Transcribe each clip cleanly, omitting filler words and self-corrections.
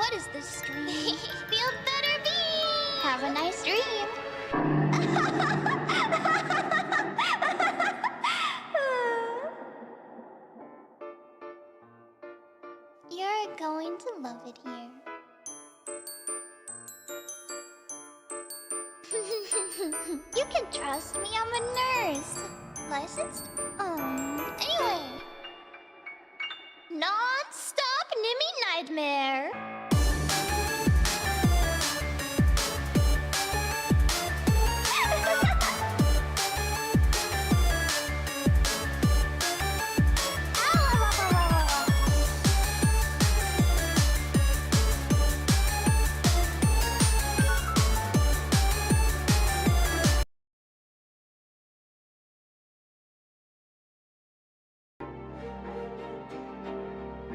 What is this stream? Feel better, be. Have a nice dream. You're going to love it here. You can trust me, I'm a nurse. Licensed? Anyway. Non-stop Nimi nightmare.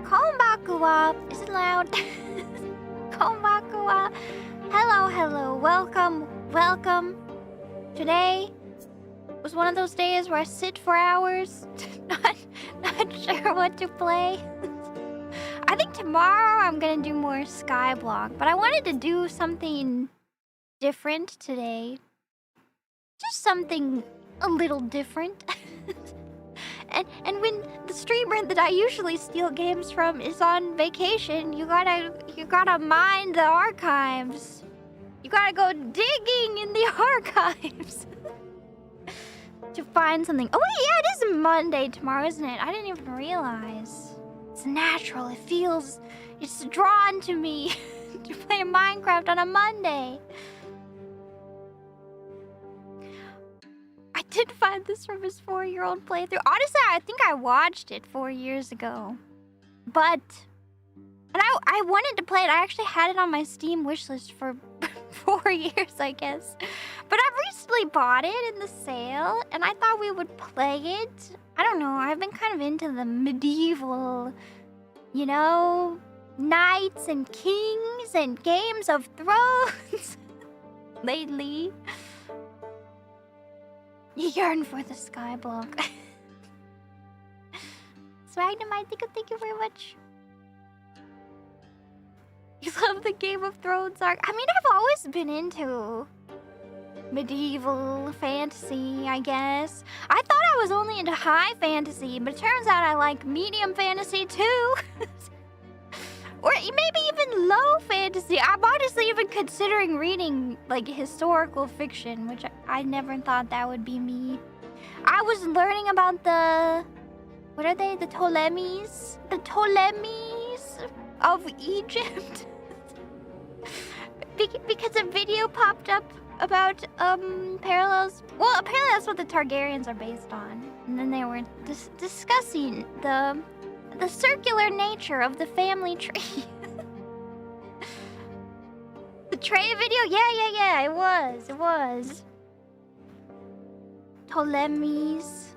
Konbakuwa. Is it loud? Konbakuwa. Hello, hello. Welcome, welcome. Today was one of those days where I sit for hours, not sure what to play. I think tomorrow I'm gonna do more Skyblock, but I wanted to do something different today. Just something a little different. And when the streamer that I usually steal games from is on vacation, you gotta mine the archives. You gotta go digging in the archives to find something. Oh wait, yeah, it is Monday tomorrow, isn't it? I didn't even realize. It's natural. It feels, it's drawn to me to play Minecraft on a Monday. I did find this from his 4-year-old playthrough. Honestly, I think I watched it 4 years ago. And I wanted to play it. I actually had it on my Steam wishlist for 4 years, I guess. But I've recently bought it in the sale, and I thought we would play it. I don't know, I've been kind of into the medieval, you know, knights and kings and Games of Thrones lately. You yearn for the Skyblock. Swagnum, thank you very much. You love the Game of Thrones arc. I mean, I've always been into medieval fantasy, I guess. I thought I was only into high fantasy, but it turns out I like medium fantasy too. Or maybe even low fantasy. I'm honestly even considering reading, like, historical fiction, which I never thought that would be me. I was learning about the... What are they? The Ptolemies? The Ptolemies of Egypt? Because a video popped up about, parallels... Well, apparently that's what the Targaryens are based on. And then they were discussing the circular nature of the family tree. The Trey video? Yeah, it was. Ptolemies.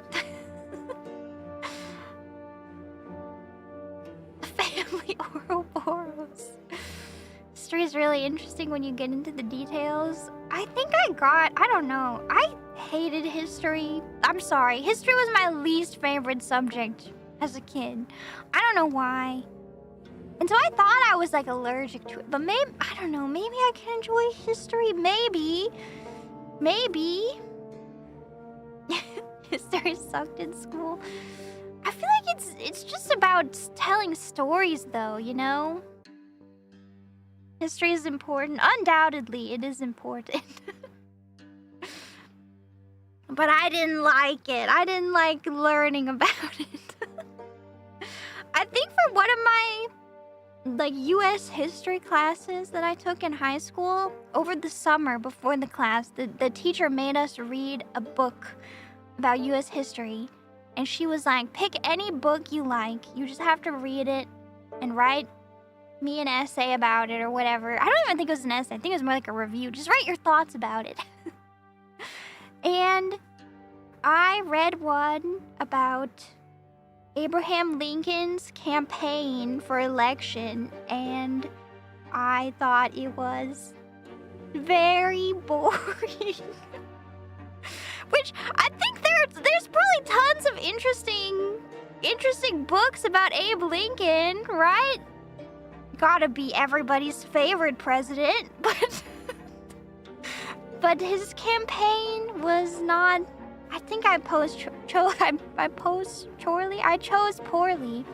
The family Ouroboros. History is really interesting when you get into the details. I think I don't know. I hated history. I'm sorry. History was my least favorite subject as a kid. I don't know why. And so I thought I was like allergic to it. But maybe, I don't know, maybe I can enjoy history. Maybe. History sucked in school. I feel like it's just about telling stories though, you know? History is important. Undoubtedly, it is important. But I didn't like it. I didn't like learning about it. I think for one of my like US history classes that I took in high school, over the summer before the class, the teacher made us read a book about US history. And she was like, pick any book you like. You just have to read it and write me an essay about it or whatever. I don't even think it was an essay. I think it was more like a review. Just write your thoughts about it. And I read one about Abraham Lincoln's campaign for election, and I thought it was very boring. Which I think there's probably tons of interesting books about Abe Lincoln, right? gotta be everybody's favorite president, but his campaign was not. I think I chose poorly.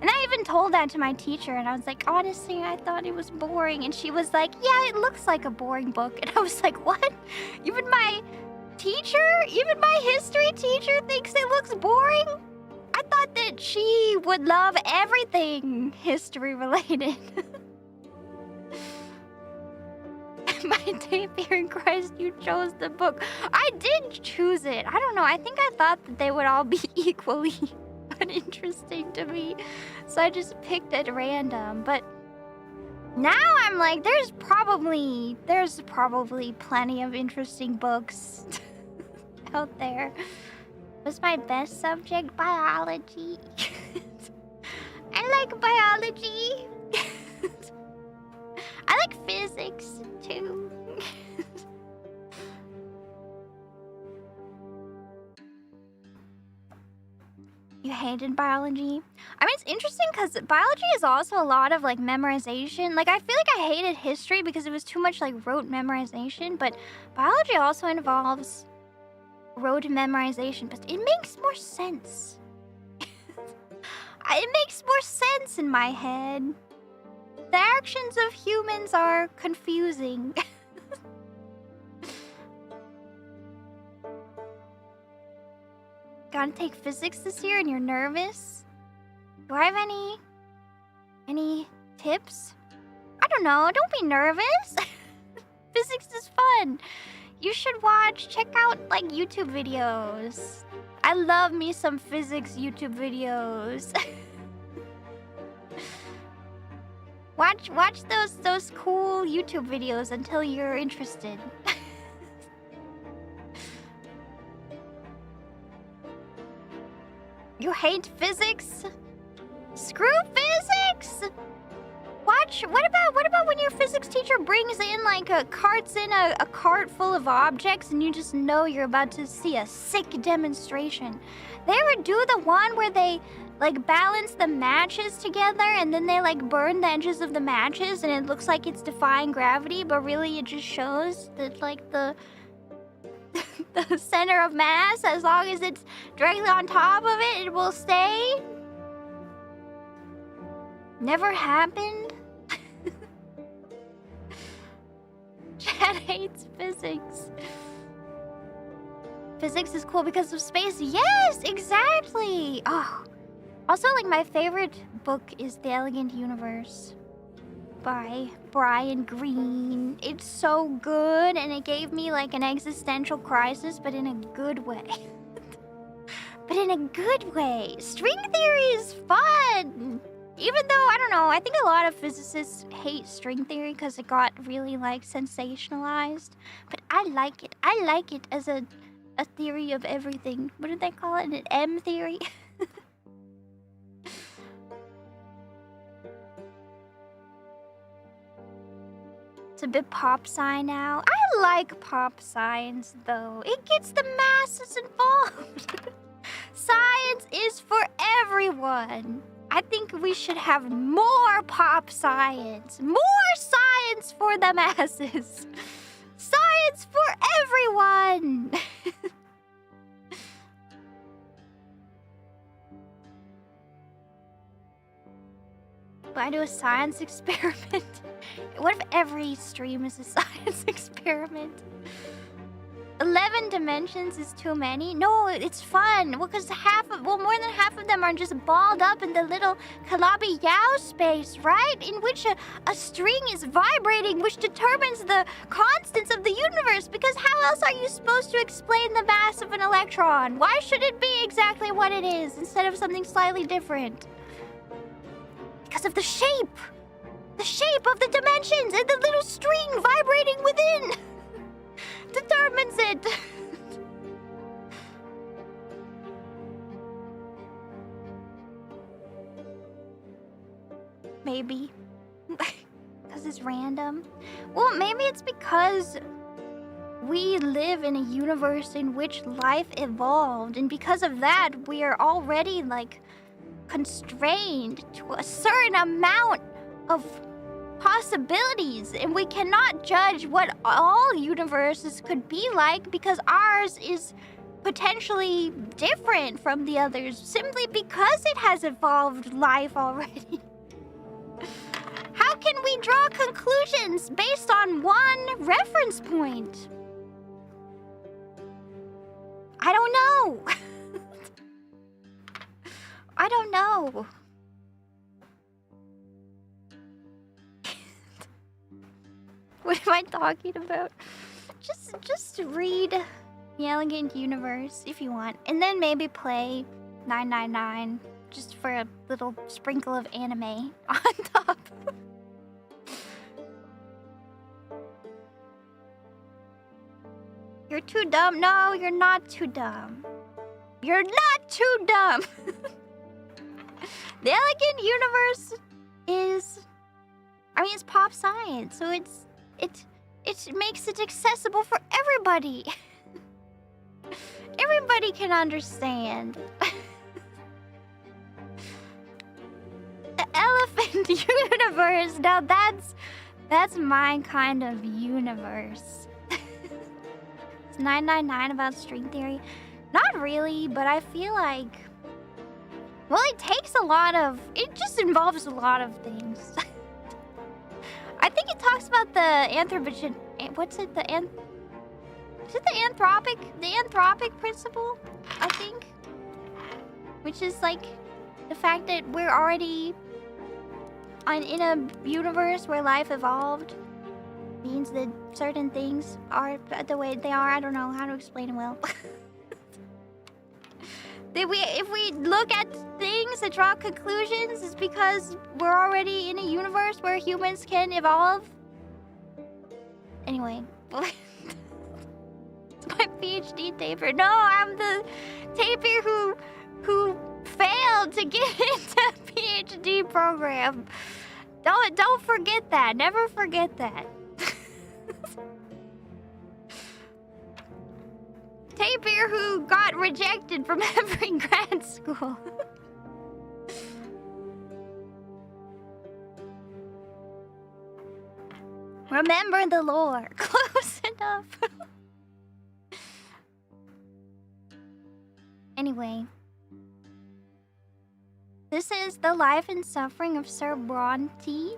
And I even told that to my teacher, and I was like, honestly, I thought it was boring. And she was like, yeah, it looks like a boring book. And I was like, what? Even my history teacher thinks it looks boring? I thought that she would love everything history related. My Tapir Christ, you chose the book. I did choose it. I don't know. I think I thought that they would all be equally uninteresting to me. So I just picked at random. But now I'm like, there's probably plenty of interesting books out there. What's my best subject? Biology. I like biology. I like physics too. You hated biology? I mean, it's interesting because biology is also a lot of like memorization. Like, I feel like I hated history because it was too much like rote memorization, but biology also involves rote memorization, but it makes more sense. It makes more sense in my head. The actions of humans are confusing. Gotta take physics this year and you're nervous? Do I have any tips? I don't know, don't be nervous. Physics is fun. You should check out like YouTube videos. I love me some physics YouTube videos. Watch those cool YouTube videos until you're interested. You hate physics? Screw physics! What about when your physics teacher brings in like a cart full of objects and you just know you're about to see a sick demonstration? They ever do the one where they like balance the matches together and then they like burn the edges of the matches and it looks like it's defying gravity, but really it just shows that like the center of mass, as long as it's directly on top of it, it will stay? Never happened? Chad hates physics. Physics is cool because of space. Yes, exactly. Oh, also, like, my favorite book is The Elegant Universe by Brian Greene. It's so good, and it gave me like an existential crisis, but in a good way. But in a good way. String theory is fun. Even though, I don't know, I think a lot of physicists hate string theory because it got really like sensationalized. But I like it. I like it as a theory of everything. What did they call it? An M theory? It's a bit pop sci now. I like pop science though. It gets the masses involved. Science is for everyone. I think we should have more pop science. More science for the masses. Science for everyone. But I do a science experiment. What if every stream is a science experiment? 11 dimensions is too many? No, it's fun. Well, because more than half of them are just balled up in the little Calabi-Yau space, right? In which a string is vibrating, which determines the constants of the universe. Because how else are you supposed to explain the mass of an electron? Why should it be exactly what it is instead of something slightly different? Because of the shape. The shape of the dimensions and the little string vibrating within determines it. Maybe. Because it's random. Well, maybe it's because we live in a universe in which life evolved, and because of that, we are already, like, constrained to a certain amount of possibilities, and we cannot judge what all universes could be like because ours is potentially different from the others simply because it has evolved life already. How can we draw conclusions based on one reference point? I don't know. I don't know. What am I talking about? Just read The Elegant Universe if you want, and then maybe play 999 just for a little sprinkle of anime on top. You're too dumb. No, you're not too dumb. You're not too dumb. The Elegant Universe is, I mean, it's pop science, so it makes it accessible for everybody. Everybody can understand. The Elephant Universe. Now that's my kind of universe. It's 999 about string theory. Not really, but I feel like, well, it takes a lot of, it just involves a lot of things. I think it talks about the anthropogenic, what's it, is it the anthropic principle, I think? Which is like the fact that we're already in a universe where life evolved means that certain things are the way they are. I don't know how to explain it well. If we look at things and draw conclusions, it's because we're already in a universe where humans can evolve. Anyway, it's my PhD taper. No, I'm the taper who failed to get into a PhD program. Don't forget that. Never forget that. Tapir who got rejected from every grad school. Remember the lore. Close enough. Anyway. This is the life and suffering of Sir Brante.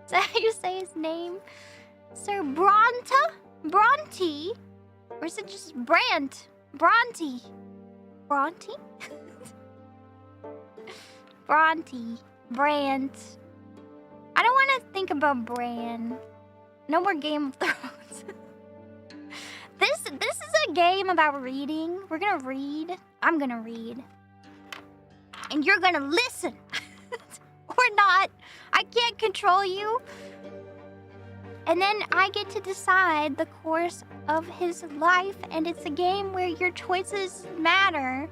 Is that how you say his name? Sir Brante? Brante? Or is it just Brant? Brante? Brante? Brante. Brant. I don't want to think about Bran. No more Game of Thrones. This is a game about reading. We're gonna read. I'm gonna read. And you're gonna listen. Or not. I can't control you. And then I get to decide the course of his life, and it's a game where your choices matter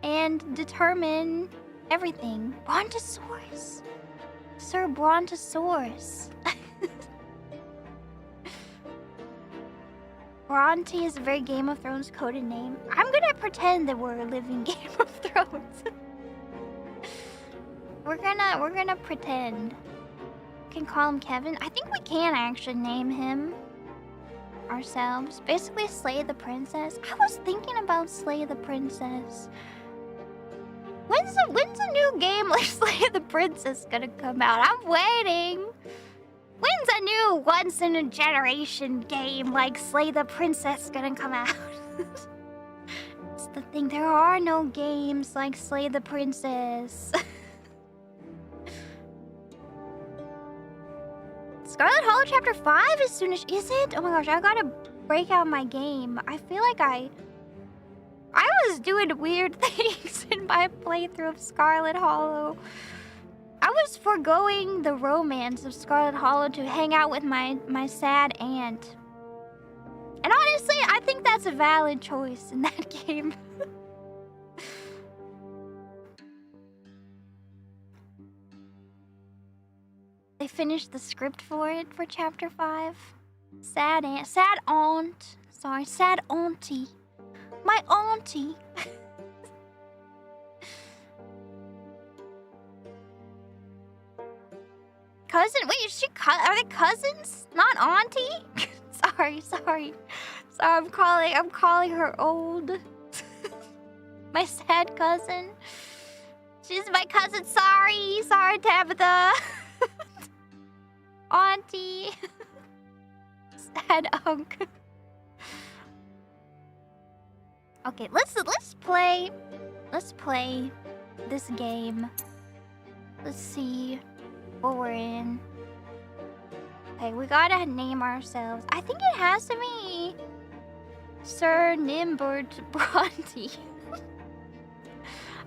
and determine everything. Brontosaurus. Sir Brontosaurus. Bronte is a very Game of Thrones coded name. I'm gonna pretend that we're living Game of Thrones. We're gonna pretend. Can call him Kevin. I think we can actually name him ourselves. Basically, Slay the Princess. I was thinking about Slay the Princess. When's a new game like Slay the Princess gonna come out? I'm waiting. When's a new once in a generation game like Slay the Princess gonna come out? It's the thing. There are no games like Slay the Princess. Scarlet Hollow Chapter 5 is soonish. Is it? Oh my gosh, I gotta break out my game. I feel like I was doing weird things in my playthrough of Scarlet Hollow. I was foregoing the romance of Scarlet Hollow to hang out with my sad aunt. And honestly, I think that's a valid choice in that game. They finished the script for it for Chapter 5. Sad aunt. Sorry, sad auntie. My auntie. Cousin? Wait, is she are they cousins? Not auntie? Sorry. I'm calling her old. My sad cousin. She's my cousin. Sorry, Tabitha. Auntie. Sad unk. Okay, let's play this game. Let's see what we're in. Okay, we gotta name ourselves. I think it has to be Sir Nimbert Brante.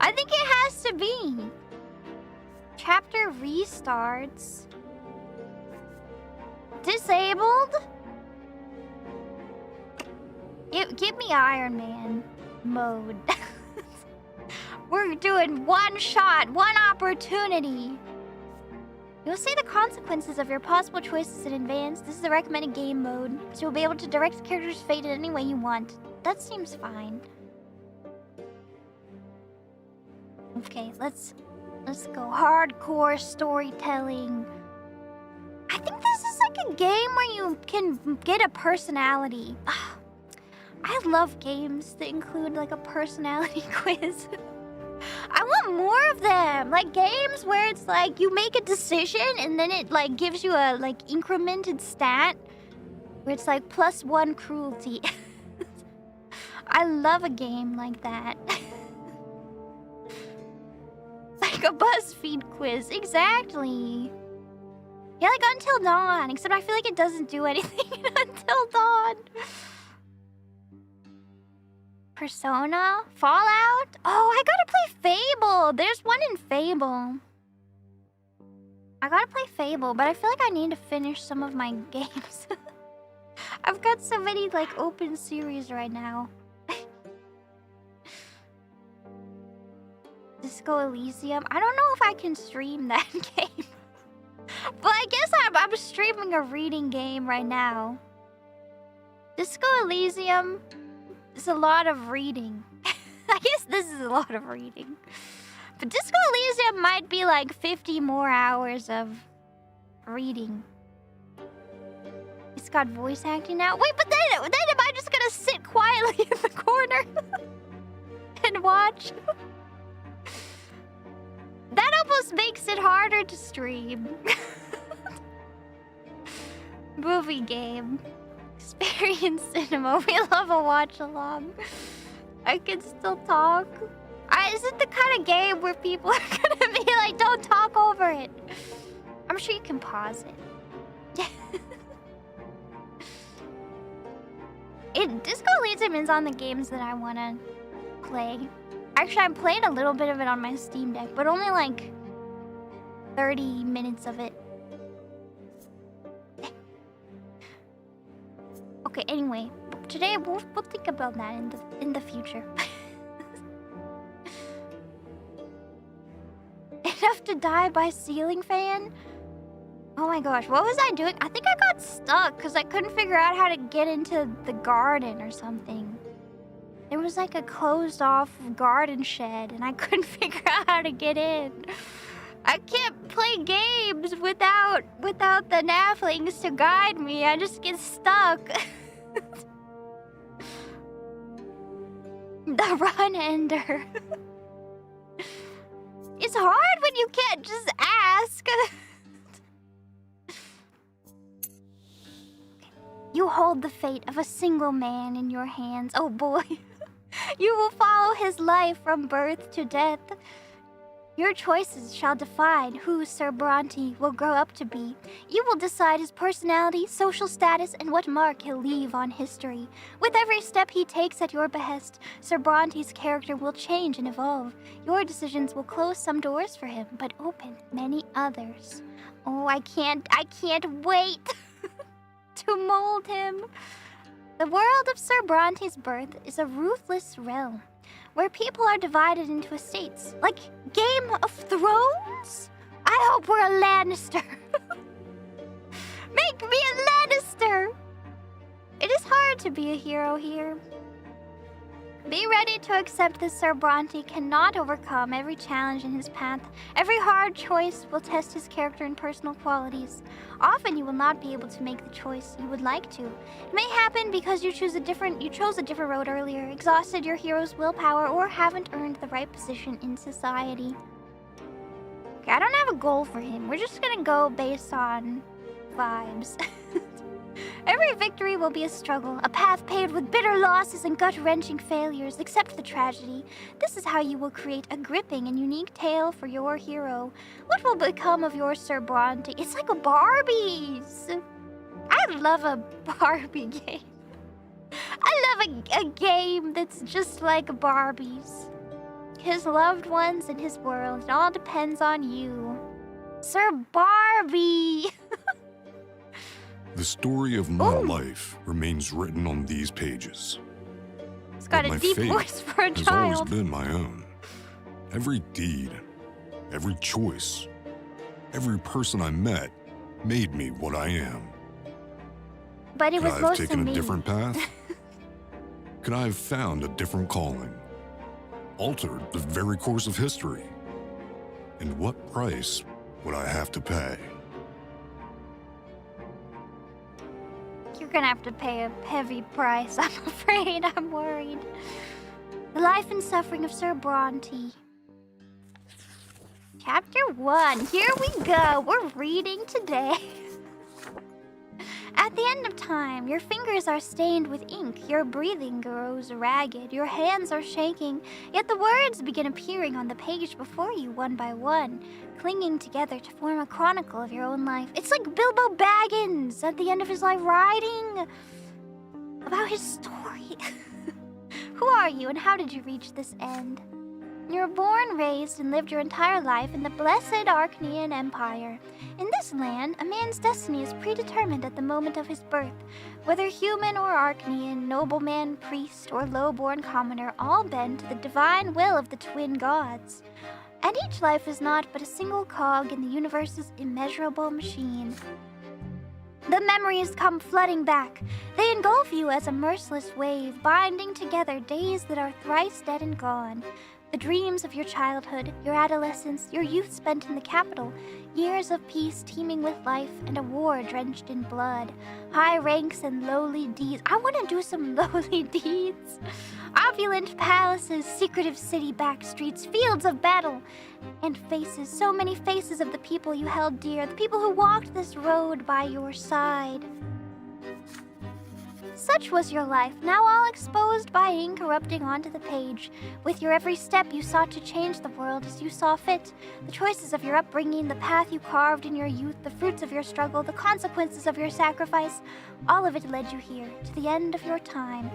I think it has to be. Chapter restarts. Disabled? Give me Iron Man mode. We're doing one shot, one opportunity. You'll see the consequences of your possible choices in advance. This is the recommended game mode, so you'll be able to direct the character's fate in any way you want. That seems fine. Okay, let's go hardcore storytelling. I think this is like a game where you can get a personality. I love games that include like a personality quiz. I want more of them. Like games where it's like you make a decision and then it like gives you a like incremented stat where it's like +1 cruelty. I love a game like that. Like a BuzzFeed quiz. Exactly. Yeah, like Until Dawn, except I feel like it doesn't do anything in Until Dawn. Persona? Fallout? Oh, I gotta play Fable. There's one in Fable. I gotta play Fable, but I feel like I need to finish some of my games. I've got so many, like, open series right now. Disco Elysium? I don't know if I can stream that game. But I guess I'm streaming a reading game right now. Disco Elysium is a lot of reading. I guess this is a lot of reading. But Disco Elysium might be like 50 more hours of reading. It's got voice acting now. Wait, but then am I just gonna sit quietly in the corner and watch? That almost makes it harder to stream. Movie game. Experience cinema. We love a watch along. I can still talk. Is it the kind of game where people are gonna be like, don't talk over it? I'm sure you can pause it. Disco Elysium is on the games that I wanna play. Actually, I played a little bit of it on my Steam Deck, but only like 30 minutes of it. Okay, anyway, today we'll think about that in the future. Enough to die by ceiling fan? Oh my gosh, what was I doing? I think I got stuck because I couldn't figure out how to get into the garden or something. There was like a closed off garden shed and I couldn't figure out how to get in. I can't play games without the Naplings to guide me. I just get stuck. The run ender. It's hard when you can't just ask. You hold the fate of a single man in your hands. Oh boy. You will follow his life from birth to death. Your choices shall define who Sir Brante will grow up to be. You will decide his personality, social status, and what mark he'll leave on history. With every step he takes at your behest, Sir Brante's character will change and evolve. Your decisions will close some doors for him, but open many others. Oh, I can't wait to mold him. The world of Sir Brante's birth is a ruthless realm, where people are divided into estates, like Game of Thrones? I hope we're a Lannister. Make me a Lannister! It is hard to be a hero here. Be ready to accept that Sir Brante cannot overcome every challenge in his path. Every hard choice will test his character and personal qualities. Often you will not be able to make the choice you would like to. It may happen because you chose a different road earlier, exhausted your hero's willpower, or haven't earned the right position in society. Okay, I don't have a goal for him. We're just gonna go based on vibes. Every victory will be a struggle, a path paved with bitter losses and gut-wrenching failures. Accept the tragedy. This is how you will create a gripping and unique tale for your hero. What will become of your Sir Brante? It's like a Barbie's. I love a Barbie game. I love a game that's just like Barbie's. His loved ones and his world, it all depends on you. Sir Barbie! The story of my life remains written on these pages. It's got a deep voice for a child. Has always been my own. Every deed, every choice, every person I met made me what I am. But it was Could I have taken a different path? Could I have found a different calling? Altered the very course of history? And what price would I have to pay? You're gonna have to pay a heavy price, I'm afraid. I'm worried. The life and suffering of Sir Brante. Chapter 1. Here we go. We're reading today. At the end of time, your fingers are stained with ink, your breathing grows ragged, your hands are shaking, yet the words begin appearing on the page before you one by one, clinging together to form a chronicle of your own life. It's like Bilbo Baggins at the end of his life writing about his story. Who are you and how did you reach this end? You were born, raised, and lived your entire life in the blessed Arachnean Empire. In this land, a man's destiny is predetermined at the moment of his birth. Whether human or Arachnean, nobleman, priest, or low-born commoner, all bend to the divine will of the twin gods. And each life is not but a single cog in the universe's immeasurable machine. The memories come flooding back. They engulf you as a merciless wave, binding together days that are thrice dead and gone. The dreams of your childhood, your adolescence, your youth spent in the capital, years of peace teeming with life and a war drenched in blood, high ranks and lowly deeds. I want to do some lowly deeds. Opulent palaces, secretive city back streets, fields of battle, and faces, so many faces of the people you held dear, the people who walked this road by your side. Such was your life, now all exposed by ink erupting onto the page. With your every step, you sought to change the world as you saw fit. The choices of your upbringing, the path you carved in your youth, the fruits of your struggle, the consequences of your sacrifice, all of it led you here, to the end of your time.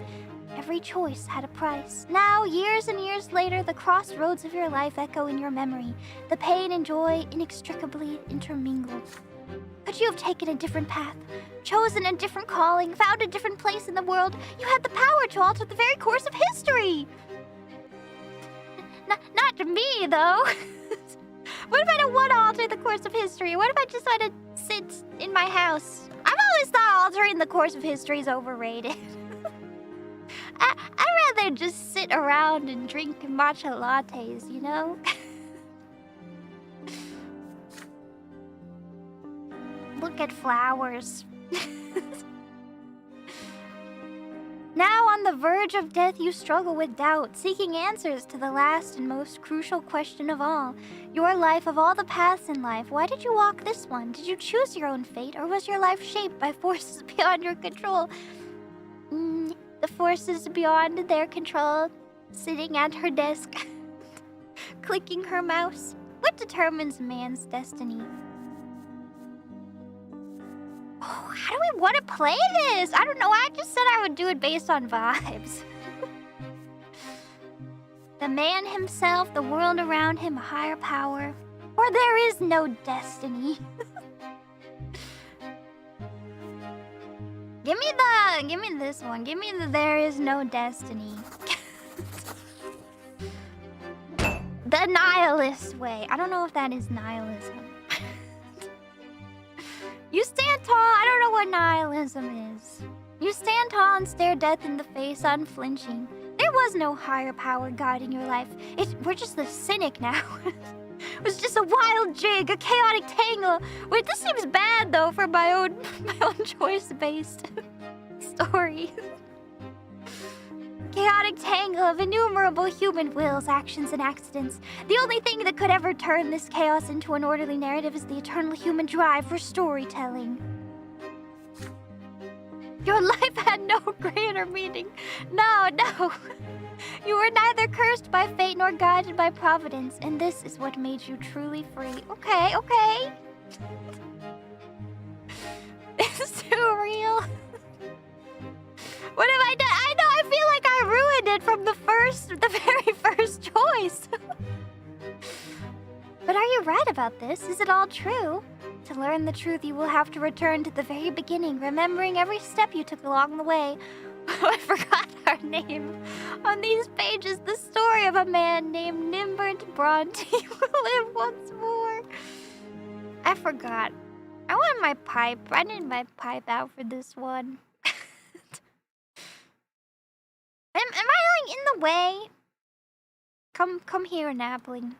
Every choice had a price. Now, years and years later, the crossroads of your life echo in your memory, the pain and joy inextricably intermingled. Could you have taken a different path, chosen a different calling, found a different place in the world? You had the power to alter the very course of history. Not to me, though. What if I don't want to alter the course of history? What if I just want to sit in my house? I've always thought altering the course of history is overrated. I'd rather just sit around and drink matcha lattes, you know? Look at flowers. Now on the verge of death, you struggle with doubt, seeking answers to the last and most crucial question of all. Your life, of all the paths in life, why did you walk this one? Did you choose your own fate, or was your life shaped by forces beyond your control? The forces beyond their control, sitting at her desk, clicking her mouse. What determines man's destiny? Oh, how do we want to play this? I don't know. I just said I would do it based on vibes. The man himself, the world around him, a higher power. Or there is no destiny. Give me this one. Give me the there is no destiny. The nihilist way. I don't know if that is nihilism. You stand tall. I don't know what nihilism is. You stand tall and stare death in the face, unflinching. There there was no higher power guiding your life. We're just the cynic now. It was just a wild jig, a chaotic tangle. Wait, this seems bad though for my own choice-based story. Chaotic tangle of innumerable human wills, actions, and accidents. The only thing that could ever turn this chaos into an orderly narrative is the eternal human drive for storytelling. Your life had no greater meaning. No. You were neither cursed by fate nor guided by providence, and this is what made you truly free. Okay. It's too real. What have I done? I know, I feel like I ruined it from the very first choice. But are you right about this? Is it all true? To learn the truth, you will have to return to the very beginning, remembering every step you took along the way. I forgot her name. On these pages, the story of a man named Brante will live once more. I forgot. I want my pipe. I need my pipe out for this one. Am I like in the way? Come here, Napling.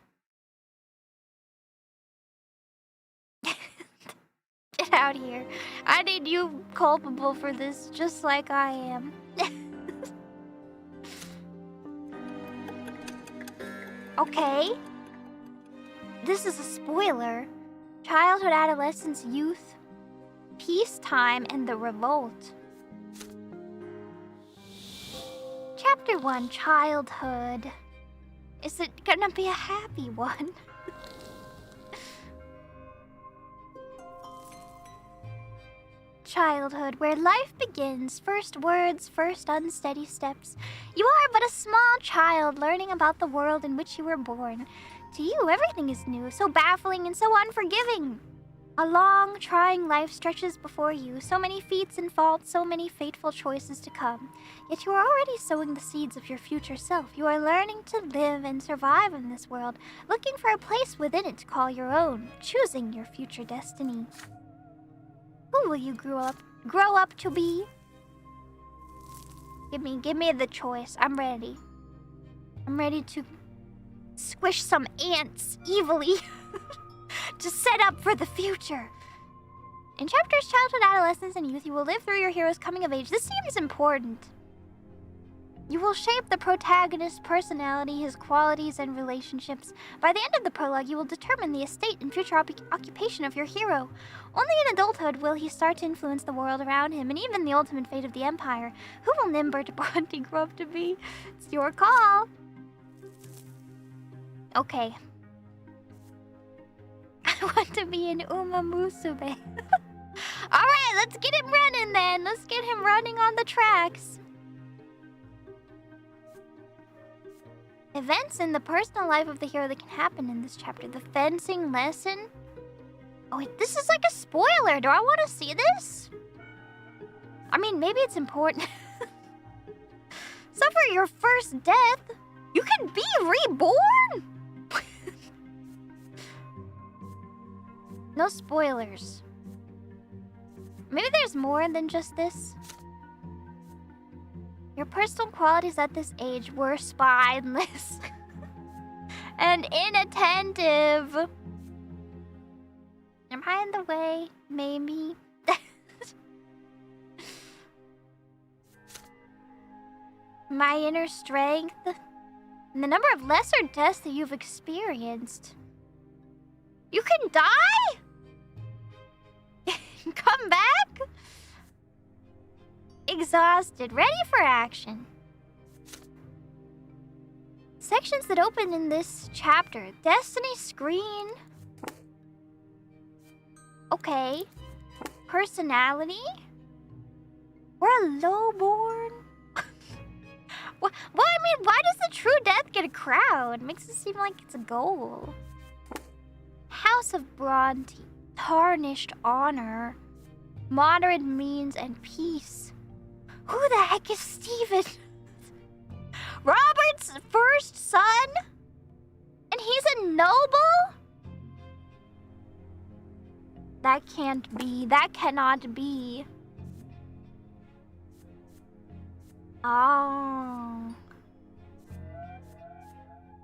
Get out here. I need you culpable for this, just like I am. Okay. This is a spoiler. Childhood, adolescence, youth, peacetime, and the revolt. Chapter 1, Childhood. Is it gonna be a happy one? Childhood, where life begins. First words, first unsteady steps. You are but a small child learning about the world in which you were born. To you, everything is new, so baffling and so unforgiving. A long, trying life stretches before you, so many feats and faults, so many fateful choices to come. Yet you are already sowing the seeds of your future self. You are learning to live and survive in this world, looking for a place within it to call your own, choosing your future destiny. Who will you grow up to be? Give me the choice. I'm ready. I'm ready to squish some ants evilly. To set up for the future. In chapters Childhood, Adolescence, and Youth, you will live through your hero's coming of age. This seems important. You will shape the protagonist's personality, his qualities, and relationships. By the end of the prologue, you will determine the estate and future occupation of your hero. Only in adulthood will he start to influence the world around him, and even the ultimate fate of the Empire. Who will Brante grow up to be? It's your call. Okay. I want to be an Uma Musume. Alright, let's get him running then. Let's get him running on the tracks. Events in the personal life of the hero that can happen in this chapter. The fencing lesson. Oh wait, this is like a spoiler. Do I want to see this? I mean, maybe it's important. Suffer your first death. You can be reborn? No spoilers. Maybe there's more than just this. Your personal qualities at this age were spineless and inattentive. Am I in the way? Maybe. My inner strength and the number of lesser deaths that you've experienced. You can die? Come back? Exhausted, ready for action. Sections that open in this chapter. Destiny screen. Okay. Personality. We're a lowborn. Well, I mean, why does the true death get a crown? Makes it seem like it's a goal. House of Brante. Tarnished honor. Moderate means and peace. Who the heck is Steven? Robert's first son? And he's a noble? That can't be. That cannot be. Oh.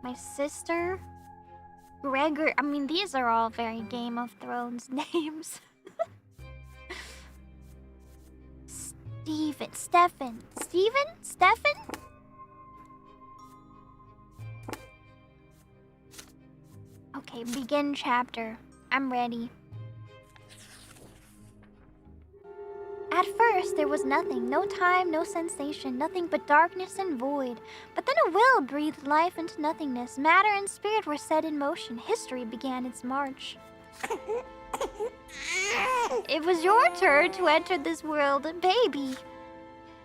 My sister? Gregor. I mean, these are all very Game of Thrones names. Stefan. Okay, begin chapter. I'm ready. At first, there was nothing. No time, no sensation. Nothing but darkness and void. But then a will breathed life into nothingness. Matter and spirit were set in motion. History began its march. It was your turn to enter this world, baby.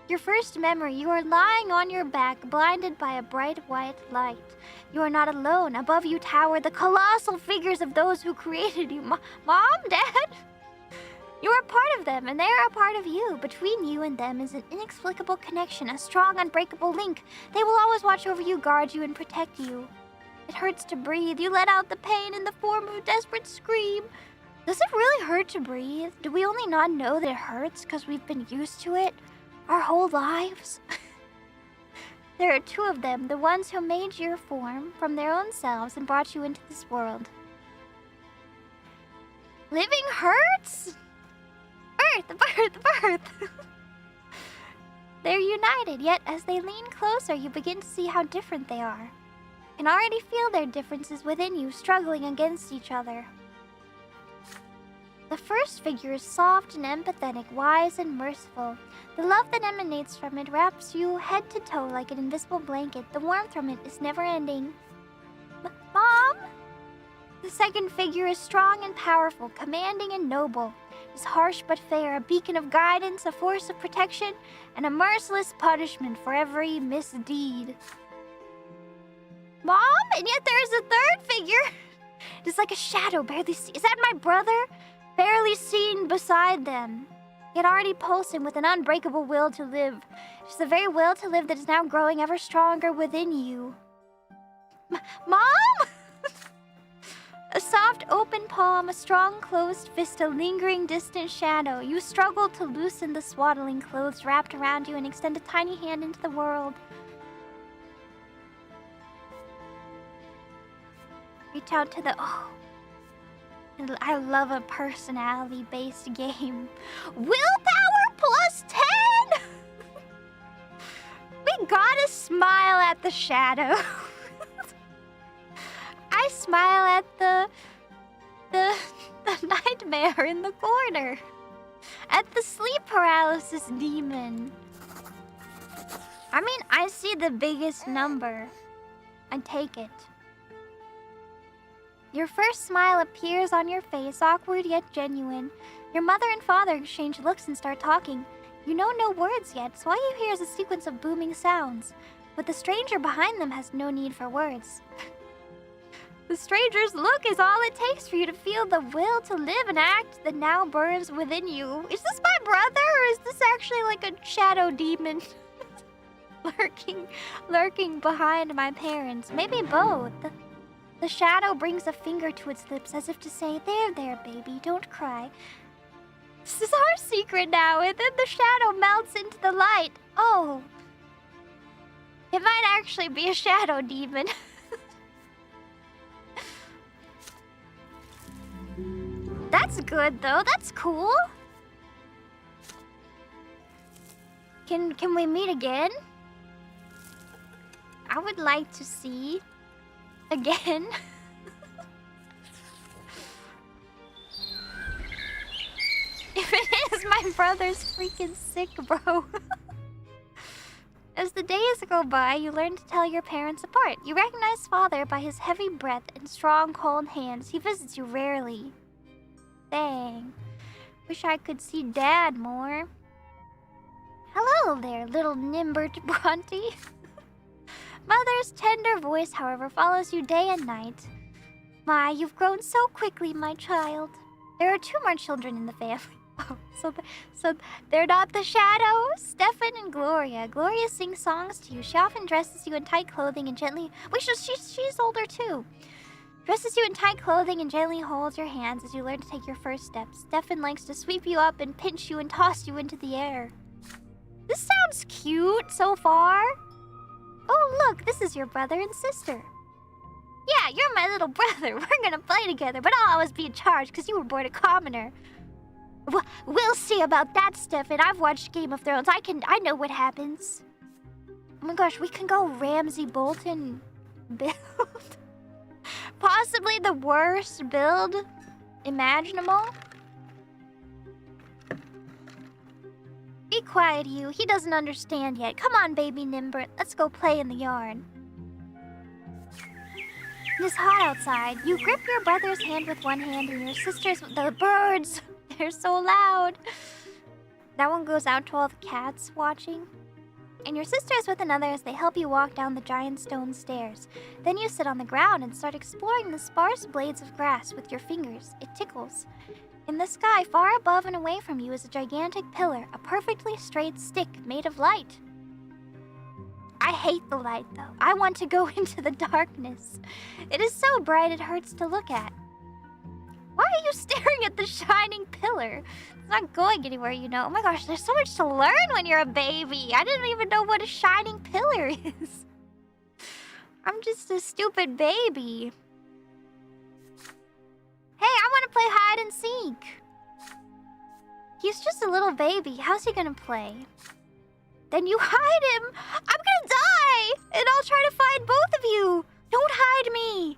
Your first memory, you are lying on your back, blinded by a bright white light. You are not alone. Above you tower the colossal figures of those who created you. Mom? Dad? You are part of them, and they are a part of you. Between you and them is an inexplicable connection, a strong, unbreakable link. They will always watch over you, guard you, and protect you. It hurts to breathe. You let out the pain in the form of a desperate scream. Does it really hurt to breathe? Do we only not know that it hurts because we've been used to it our whole lives? There are two of them, the ones who made your form from their own selves and brought you into this world. Living hurts? Birth. They're united, yet as they lean closer, you begin to see how different they are. You can already feel their differences within you, struggling against each other. The first figure is soft and empathetic, wise and merciful. The love that emanates from it wraps you head to toe like an invisible blanket. The warmth from it is never-ending. Mom? The second figure is strong and powerful, commanding and noble. Is harsh but fair, a beacon of guidance, a force of protection, and a merciless punishment for every misdeed. Mom? And yet there is a third figure. It is like a shadow, barely seen. Is that my brother? Barely seen beside them. Yet already pulsing with an unbreakable will to live. It is the very will to live that is now growing ever stronger within you. Mom? A soft open palm, a strong closed fist, a lingering distant shadow. You struggle to loosen the swaddling clothes wrapped around you and extend a tiny hand into the world. Reach out to the... Oh. I love a personality-based game. Willpower plus 10! We gotta smile at the shadow. I smile at the nightmare in the corner. At the sleep paralysis demon. I mean, I see the biggest number. I take it. Your first smile appears on your face, awkward yet genuine. Your mother and father exchange looks and start talking. You know no words yet, so all you hear is a sequence of booming sounds. But the stranger behind them has no need for words. The stranger's look is all it takes for you to feel the will to live and act that now burns within you. Is this my brother, or is this actually like a shadow demon lurking behind my parents? Maybe both. The shadow brings a finger to its lips as if to say, there, baby, don't cry. This is our secret now, and then the shadow melts into the light. Oh. It might actually be a shadow demon. That's good, though. That's cool. Can we meet again? I would like to see again. If it is, my brother's freaking sick, bro. As the days go by, you learn to tell your parents apart. You recognize father by his heavy breath and strong, cold hands. He visits you rarely. Dang. Wish I could see Dad more. Hello there, little Nimbert Brante. Mother's tender voice, however, follows you day and night. My, you've grown so quickly, my child. There are 2 more children in the family. Oh, so they're not the shadows? Stefan and Gloria. Gloria sings songs to you. She often dresses you in tight clothing and gently... Wait, she's older too. Dresses you in tight clothing and gently holds your hands as you learn to take your first steps. Stefan likes to sweep you up and pinch you and toss you into the air. This sounds cute so far. Oh, look, this is your brother and sister. Yeah, you're my little brother. We're gonna play together, but I'll always be in charge because you were born a commoner. We'll see about that, Stefan. I've watched Game of Thrones. I know what happens. Oh my gosh, we can go Ramsay Bolton build. Possibly the worst build imaginable. Be quiet, you. He doesn't understand yet. Come on, baby Nimbert. Let's go play in the yard. It's hot outside. You grip your brother's hand with one hand and your sister's with the birds. They're so loud. That one goes out to all the cats watching. And your sister's with another as they help you walk down the giant stone stairs. Then you sit on the ground and start exploring the sparse blades of grass with your fingers. It tickles. In the sky, far above and away from you is a gigantic pillar, a perfectly straight stick made of light. I hate the light, though. I want to go into the darkness. It is so bright it hurts to look at. Why are you staring at the shining pillar? It's not going anywhere, you know. Oh my gosh, there's so much to learn when you're a baby. I didn't even know what a shining pillar is. I'm just a stupid baby. Hey, I want to play hide and seek. He's just a little baby. How's he gonna play? Then you hide him. I'm gonna die, and I'll try to find both of you. Don't hide me.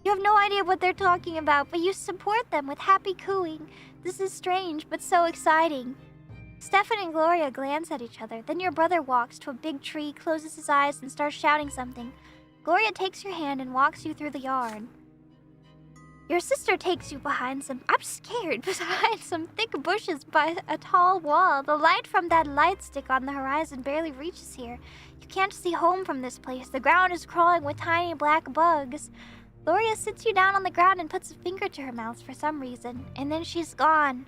You have no idea what they're talking about, but you support them with happy cooing. This is strange, but so exciting. Stefan and Gloria glance at each other. Then your brother walks to a big tree, closes his eyes, and starts shouting something. Gloria takes your hand and walks you through the yard. Your sister takes you behind some... I'm scared. Behind some thick bushes by a tall wall. The light from that light stick on the horizon barely reaches here. You can't see home from this place. The ground is crawling with tiny black bugs. Gloria sits you down on the ground and puts a finger to her mouth for some reason. And then she's gone.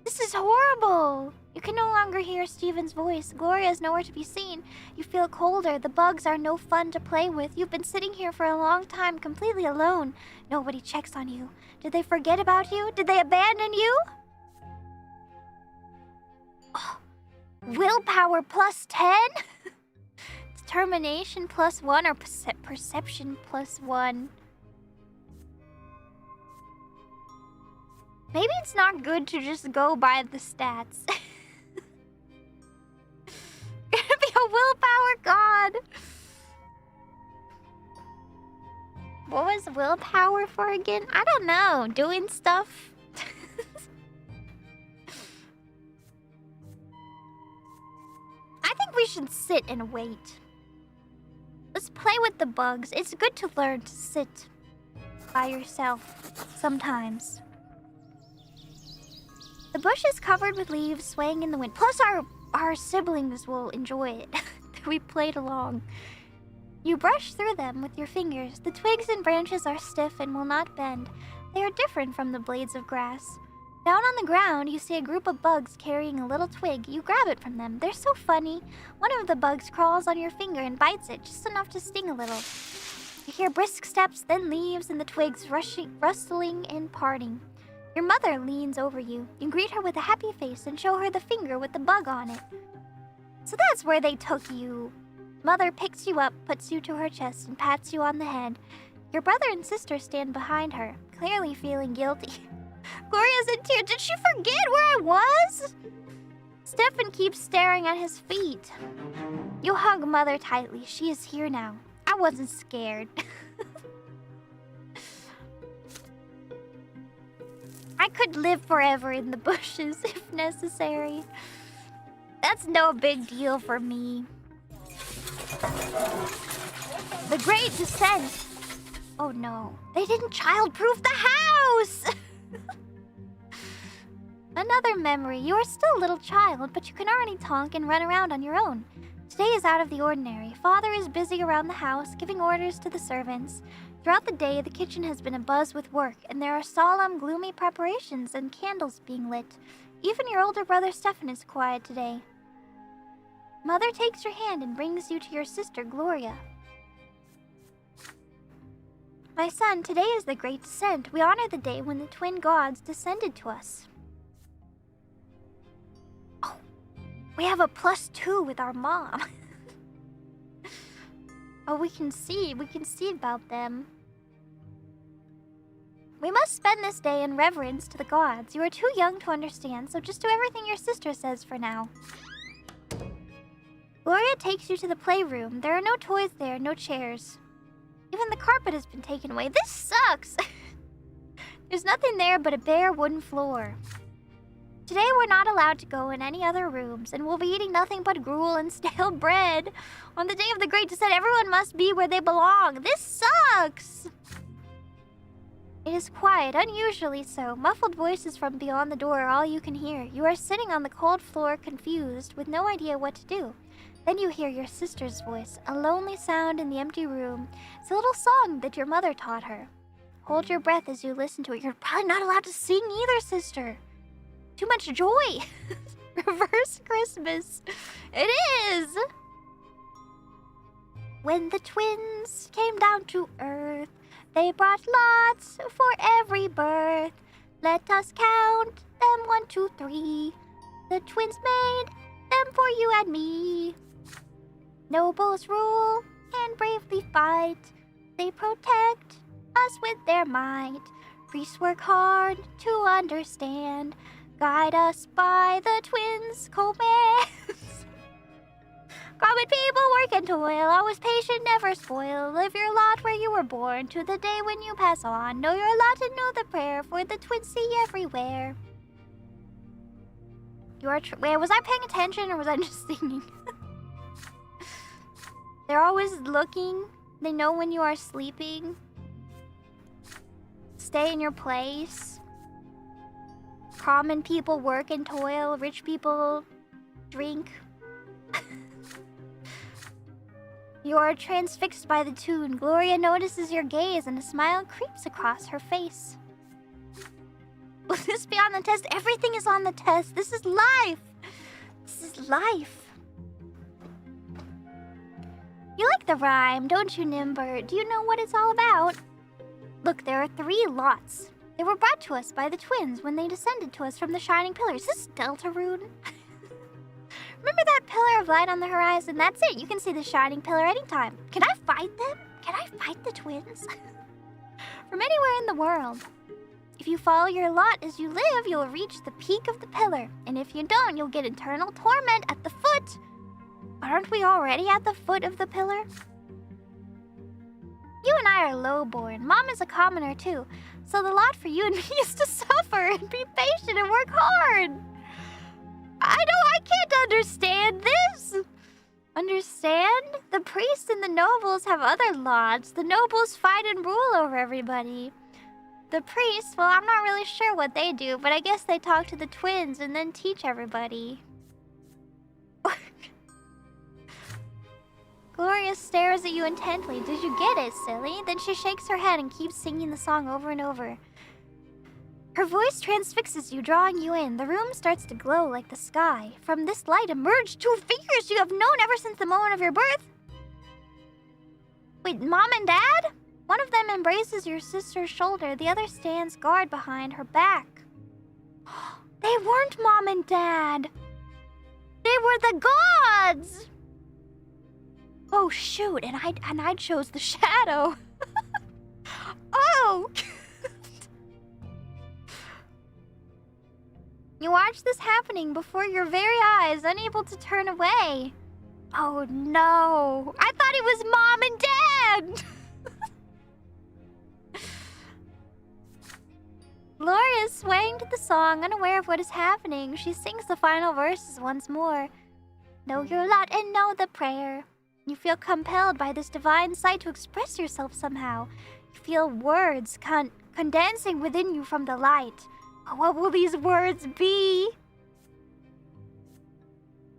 This is horrible. You can no longer hear Steven's voice. Gloria is nowhere to be seen. You feel colder. The bugs are no fun to play with. You've been sitting here for a long time, completely alone. Nobody checks on you. Did they forget about you? Did they abandon you? Oh, willpower plus 10? Determination plus 1 or perception plus 1? Maybe it's not good to just go by the stats. Gonna be a willpower god. What was willpower for again? I don't know. Doing stuff. I think we should sit and wait. Let's play with the bugs. It's good to learn to sit by yourself sometimes. The bush is covered with leaves swaying in the wind. Plus our siblings will enjoy it. We played along. You brush through them with your fingers. The twigs and branches are stiff and will not bend. They are different from the blades of grass. Down on the ground, you see a group of bugs carrying a little twig. You grab it from them. They're so funny. One of the bugs crawls on your finger and bites it, just enough to sting a little. You hear brisk steps, then leaves and the twigs rustling and parting. Your mother leans over you. You greet her with a happy face and show her the finger with the bug on it. So that's where they took you. Mother picks you up, puts you to her chest, and pats you on the head. Your brother and sister stand behind her, clearly feeling guilty. Gloria's in tears. Did she forget where I was? Stefan keeps staring at his feet. You hug Mother tightly. She is here now. I wasn't scared. I could live forever in the bushes if necessary. That's no big deal for me. The Great Descent. Oh no, they didn't childproof the house! Another memory. You are still a little child, but you can already talk and run around on your own. Today is out of the ordinary. Father is busy around the house, giving orders to the servants. Throughout the day, the kitchen has been abuzz with work, and there are solemn, gloomy preparations and candles being lit. Even your older brother Stefan is quiet today. Mother takes your hand and brings you to your sister, Gloria. My son, today is the Great Descent. We honor the day when the twin gods descended to us. Oh, we have a +2 with our mom. Oh, we can see about them. We must spend this day in reverence to the gods. You are too young to understand, so just do everything your sister says for now. Gloria takes you to the playroom. There are no toys there, no chairs. Even the carpet has been taken away. This sucks! There's nothing there but a bare wooden floor. Today we're not allowed to go in any other rooms, and we'll be eating nothing but gruel and stale bread. On the day of the Great Descent, everyone must be where they belong. This sucks! It is quiet, unusually so. Muffled voices from beyond the door are all you can hear. You are sitting on the cold floor, confused, with no idea what to do. Then you hear your sister's voice, a lonely sound in the empty room. It's a little song that your mother taught her. Hold your breath as you listen to it. You're probably not allowed to sing either, sister. Too much joy. Reverse Christmas. It is. When the twins came down to earth, they brought lots for every birth. Let us count them 1, 2, 3. The twins made them for you and me. Nobles rule and bravely fight. They protect us with their might. Priests work hard to understand. Guide us by the twins' commands. Common people work and toil, always patient, never spoil. Live your lot where you were born, to the day when you pass on. Know your lot and know the prayer, for the twins see everywhere. You are wait, was I paying attention or was I just singing? They're always looking. They know when you are sleeping. Stay in your place. Common people work and toil. Rich people drink. You are transfixed by the tune. Gloria notices your gaze and a smile creeps across her face. Will this be on the test? Everything is on the test. This is life. This is life. You like the rhyme, don't you, Nimber? Do you know what it's all about? Look, there are 3 lots. They were brought to us by the twins when they descended to us from the shining pillars. Is this Deltarune? Remember that pillar of light on the horizon? That's it. You can see the shining pillar anytime. Can I fight them? Can I fight the twins? From anywhere in the world. If you follow your lot as you live, you'll reach the peak of the pillar. And if you don't, you'll get eternal torment at the foot. Aren't we already at the foot of the pillar? You and I are lowborn. Mom is a commoner too. So the lot for you and me is to suffer and be patient and work hard. I can't understand this. Understand? The priests and the nobles have other lots. The nobles fight and rule over everybody. The priests, well, I'm not really sure what they do, but I guess they talk to the twins and then teach everybody. Gloria stares at you intently. Did you get it, silly? Then she shakes her head and keeps singing the song over and over. Her voice transfixes you, drawing you in. The room starts to glow like the sky. From this light emerge 2 figures you have known ever since the moment of your birth. Wait, Mom and Dad? One of them embraces your sister's shoulder. The other stands guard behind her back. They weren't Mom and Dad. They were the gods! Oh shoot, and I chose the shadow. Oh! You watch this happening before your very eyes, unable to turn away. Oh no, I thought it was Mom and Dad! Gloria is swaying to the song, unaware of what is happening. She sings the final verses once more. Know your lot and know the prayer. You feel compelled by this divine sight to express yourself somehow. You feel words condensing within you from the light. What will these words be?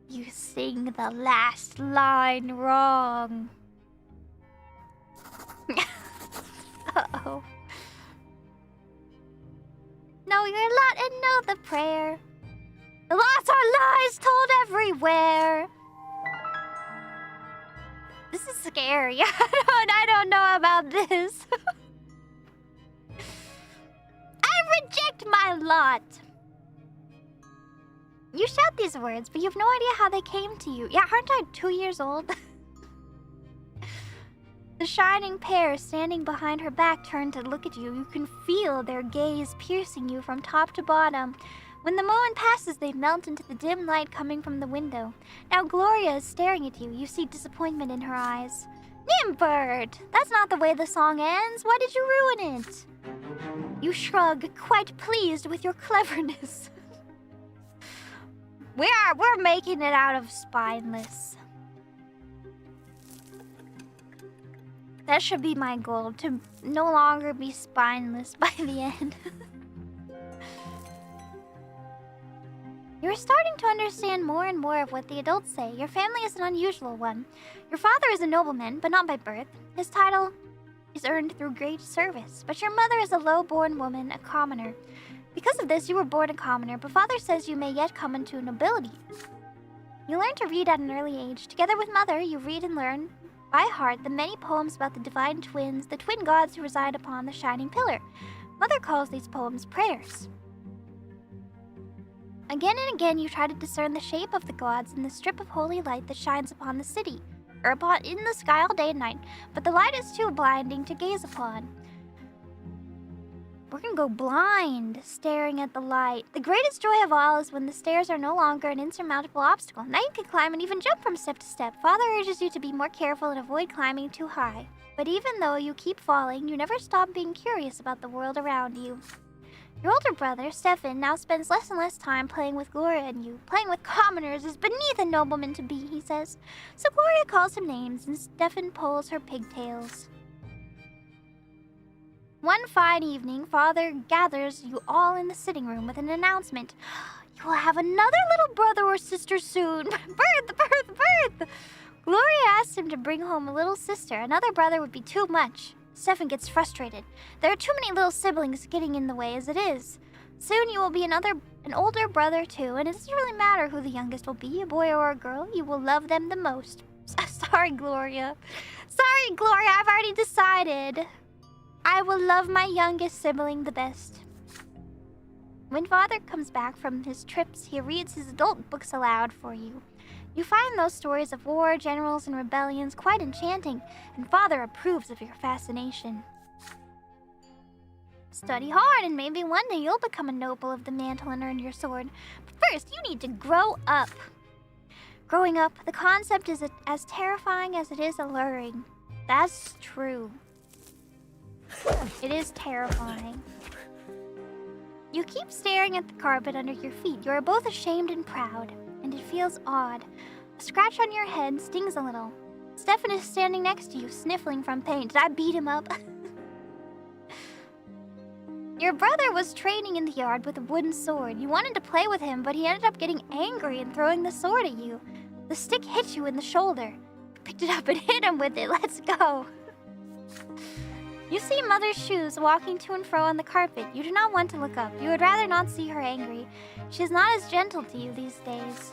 You sing the last line wrong. Uh-oh. Know your lot and know the prayer. The lots are lies told everywhere. This is scary. I don't know about this. I reject my lot. You shout these words, but you have no idea how they came to you. Yeah, aren't I 2 years old? The shining pair standing behind her back turn to look at you. You can feel their gaze piercing you from top to bottom. When the moment passes, they melt into the dim light coming from the window. Now Gloria is staring at you. You see disappointment in her eyes. Nimbird! That's not the way the song ends. Why did you ruin it? You shrug, quite pleased with your cleverness. We're making it out of spineless. That should be my goal, to no longer be spineless by the end. You're starting to understand more and more of what the adults say. Your family is an unusual one. Your father is a nobleman, but not by birth. His title is earned through great service. But your mother is a low-born woman, a commoner. Because of this, you were born a commoner, but father says you may yet come into nobility. You learn to read at an early age. Together with mother, you read and learn by heart the many poems about the divine twins, the twin gods who reside upon the shining pillar. Mother calls these poems prayers. Again and again you try to discern the shape of the gods in the strip of holy light that shines upon the city, or upon in the sky all day and night, but the light is too blinding to gaze upon. We're gonna go blind, staring at the light. The greatest joy of all is when the stairs are no longer an insurmountable obstacle. Now you can climb and even jump from step to step. Father urges you to be more careful and avoid climbing too high. But even though you keep falling, you never stop being curious about the world around you. Your older brother, Stefan, now spends less and less time playing with Gloria and you. Playing with commoners is beneath a nobleman to be, he says. So Gloria calls him names and Stefan pulls her pigtails. One fine evening, Father gathers you all in the sitting room with an announcement. You will have another little brother or sister soon. Birth! Gloria asks him to bring home a little sister. Another brother would be too much. Stefan gets frustrated. There are too many little siblings getting in the way as it is. Soon you will be an older brother too, and it doesn't really matter who the youngest will be, a boy or a girl. You will love them the most. Sorry, Gloria. I've already decided. I will love my youngest sibling the best. When Father comes back from his trips, he reads his adult books aloud for you. You find those stories of war, generals, and rebellions quite enchanting, and Father approves of your fascination. Study hard, and maybe one day you'll become a noble of the mantle and earn your sword. But first, you need to grow up. Growing up, the concept is as terrifying as it is alluring. That's true. It is terrifying. You keep staring at the carpet under your feet. You are both ashamed and proud, and it feels odd. A scratch on your head stings a little. Stefan is standing next to you, sniffling from pain. Did I beat him up? Your brother was training in the yard with a wooden sword. You wanted to play with him, but he ended up getting angry and throwing the sword at you. The stick hit you in the shoulder. You picked it up and hit him with it. Let's go. You see Mother's shoes walking to and fro on the carpet. You do not want to look up. You would rather not see her angry. She is not as gentle to you these days.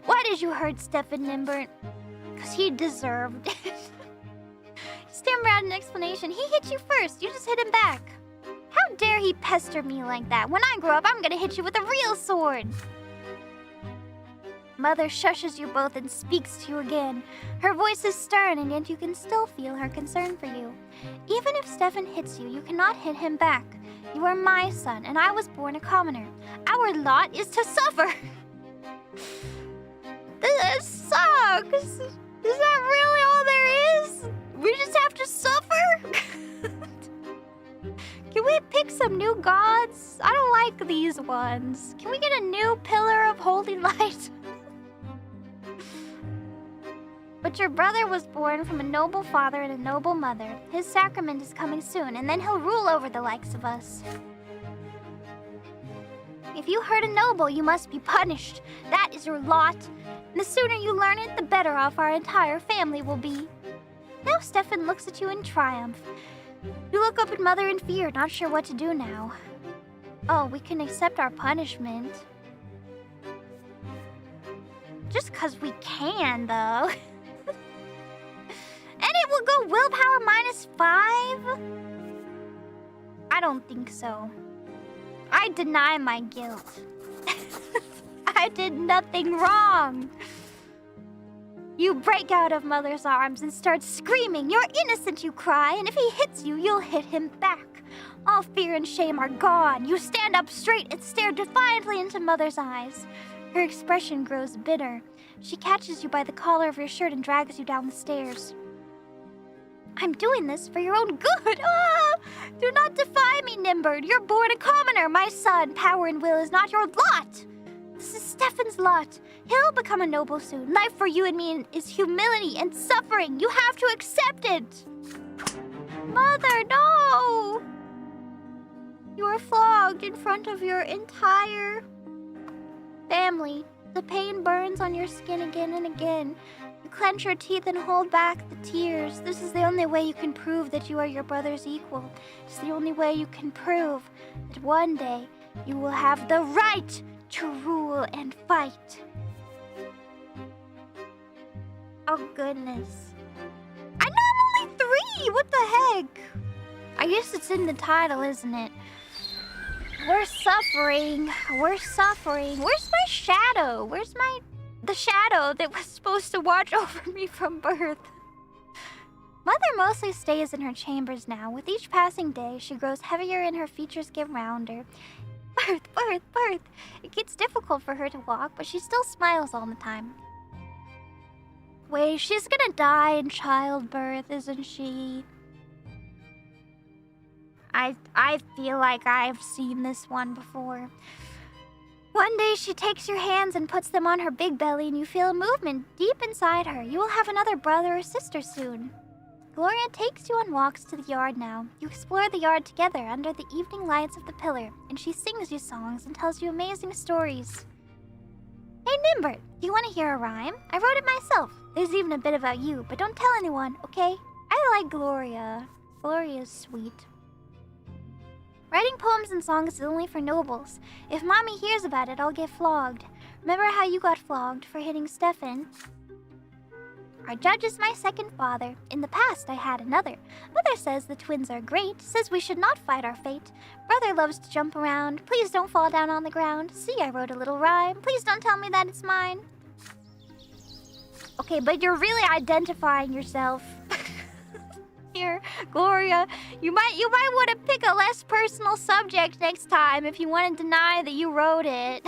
Why did you hurt Stefan Nimbert? Because he deserved it. You stammer out an explanation. He hit you first. You just hit him back. How dare he pester me like that? When I grow up, I'm gonna hit you with a real sword. Mother shushes you both and speaks to you again. Her voice is stern, and yet you can still feel her concern for you. Even if Stefan hits you, you cannot hit him back. You are my son, and I was born a commoner. Our lot is to suffer. This sucks. Is that really all there is? We just have to suffer? Can we pick some new gods? I don't like these ones. Can we get a new pillar of holy light? But your brother was born from a noble father and a noble mother. His sacrament is coming soon, and then he'll rule over the likes of us. If you hurt a noble, you must be punished. That is your lot. And the sooner you learn it, the better off our entire family will be. Now Stefan looks at you in triumph. You look up at Mother in fear, not sure what to do now. Oh, we can accept our punishment. Just 'cause we can, though. And it will go willpower -5? I don't think so. I deny my guilt. I did nothing wrong. You break out of Mother's arms and start screaming. You're innocent, you cry, and if he hits you, you'll hit him back. All fear and shame are gone. You stand up straight and stare defiantly into Mother's eyes. Her expression grows bitter. She catches you by the collar of your shirt and drags you down the stairs. I'm doing this for your own good. Ah! Do not defy me, Nimbird. You're born a commoner, my son. Power and will is not your lot. This is Stefan's lot. He'll become a noble soon. Life for you and me is humility and suffering. You have to accept it. Mother, no! You are flogged in front of your entire family. The pain burns on your skin again and again. You clench your teeth and hold back the tears. This is the only way you can prove that you are your brother's equal. It's the only way you can prove that one day you will have the right to rule and fight. Oh, goodness. I know I'm only 3! What the heck? I guess it's in the title, isn't it? We're suffering. We're suffering. Where's my shadow? Where's the shadow that was supposed to watch over me from birth? Mother mostly stays in her chambers now. With each passing day, she grows heavier and her features get rounder. Birth. It gets difficult for her to walk, but she still smiles all the time. Wait, she's gonna die in childbirth, isn't she? I feel like I've seen this one before. One day she takes your hands and puts them on her big belly and you feel a movement deep inside her. You will have another brother or sister soon. Gloria takes you on walks to the yard now. You explore the yard together under the evening lights of the pillar, and she sings you songs and tells you amazing stories. Hey Nimbert, do you want to hear a rhyme? I wrote it myself. There's even a bit about you, but don't tell anyone, okay? I like Gloria. Gloria's sweet. Writing poems and songs is only for nobles. If Mommy hears about it, I'll get flogged. Remember how you got flogged for hitting Stefan? Our judge is my second father. In the past, I had another. Mother says the twins are great, says we should not fight our fate. Brother loves to jump around. Please don't fall down on the ground. See, I wrote a little rhyme. Please don't tell me that it's mine. Okay, but you're really identifying yourself. Here, Gloria, you might want to pick a less personal subject next time if you want to deny that you wrote it.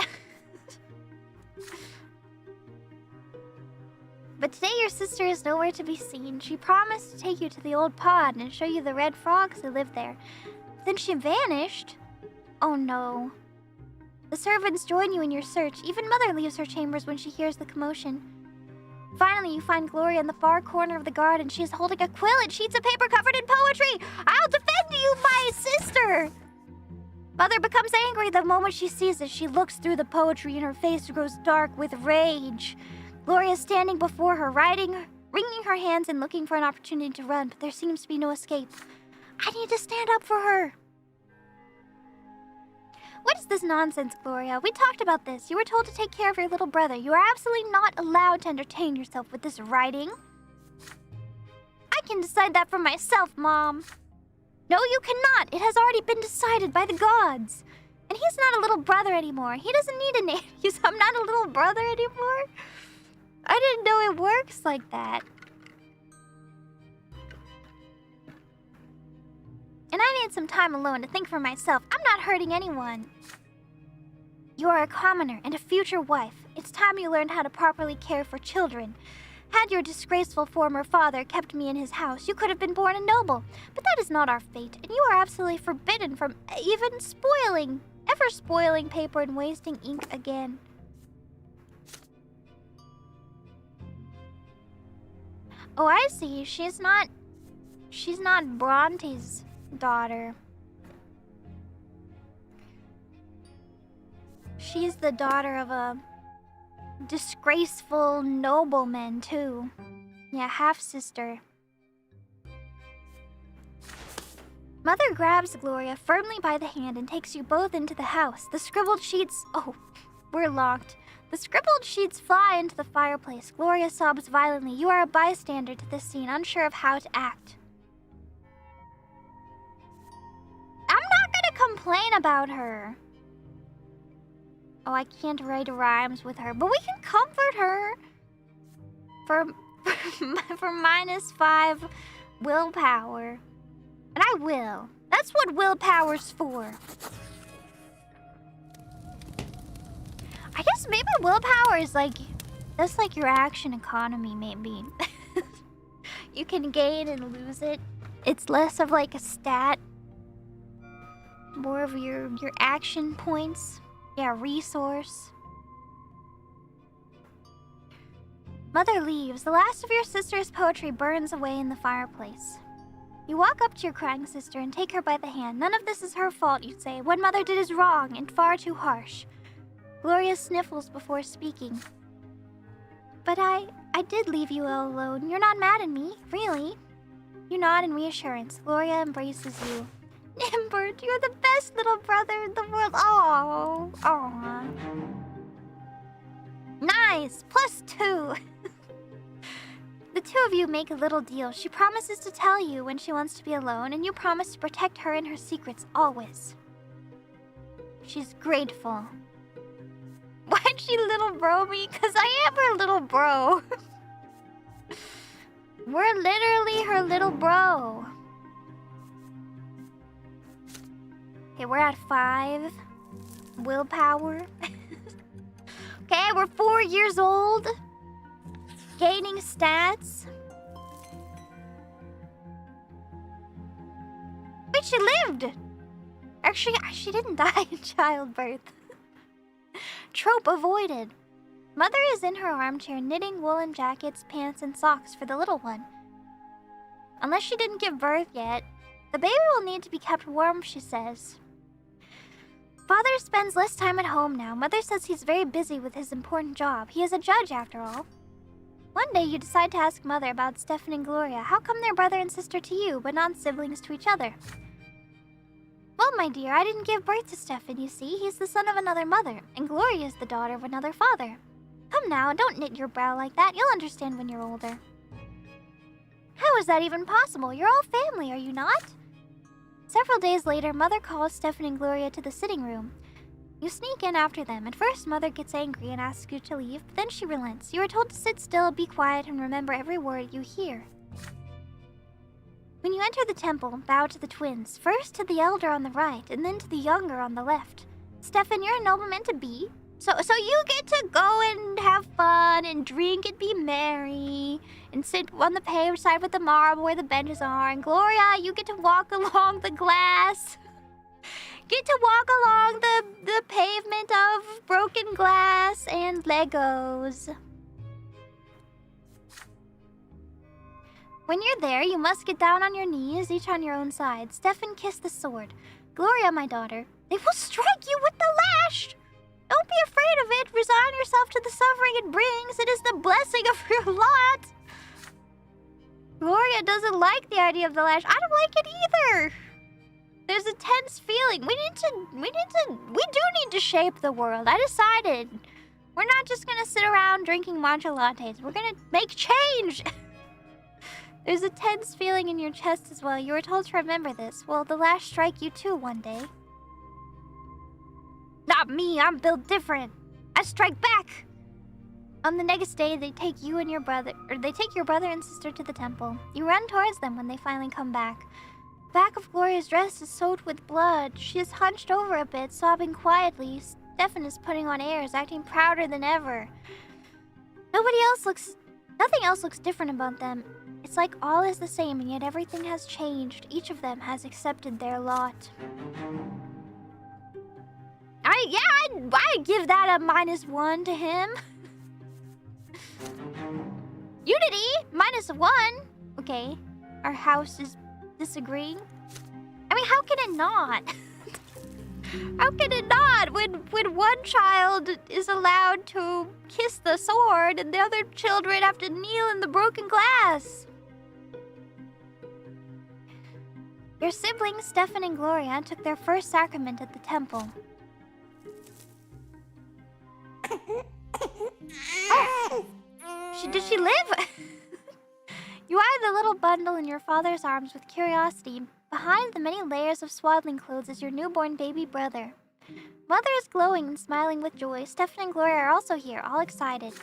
But today your sister is nowhere to be seen. She promised to take you to the old pond and show you the red frogs who live there. Then she vanished. Oh no. The servants join you in your search. Even Mother leaves her chambers when she hears the commotion. Finally, you find Gloria in the far corner of the garden. She is holding a quill and sheets of paper covered in poetry. I'll defend you, my sister! Mother becomes angry the moment she sees it. She looks through the poetry and her face grows dark with rage. Gloria is standing before her, writing, wringing her hands and looking for an opportunity to run, but there seems to be no escape. I need to stand up for her. What is this nonsense, Gloria? We talked about this. You were told to take care of your little brother. You are absolutely not allowed to entertain yourself with this writing. I can decide that for myself, Mom. No, you cannot. It has already been decided by the gods. And he's not a little brother anymore. He doesn't need a name. I'm not a little brother anymore. I didn't know it works like that. And I need some time alone to think for myself. I'm not hurting anyone. You are a commoner and a future wife. It's time you learned how to properly care for children. Had your disgraceful former father kept me in his house, you could have been born a noble. But that is not our fate, and you are absolutely forbidden from even ever spoiling paper and wasting ink again. Oh, I see. She's not Bronte's daughter. She's the daughter of a disgraceful nobleman, too. Yeah, half-sister. Mother grabs Gloria firmly by the hand and takes you both into the house. The scribbled sheets... Oh, we're locked. The scribbled sheets fly into the fireplace. Gloria sobs violently. You are a bystander to this scene, unsure of how to act. I'm not gonna complain about her. Oh, I can't write rhymes with her, but we can comfort her. for for -5 willpower. And I will. That's what willpower's for. I guess maybe willpower is like... That's like your action economy, maybe. You can gain and lose it. It's less of like a stat. More of your action points. Yeah, resource. Mother leaves. The last of your sister's poetry burns away in the fireplace. You walk up to your crying sister and take her by the hand. None of this is her fault, you say. What Mother did is wrong and far too harsh. Gloria sniffles before speaking. But I did leave you all alone. You're not mad at me, really. You nod in reassurance. Gloria embraces you. Nimbert, you're the best little brother in the world. Oh, aw. Nice, +2. The two of you make a little deal. She promises to tell you when she wants to be alone, and you promise to protect her and her secrets always. She's grateful. Why'd she little bro me? Because I am her little bro. We're literally her little bro. Okay, we're at 5 willpower. Okay, we're 4 years old. Gaining stats. Wait, she lived! Actually, she didn't die in childbirth. Trope avoided. Mother is in her armchair knitting woolen jackets, pants, and socks for the little one. Unless she didn't give birth yet, the baby will need to be kept warm, she says. Father spends less time at home now. Mother says he's very busy with his important job. He is a judge, after all. One day you decide to ask Mother about Stefan and Gloria. How come they're brother and sister to you, but not siblings to each other? Well, my dear, I didn't give birth to Stefan, you see. He's the son of another mother, and Gloria is the daughter of another father. Come now, don't knit your brow like that. You'll understand when you're older. How is that even possible? You're all family, are you not? Several days later, Mother calls Stefan and Gloria to the sitting room. You sneak in after them. At first, Mother gets angry and asks you to leave, but then she relents. You are told to sit still, be quiet, and remember every word you hear. When you enter the temple, bow to the twins. First to the elder on the right, and then to the younger on the left. Stefan, you're a nobleman to be. So you get to go and have fun and drink and be merry and sit on the paved side with the marble where the benches are. And Gloria, you get to walk along the glass. Get to walk along the pavement of broken glass and Legos. When you're there, you must get down on your knees, each on your own side. Stefan, kiss the sword. Gloria, my daughter, they will strike you with the lash. Don't be afraid of it. Resign yourself to the suffering it brings. It is the blessing of your lot. Gloria doesn't like the idea of the lash. I don't like it either. There's a tense feeling. We do need to shape the world. I decided. We're not just gonna sit around drinking matcha lattes. We're gonna make change. There's a tense feeling in your chest as well. You were told to remember this. Will the lash strike you too one day? Not me, I'm built different. I strike back. On the next day, they take your brother and sister to the temple. You run towards them when they finally come back. The back of Gloria's dress is soaked with blood. She is hunched over a bit, sobbing quietly. Stefan is putting on airs, acting prouder than ever. Nothing else looks different about them. It's like all is the same, and yet everything has changed. Each of them has accepted their lot. I'd give that a -1 to him. Unity, -1. Okay, our house is disagreeing. I mean, how can it not? How can it not when one child is allowed to kiss the sword and the other children have to kneel in the broken glass? Your siblings, Stefan and Gloria, took their first sacrament at the temple. Oh! Did she live? You eye the little bundle in your father's arms with curiosity. Behind the many layers of swaddling clothes is your newborn baby brother. Mother is glowing and smiling with joy. Stefan and Gloria are also here, all excited.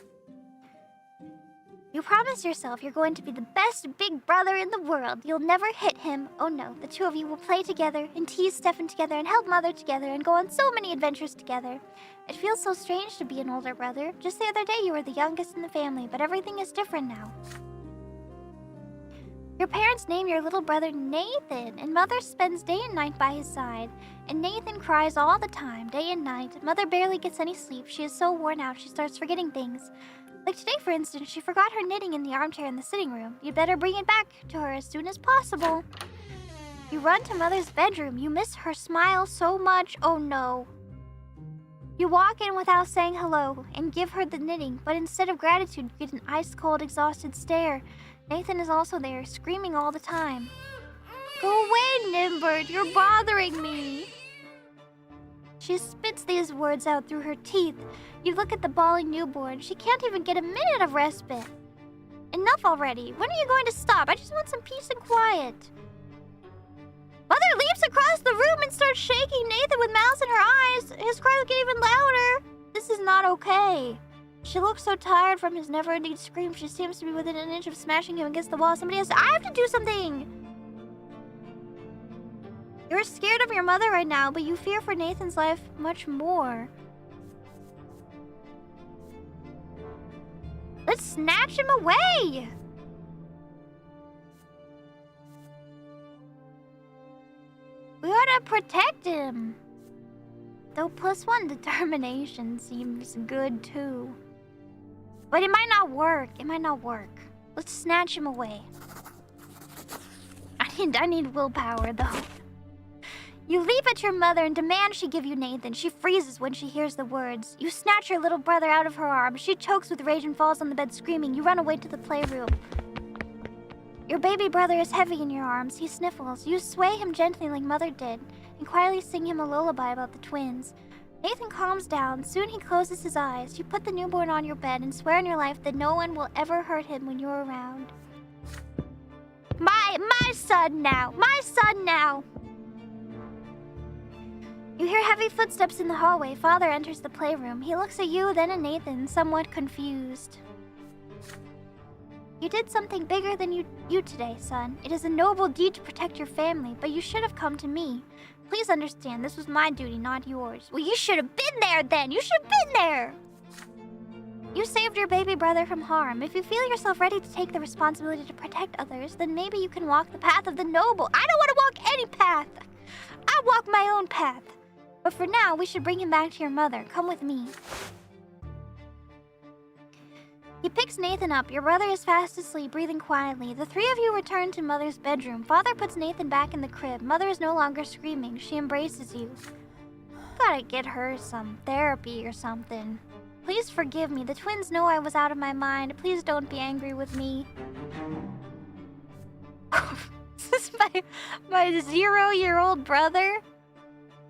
You promise yourself you're going to be the best big brother in the world. You'll never hit him. Oh no, the two of you will play together and tease Stefan together and help Mother together and go on so many adventures together. It feels so strange to be an older brother. Just the other day you were the youngest in the family, but everything is different now. Your parents name your little brother Nathan, and Mother spends day and night by his side. And Nathan cries all the time, day and night. Mother barely gets any sleep. She is so worn out she starts forgetting things. Like today, for instance, she forgot her knitting in the armchair in the sitting room. You'd better bring it back to her as soon as possible. You run to Mother's bedroom. You miss her smile so much. Oh no. You walk in without saying hello and give her the knitting, but instead of gratitude, you get an ice-cold, exhausted stare. Nathan is also there, screaming all the time. Go away, Nimbert, you're bothering me. She spits these words out through her teeth. You look at the bawling newborn. She can't even get a minute of respite. Enough already. When are you going to stop? I just want some peace and quiet. Mother leaps across the room and starts shaking Nathan with malice in her eyes. His cries get even louder. This is not okay. She looks so tired from his never-ending scream. She seems to be within an inch of smashing him against the wall. I have to do something! You're scared of your mother right now, but you fear for Nathan's life much more. Let's snatch him away! We ought to protect him. Though +1 determination seems good too. But it might not work. It might not work. Let's snatch him away. I need willpower though. You leap at your mother and demand she give you Nathan. She freezes when she hears the words. You snatch your little brother out of her arms. She chokes with rage and falls on the bed screaming. You run away to the playroom. Your baby brother is heavy in your arms. He sniffles. You sway him gently like Mother did and quietly sing him a lullaby about the twins. Nathan calms down. Soon he closes his eyes. You put the newborn on your bed and swear on your life that no one will ever hurt him when you're around. My son now! My son now! You hear heavy footsteps in the hallway. Father enters the playroom. He looks at you, then at Nathan, somewhat confused. You did something bigger than you today, son. It is a noble deed to protect your family, but you should have come to me. Please understand, this was my duty, not yours. Well, you should have been there then! You should have been there! You saved your baby brother from harm. If you feel yourself ready to take the responsibility to protect others, then maybe you can walk the path of the noble. I don't want to walk any path! I walk my own path. But for now, we should bring him back to your mother. Come with me. He picks Nathan up. Your brother is fast asleep, breathing quietly. The three of you return to Mother's bedroom. Father puts Nathan back in the crib. Mother is no longer screaming. She embraces you. Gotta get her some therapy or something. Please forgive me. The twins know I was out of my mind. Please don't be angry with me. Is this my 0-year-old brother?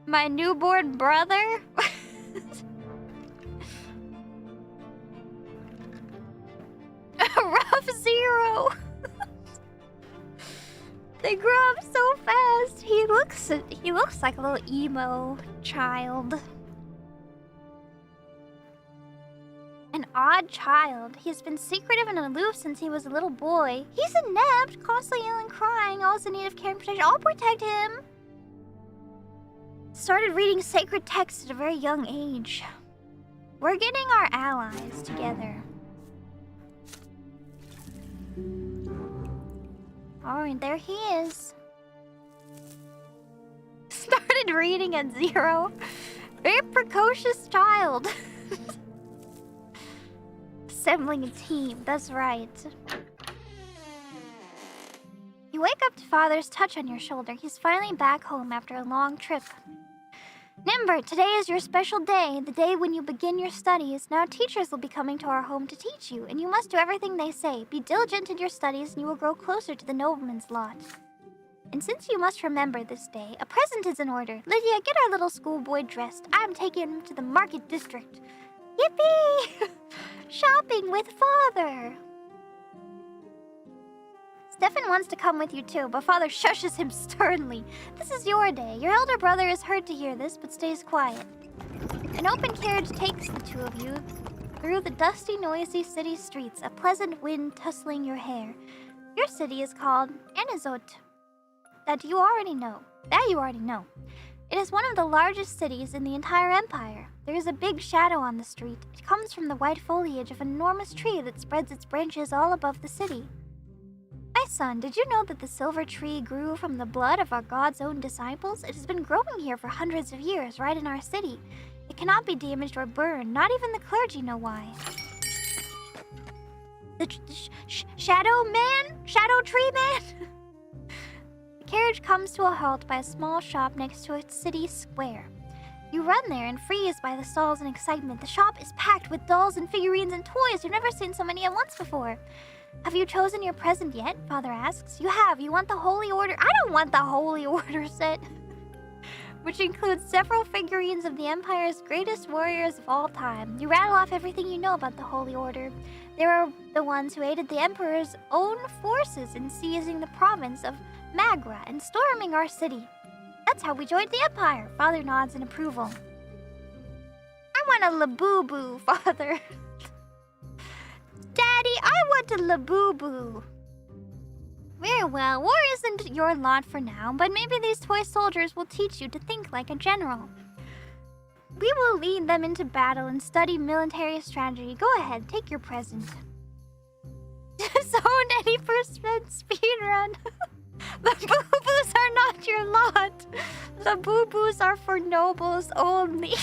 My newborn brother? Rough Zero! They grow up so fast. He looks like a little emo child. An odd child. He has been secretive and aloof since he was a little boy. He's inept, constantly ill and crying, always in need of care and protection. I'll protect him. Started reading sacred texts at a very young age. We're getting our allies together. Alright, there he is. Started reading at 0. Very precocious child. Assembling a team, that's right. You wake up to Father's touch on your shoulder. He's finally back home after a long trip. Nimbert, today is your special day, the day when you begin your studies. Now teachers will be coming to our home to teach you, and you must do everything they say. Be diligent in your studies, and you will grow closer to the nobleman's lot. And since you must remember this day, a present is in order. Lydia, get our little schoolboy dressed. I'm taking him to the market district. Yippee! Shopping with Father! Stefan wants to come with you too, but Father shushes him sternly. This is your day. Your elder brother is hurt to hear this, but stays quiet. An open carriage takes the two of you through the dusty, noisy city streets, a pleasant wind tussling your hair. Your city is called Anizot. That you already know. It is one of the largest cities in the entire empire. There is a big shadow on the street. It comes from the white foliage of an enormous tree that spreads its branches all above the city. My son, did you know that the silver tree grew from the blood of our God's own disciples? It has been growing here for hundreds of years, right in our city. It cannot be damaged or burned. Not even the clergy know why. The shadow man? Shadow tree man? The carriage comes to a halt by a small shop next to a city square. You run there and freeze by the stalls in excitement. The shop is packed with dolls and figurines and toys. You've never seen so many at once before. Have you chosen your present yet? Father asks. You have. You want the Holy Order? I don't want the Holy Order set. Which includes several figurines of the Empire's greatest warriors of all time. You rattle off everything you know about the Holy Order. They are the ones who aided the Emperor's own forces in seizing the province of Magra and storming our city. That's how we joined the Empire. Father nods in approval. I want a Labubu, Father. Daddy, I want a Labubu. Very well, war isn't your lot for now, but maybe these toy soldiers will teach you to think like a general. We will lead them into battle and study military strategy. Go ahead, take your present. Zone 80% speedrun. The boo-boos are not your lot. The boo-boos are for nobles only.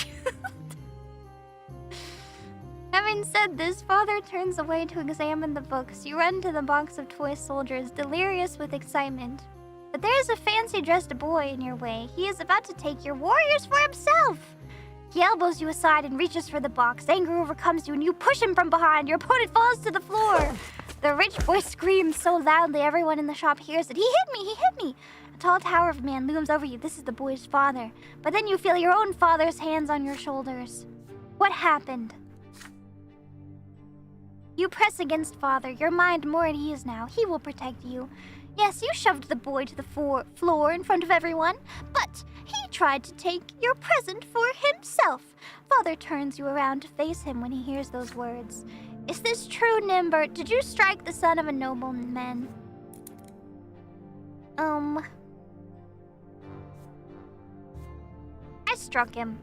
Having said this, Father turns away to examine the books. You run to the box of toy soldiers, delirious with excitement. But there is a fancy-dressed boy in your way. He is about to take your warriors for himself. He elbows you aside and reaches for the box. Anger overcomes you and you push him from behind. Your opponent falls to the floor. The rich boy screams so loudly everyone in the shop hears it. He hit me! He hit me! A tall tower of man looms over you. This is the boy's father. But then you feel your own father's hands on your shoulders. What happened? You press against Father, your mind more at ease now. He will protect you. Yes, you shoved the boy to the floor in front of everyone, but he tried to take your present for himself. Father turns you around to face him when he hears those words. Is this true, Nimbert? Did you strike the son of a nobleman? I struck him.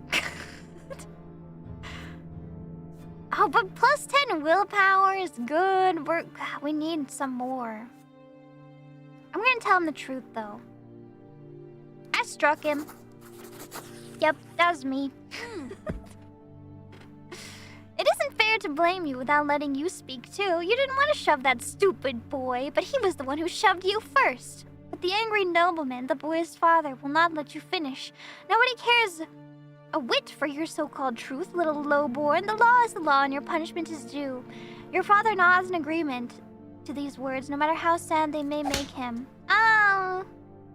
Oh, but plus 10 willpower is good. We need some more. I'm gonna tell him the truth, though. I struck him. Yep, that was me. It isn't fair to blame you without letting you speak, too. You didn't want to shove that stupid boy, but he was the one who shoved you first. But the angry nobleman, the boy's father, will not let you finish. Nobody cares a whit for your so-called truth, little lowborn. The law is the law and your punishment is due. Your father nods in agreement to these words, no matter how sad they may make him. Oh,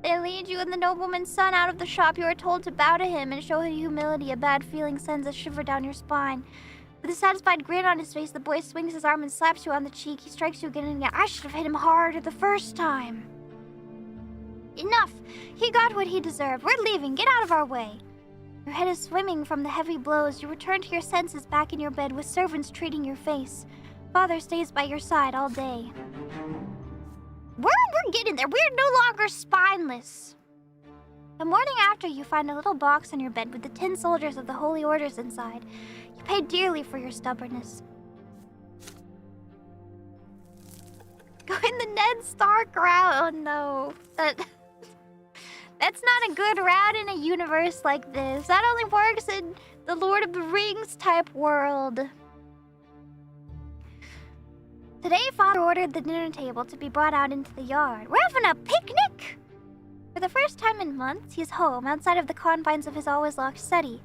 they lead you and the nobleman's son out of the shop. You are told to bow to him and show him humility. A bad feeling sends a shiver down your spine. With a satisfied grin on his face, the boy swings his arm and slaps you on the cheek. He strikes you again and again. I should have hit him harder the first time. Enough. He got what he deserved. We're leaving. Get out of our way. Your head is swimming from the heavy blows. You return to your senses back in your bed with servants treating your face. Father stays by your side all day. We're getting there. We're no longer spineless. The morning after, you find a little box on your bed with the 10 soldiers of the Holy Orders inside. You paid dearly for your stubbornness. Going the Ned Stark route. Oh no. That's not a good route in a universe like this. That only works in the Lord of the Rings type world. Today, Father ordered the dinner table to be brought out into the yard. We're having a picnic! For the first time in months, he's home, outside of the confines of his always locked study.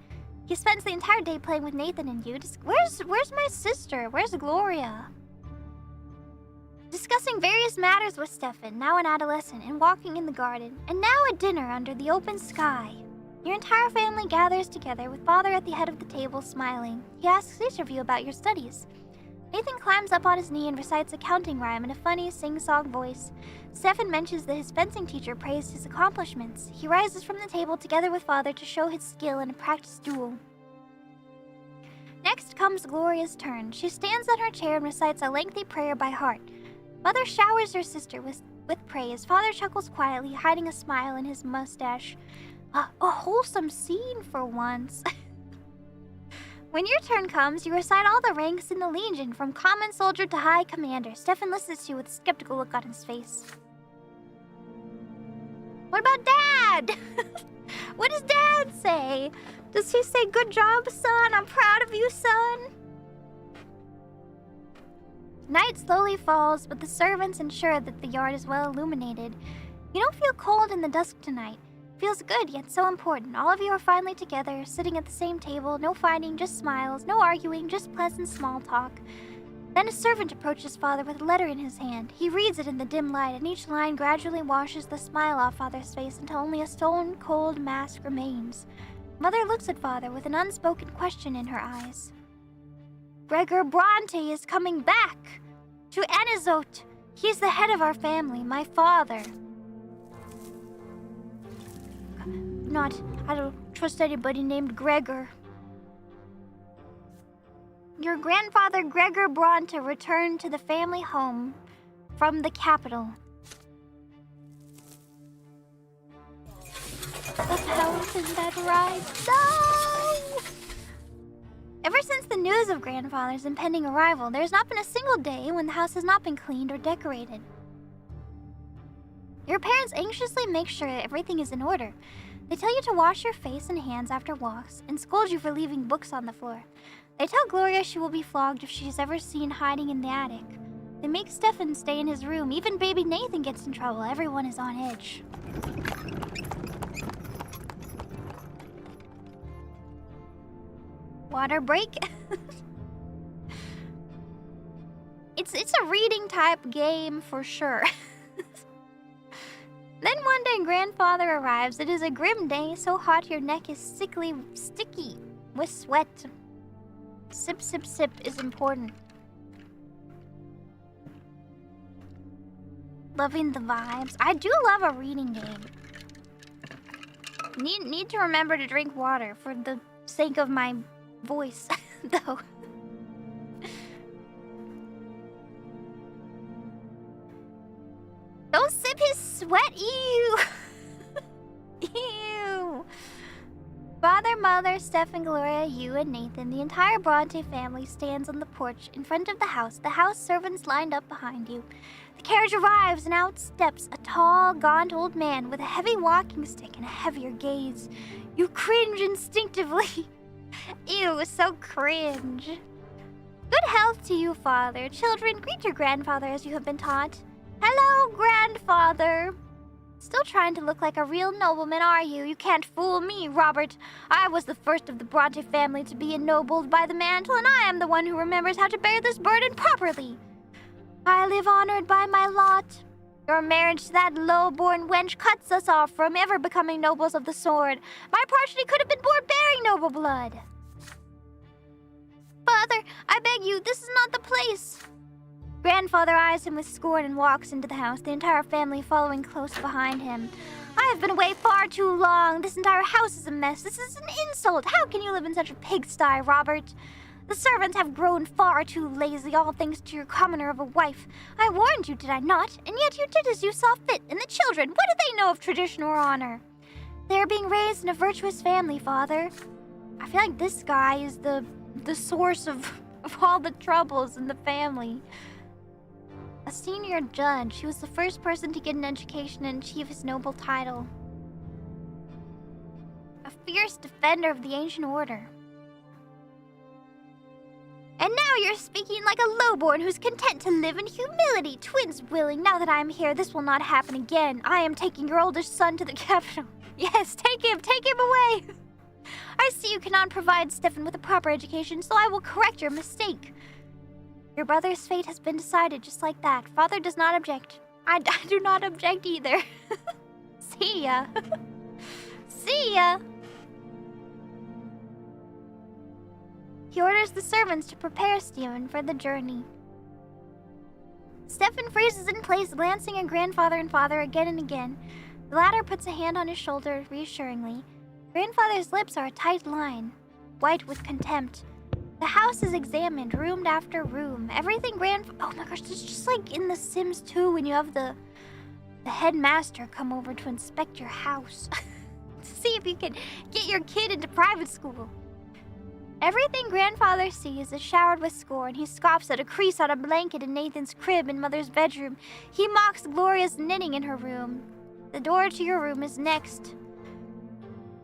He spends the entire day playing with Nathan and you. Where's my sister? Where's Gloria? Discussing various matters with Stefan, now an adolescent, and walking in the garden. And now at dinner under the open sky. Your entire family gathers together with Father at the head of the table smiling. He asks each of you about your studies. Nathan climbs up on his knee and recites a counting rhyme in a funny sing-song voice. Stefan mentions that his fencing teacher praised his accomplishments. He rises from the table together with Father to show his skill in a practice duel. Next comes Gloria's turn. She stands on her chair and recites a lengthy prayer by heart. Mother showers her sister with praise. Father chuckles quietly, hiding a smile in his mustache. A wholesome scene for once. When your turn comes, you recite all the ranks in the Legion, from common soldier to high commander. Stefan listens to you with a skeptical look on his face. What about Dad? What does Dad say? Does he say, "Good job, son, I'm proud of you, son"? Night slowly falls, but the servants ensure that the yard is well illuminated. You don't feel cold in the dusk tonight. Feels good, yet so important. All of you are finally together, sitting at the same table. No fighting, just smiles. No arguing, just pleasant small talk. Then a servant approaches Father with a letter in his hand. He reads it in the dim light, and each line gradually washes the smile off Father's face until only a stone-cold mask remains. Mother looks at Father with an unspoken question in her eyes. Gregor Brante is coming back to Anizot. He's the head of our family, my father. I don't trust anybody named Gregor. Your grandfather Gregor Brante returned to the family home from the capital. What the hell is that right? No! Ever since the news of Grandfather's impending arrival, there's not been a single day when the house has not been cleaned or decorated. Your parents anxiously make sure everything is in order. They tell you to wash your face and hands after walks, and scold you for leaving books on the floor. They tell Gloria she will be flogged if she's ever seen hiding in the attic. They make Stefan stay in his room. Even baby Nathan gets in trouble. Everyone is on edge. Water break? It's a reading type game for sure. Then one day Grandfather arrives. It is a grim day, so hot your neck is sticky with sweat. Sip, sip, sip is important. Loving the vibes. I do love a reading game. Need to remember to drink water for the sake of my voice, though. Don't sip his sweat, ew! Ew! Father, Mother, Stefan, Gloria, you, and Nathan, the entire Brante family stands on the porch in front of the house. The house servants lined up behind you. The carriage arrives, and out steps a tall, gaunt old man with a heavy walking stick and a heavier gaze. You cringe instinctively. Ew, so cringe. Good health to you, Father. Children, greet your grandfather as you have been taught. Hello, Grandfather. Still trying to look like a real nobleman, are you? You can't fool me, Robert. I was the first of the Brante family to be ennobled by the mantle, and I am the one who remembers how to bear this burden properly. I live honored by my lot. Your marriage to that low-born wench cuts us off from ever becoming nobles of the sword. My progeny could have been born bearing noble blood. Father, I beg you, this is not the place. Grandfather eyes him with scorn and walks into the house, the entire family following close behind him. I have been away far too long. This entire house is a mess. This is an insult. How can you live in such a pigsty, Robert? The servants have grown far too lazy, all thanks to your commoner of a wife. I warned you, did I not? And yet you did as you saw fit. And the children, what do they know of tradition or honor? They are being raised in a virtuous family, Father. I feel like this guy is the source of all the troubles in the family. A senior judge, he was the first person to get an education and achieve his noble title. A fierce defender of the ancient order. And now you're speaking like a lowborn who's content to live in humility. Twins willing, now that I'm here, this will not happen again. I am taking your oldest son to the capital. Yes, take him away. I see you cannot provide Stefan with a proper education, so I will correct your mistake. Your brother's fate has been decided just like that. Father does not object. I do not object either. See ya. See ya. He orders the servants to prepare Stephen for the journey. Stefan freezes in place, glancing at Grandfather and Father again and again. The latter puts a hand on his shoulder reassuringly. Grandfather's lips are a tight line, white with contempt. The house is examined, room after room. Everything oh my gosh, it's just like in The Sims 2 when you have the headmaster come over to inspect your house. To see if you can get your kid into private school. Everything grandfather sees is showered with scorn. He scoffs at a crease on a blanket in Nathan's crib in Mother's bedroom. He mocks Gloria's knitting in her room. The door to your room is next.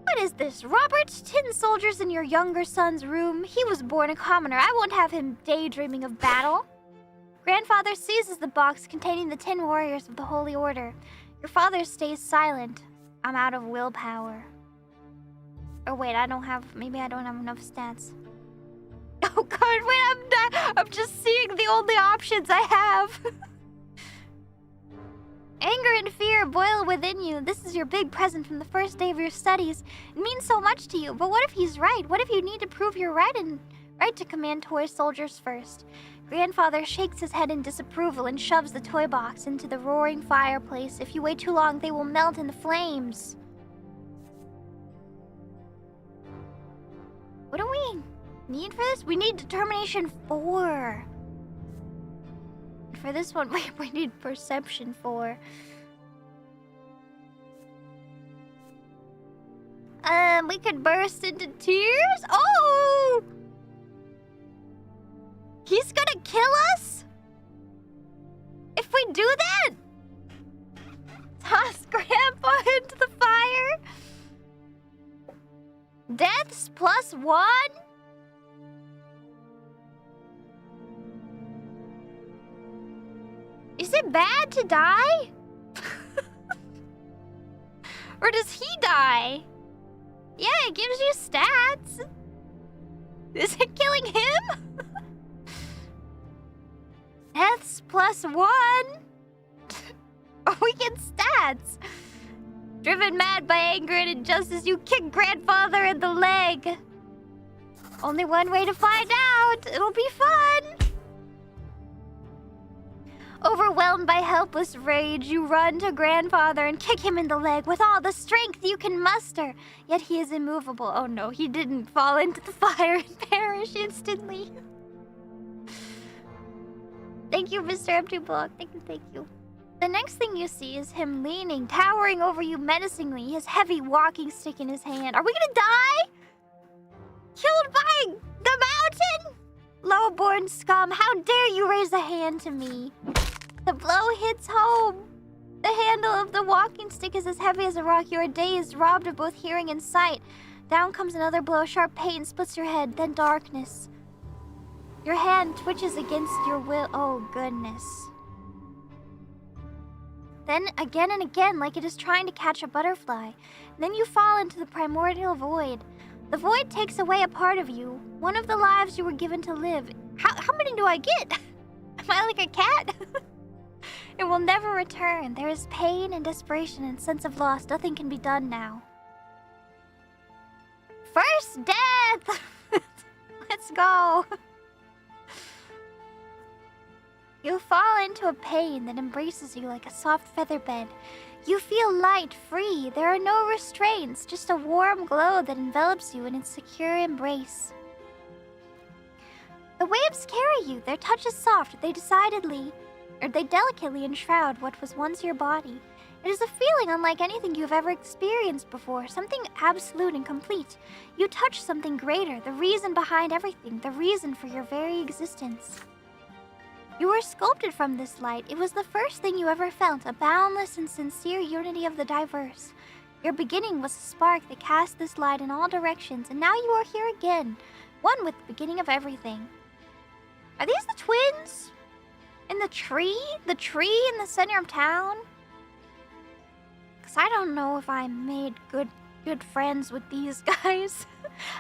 What is this, Robert? Tin soldiers in your younger son's room? He was born a commoner. I won't have him daydreaming of battle. Grandfather seizes the box containing the 10 warriors of the Holy Order. Your father stays silent. I'm out of willpower. Oh wait, maybe I don't have enough stats. Oh god, wait, I'm just seeing the only options I have. Anger and fear boil within you. This is your big present from the first day of your studies. It means so much to you, but what if he's right? What if you need to prove you're right to command toy soldiers first? Grandfather shakes his head in disapproval and shoves the toy box into the roaring fireplace. If you wait too long, they will melt in the flames. What do we need for this? We need determination 4. For this one, we need perception 4. We could burst into tears? Oh! He's gonna kill us? If we do that? Toss Grandpa into the fire? Deaths +1? Is it bad to die? Or does he die? Yeah, it gives you stats. Is it killing him? Deaths +1. Weakened stats. Driven mad by anger and injustice, you kick Grandfather in the leg. Only one way to find out. It'll be fun. Overwhelmed by helpless rage, you run to Grandfather and kick him in the leg with all the strength you can muster. Yet he is immovable. Oh no, he didn't fall into the fire and perish instantly. Thank you, Mr. Empty Block. Thank you. The next thing you see is him leaning, towering over you menacingly, his heavy walking stick in his hand. Are we gonna die? Killed by the mountain? Low-born scum, how dare you raise a hand to me? The blow hits home. The handle of the walking stick is as heavy as a rock. You are dazed, robbed of both hearing and sight. Down comes another blow, sharp pain splits your head, then darkness. Your hand twitches against your will. Oh, goodness. Then again and again, like it is trying to catch a butterfly. Then you fall into the primordial void. The void takes away a part of you, one of the lives you were given to live. How many do I get? Am I like a cat? It will never return. There is pain and desperation and sense of loss. Nothing can be done now. First death! Let's go. You fall into a pain that embraces you like a soft feather bed. You feel light, free. There are no restraints, just a warm glow that envelops you in its secure embrace. The waves carry you. Their touch is soft. They delicately enshroud what was once your body. It is a feeling unlike anything you've ever experienced before, something absolute and complete. You touch something greater, the reason behind everything, the reason for your very existence. You were sculpted from this light. It was the first thing you ever felt, a boundless and sincere unity of the diverse. Your beginning was a spark that cast this light in all directions, and now you are here again, one with the beginning of everything. Are these the twins? In the tree? The tree in the center of town? Because I don't know if I made good friends with these guys.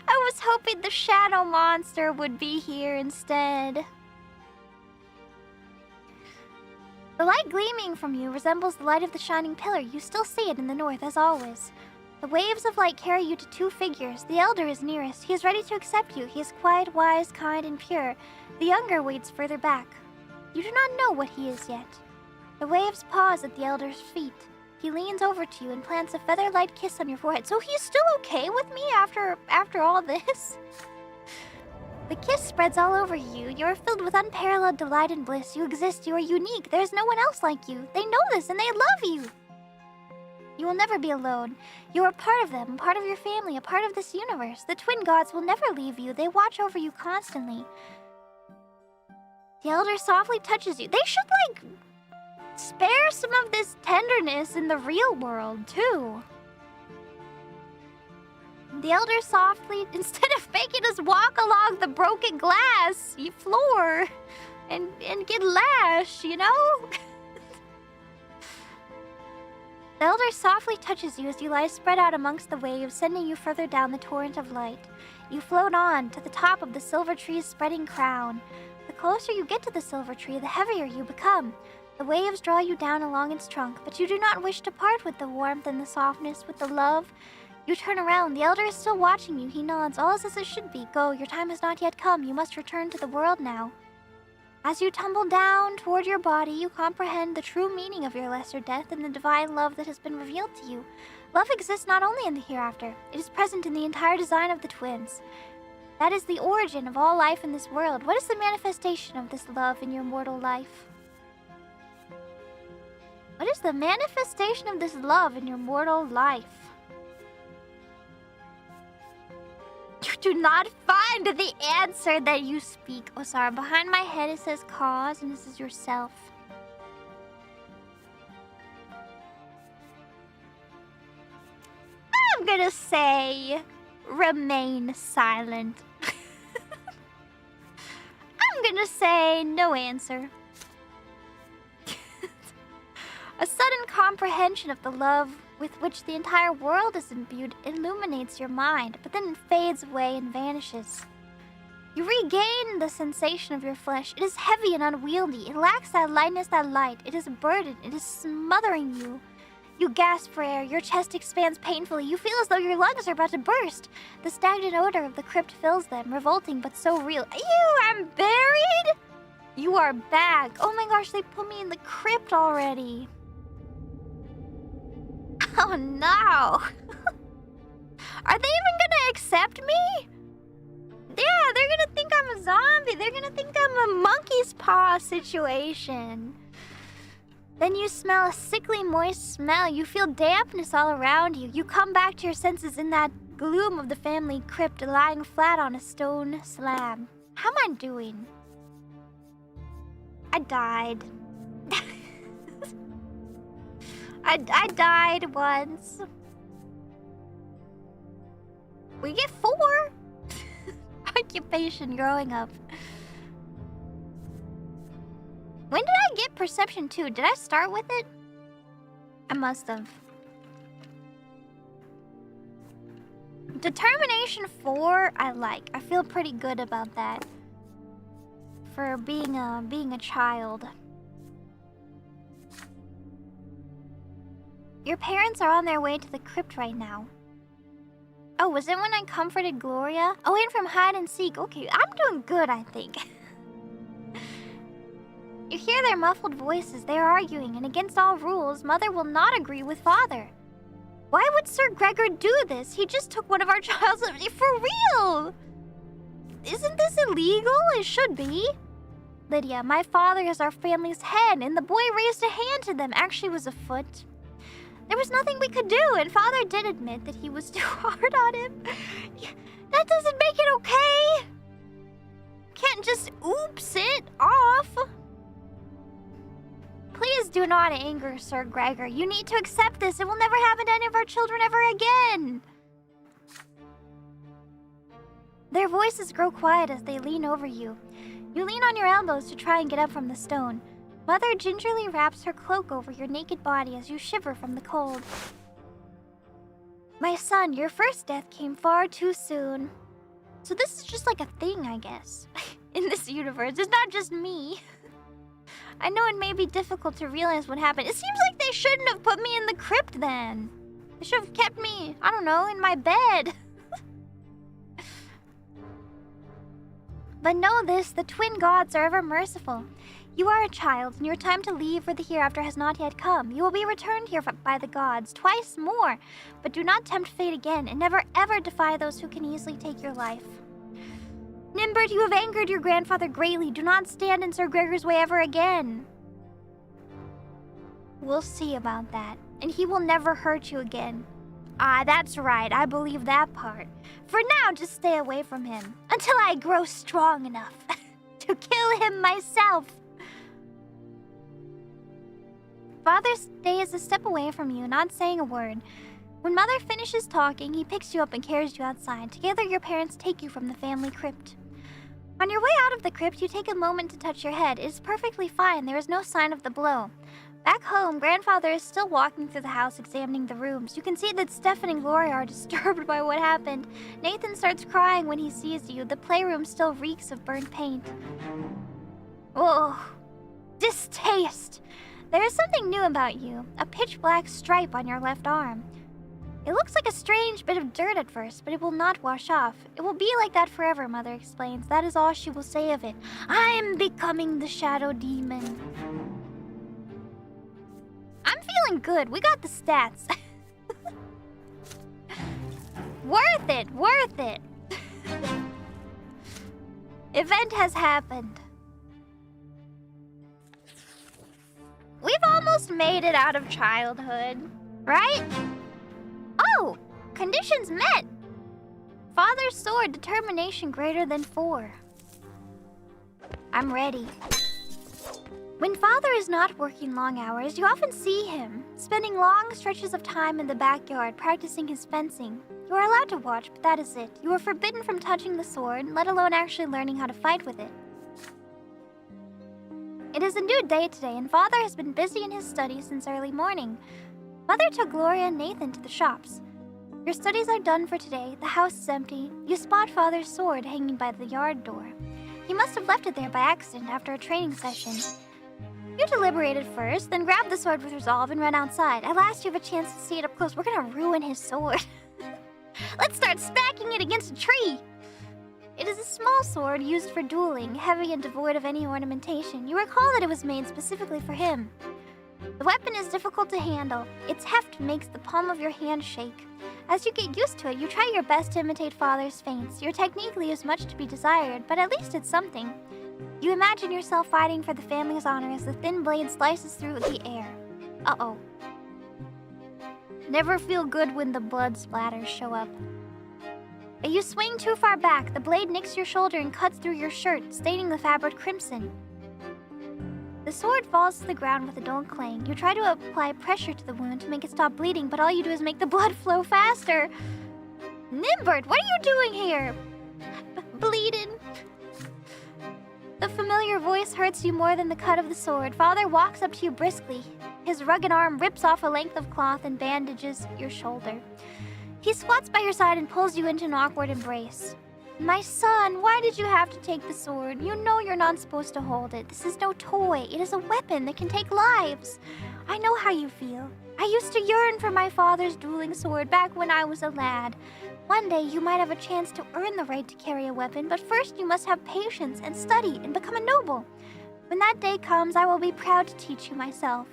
I was hoping the shadow monster would be here instead. The light gleaming from you resembles the light of the shining pillar. You still see it in the north, as always. The waves of light carry you to two figures. The elder is nearest. He is ready to accept you. He is quiet, wise, kind, and pure. The younger waits further back. You do not know what he is yet. The waves pause at the elder's feet. He leans over to you and plants a feather-light kiss on your forehead. So he's still okay with me after all this? The kiss spreads all over you. You are filled with unparalleled delight and bliss. You exist. You are unique. There's no one else like you. They know this and they love you. You will never be alone. You are part of them, part of your family, a part of this universe. The twin gods will never leave you. They watch over you constantly. The elder softly touches you. They should, like, spare some of this tenderness in the real world, too. The elder softly, instead of making us walk along the broken glass floor and get lashed, you know? The elder softly touches you as you lie spread out amongst the waves, sending you further down the torrent of light. You float on to the top of the silver tree's spreading crown. The closer you get to the silver tree, the heavier you become. The waves draw you down along its trunk, but you do not wish to part with the warmth and the softness, with the love. You turn around. The elder is still watching you. He nods. All is as it should be. Go. Your time has not yet come. You must return to the world now. As you tumble down toward your body, you comprehend the true meaning of your lesser death and the divine love that has been revealed to you. Love exists not only in the hereafter. It is present in the entire design of the twins. That is the origin of all life in this world. What is the manifestation of this love in your mortal life? What is the manifestation of this love in your mortal life? You do not find the answer that you speak, Osara. Behind my head it says cause, and this is yourself. I'm gonna say remain silent. I'm gonna say no answer. A sudden comprehension of the love with which the entire world is imbued illuminates your mind, but then it fades away and vanishes. You regain the sensation of your flesh. It is heavy and unwieldy. It lacks that lightness, that light. It is a burden. It is smothering you. You gasp for air. Your chest expands painfully. You feel as though your lungs are about to burst. The stagnant odor of the crypt fills them, revolting but so real. Ew, I'm buried? You are back. Oh my gosh, they put me in the crypt already. Oh no! Are they even gonna accept me? Yeah, they're gonna think I'm a zombie. They're gonna think I'm a monkey's paw situation. Then you smell a sickly, moist smell. You feel dampness all around you. You come back to your senses in that gloom of the family crypt, lying flat on a stone slab. How am I doing? I died. I died once. We get 4. Occupation growing up. When did I get perception 2? Did I start with it? I must have. Determination 4, I like. I feel pretty good about that. For being a child. Your parents are on their way to the crypt right now. Oh, was it when I comforted Gloria? Oh, and from hide and seek. Okay, I'm doing good, I think. You hear their muffled voices. They are arguing, and against all rules, Mother will not agree with Father. Why would Sir Gregor do this? He just took one of our child's lives. For real! Isn't this illegal? It should be. Lydia, my father is our family's head, and the boy raised a hand to them. Actually, was a foot. There was nothing we could do, and Father did admit that he was too hard on him. That doesn't make it okay. Can't just oops it off. Please do not anger Sir Gregor. You need to accept this. It will never happen to any of our children ever again. Their voices grow quiet as they lean over you. You lean on your elbows to try and get up from the stone. Mother gingerly wraps her cloak over your naked body as you shiver from the cold. My son, your first death came far too soon. So this is just like a thing, I guess. In this universe, it's not just me. I know it may be difficult to realize what happened. It seems like they shouldn't have put me in the crypt then. They should have kept me, I don't know, in my bed. But know this, the twin gods are ever merciful. You are a child, and your time to leave for the hereafter has not yet come. You will be returned here by the gods, twice more. But do not tempt fate again, and never ever defy those who can easily take your life. Nimbert, you have angered your grandfather greatly. Do not stand in Sir Gregor's way ever again. We'll see about that. And he will never hurt you again. Ah, that's right. I believe that part. For now, just stay away from him. Until I grow strong enough to kill him myself. Father stays a step away from you, not saying a word. When Mother finishes talking, he picks you up and carries you outside. Together, your parents take you from the family crypt. On your way out of the crypt, you take a moment to touch your head. It is perfectly fine. There is no sign of the blow. Back home, Grandfather is still walking through the house, examining the rooms. You can see that Stefan and Gloria are disturbed by what happened. Nathan starts crying when he sees you. The playroom still reeks of burnt paint. Oh, distaste! There is something new about you. A pitch-black stripe on your left arm. It looks like a strange bit of dirt at first, but it will not wash off. It will be like that forever, Mother explains. That is all she will say of it. I am becoming the shadow demon. I'm feeling good. We got the stats. Worth it, worth it. Event has happened. We've almost made it out of childhood, right? Oh, conditions met. Father's sword, determination greater than 4. I'm ready. When Father is not working long hours, you often see him, spending long stretches of time in the backyard practicing his fencing. You are allowed to watch, but that is it. You are forbidden from touching the sword, let alone actually learning how to fight with it. It is a new day today, and Father has been busy in his studies since early morning. Mother took Gloria and Nathan to the shops. Your studies are done for today. The house is empty. You spot Father's sword hanging by the yard door. He must have left it there by accident after a training session. You deliberated first, then grabbed the sword with resolve and ran outside. At last you have a chance to see it up close. We're gonna ruin his sword. Let's start smacking it against a tree. It is a small sword used for dueling, heavy and devoid of any ornamentation. You recall that it was made specifically for him. The weapon is difficult to handle. Its heft makes the palm of your hand shake. As you get used to it, you try your best to imitate Father's feints. Your technique leaves much to be desired, but at least it's something. You imagine yourself fighting for the family's honor as the thin blade slices through the air. Uh-oh. Never feel good when the blood splatters show up. But you swing too far back. The blade nicks your shoulder and cuts through your shirt, staining the fabric crimson. The sword falls to the ground with a dull clang. You try to apply pressure to the wound to make it stop bleeding, but all you do is make the blood flow faster. Nimbert, what are you doing here? Bleeding. The familiar voice hurts you more than the cut of the sword. Father walks up to you briskly. His rugged arm rips off a length of cloth and bandages your shoulder. He squats by your side and pulls you into an awkward embrace. My son, why did you have to take the sword? You know you're not supposed to hold it. This is no toy. It is a weapon that can take lives. I know how you feel. I used to yearn for my father's dueling sword back when I was a lad. One day you might have a chance to earn the right to carry a weapon, but first you must have patience and study and become a noble. When that day comes, I will be proud to teach you myself.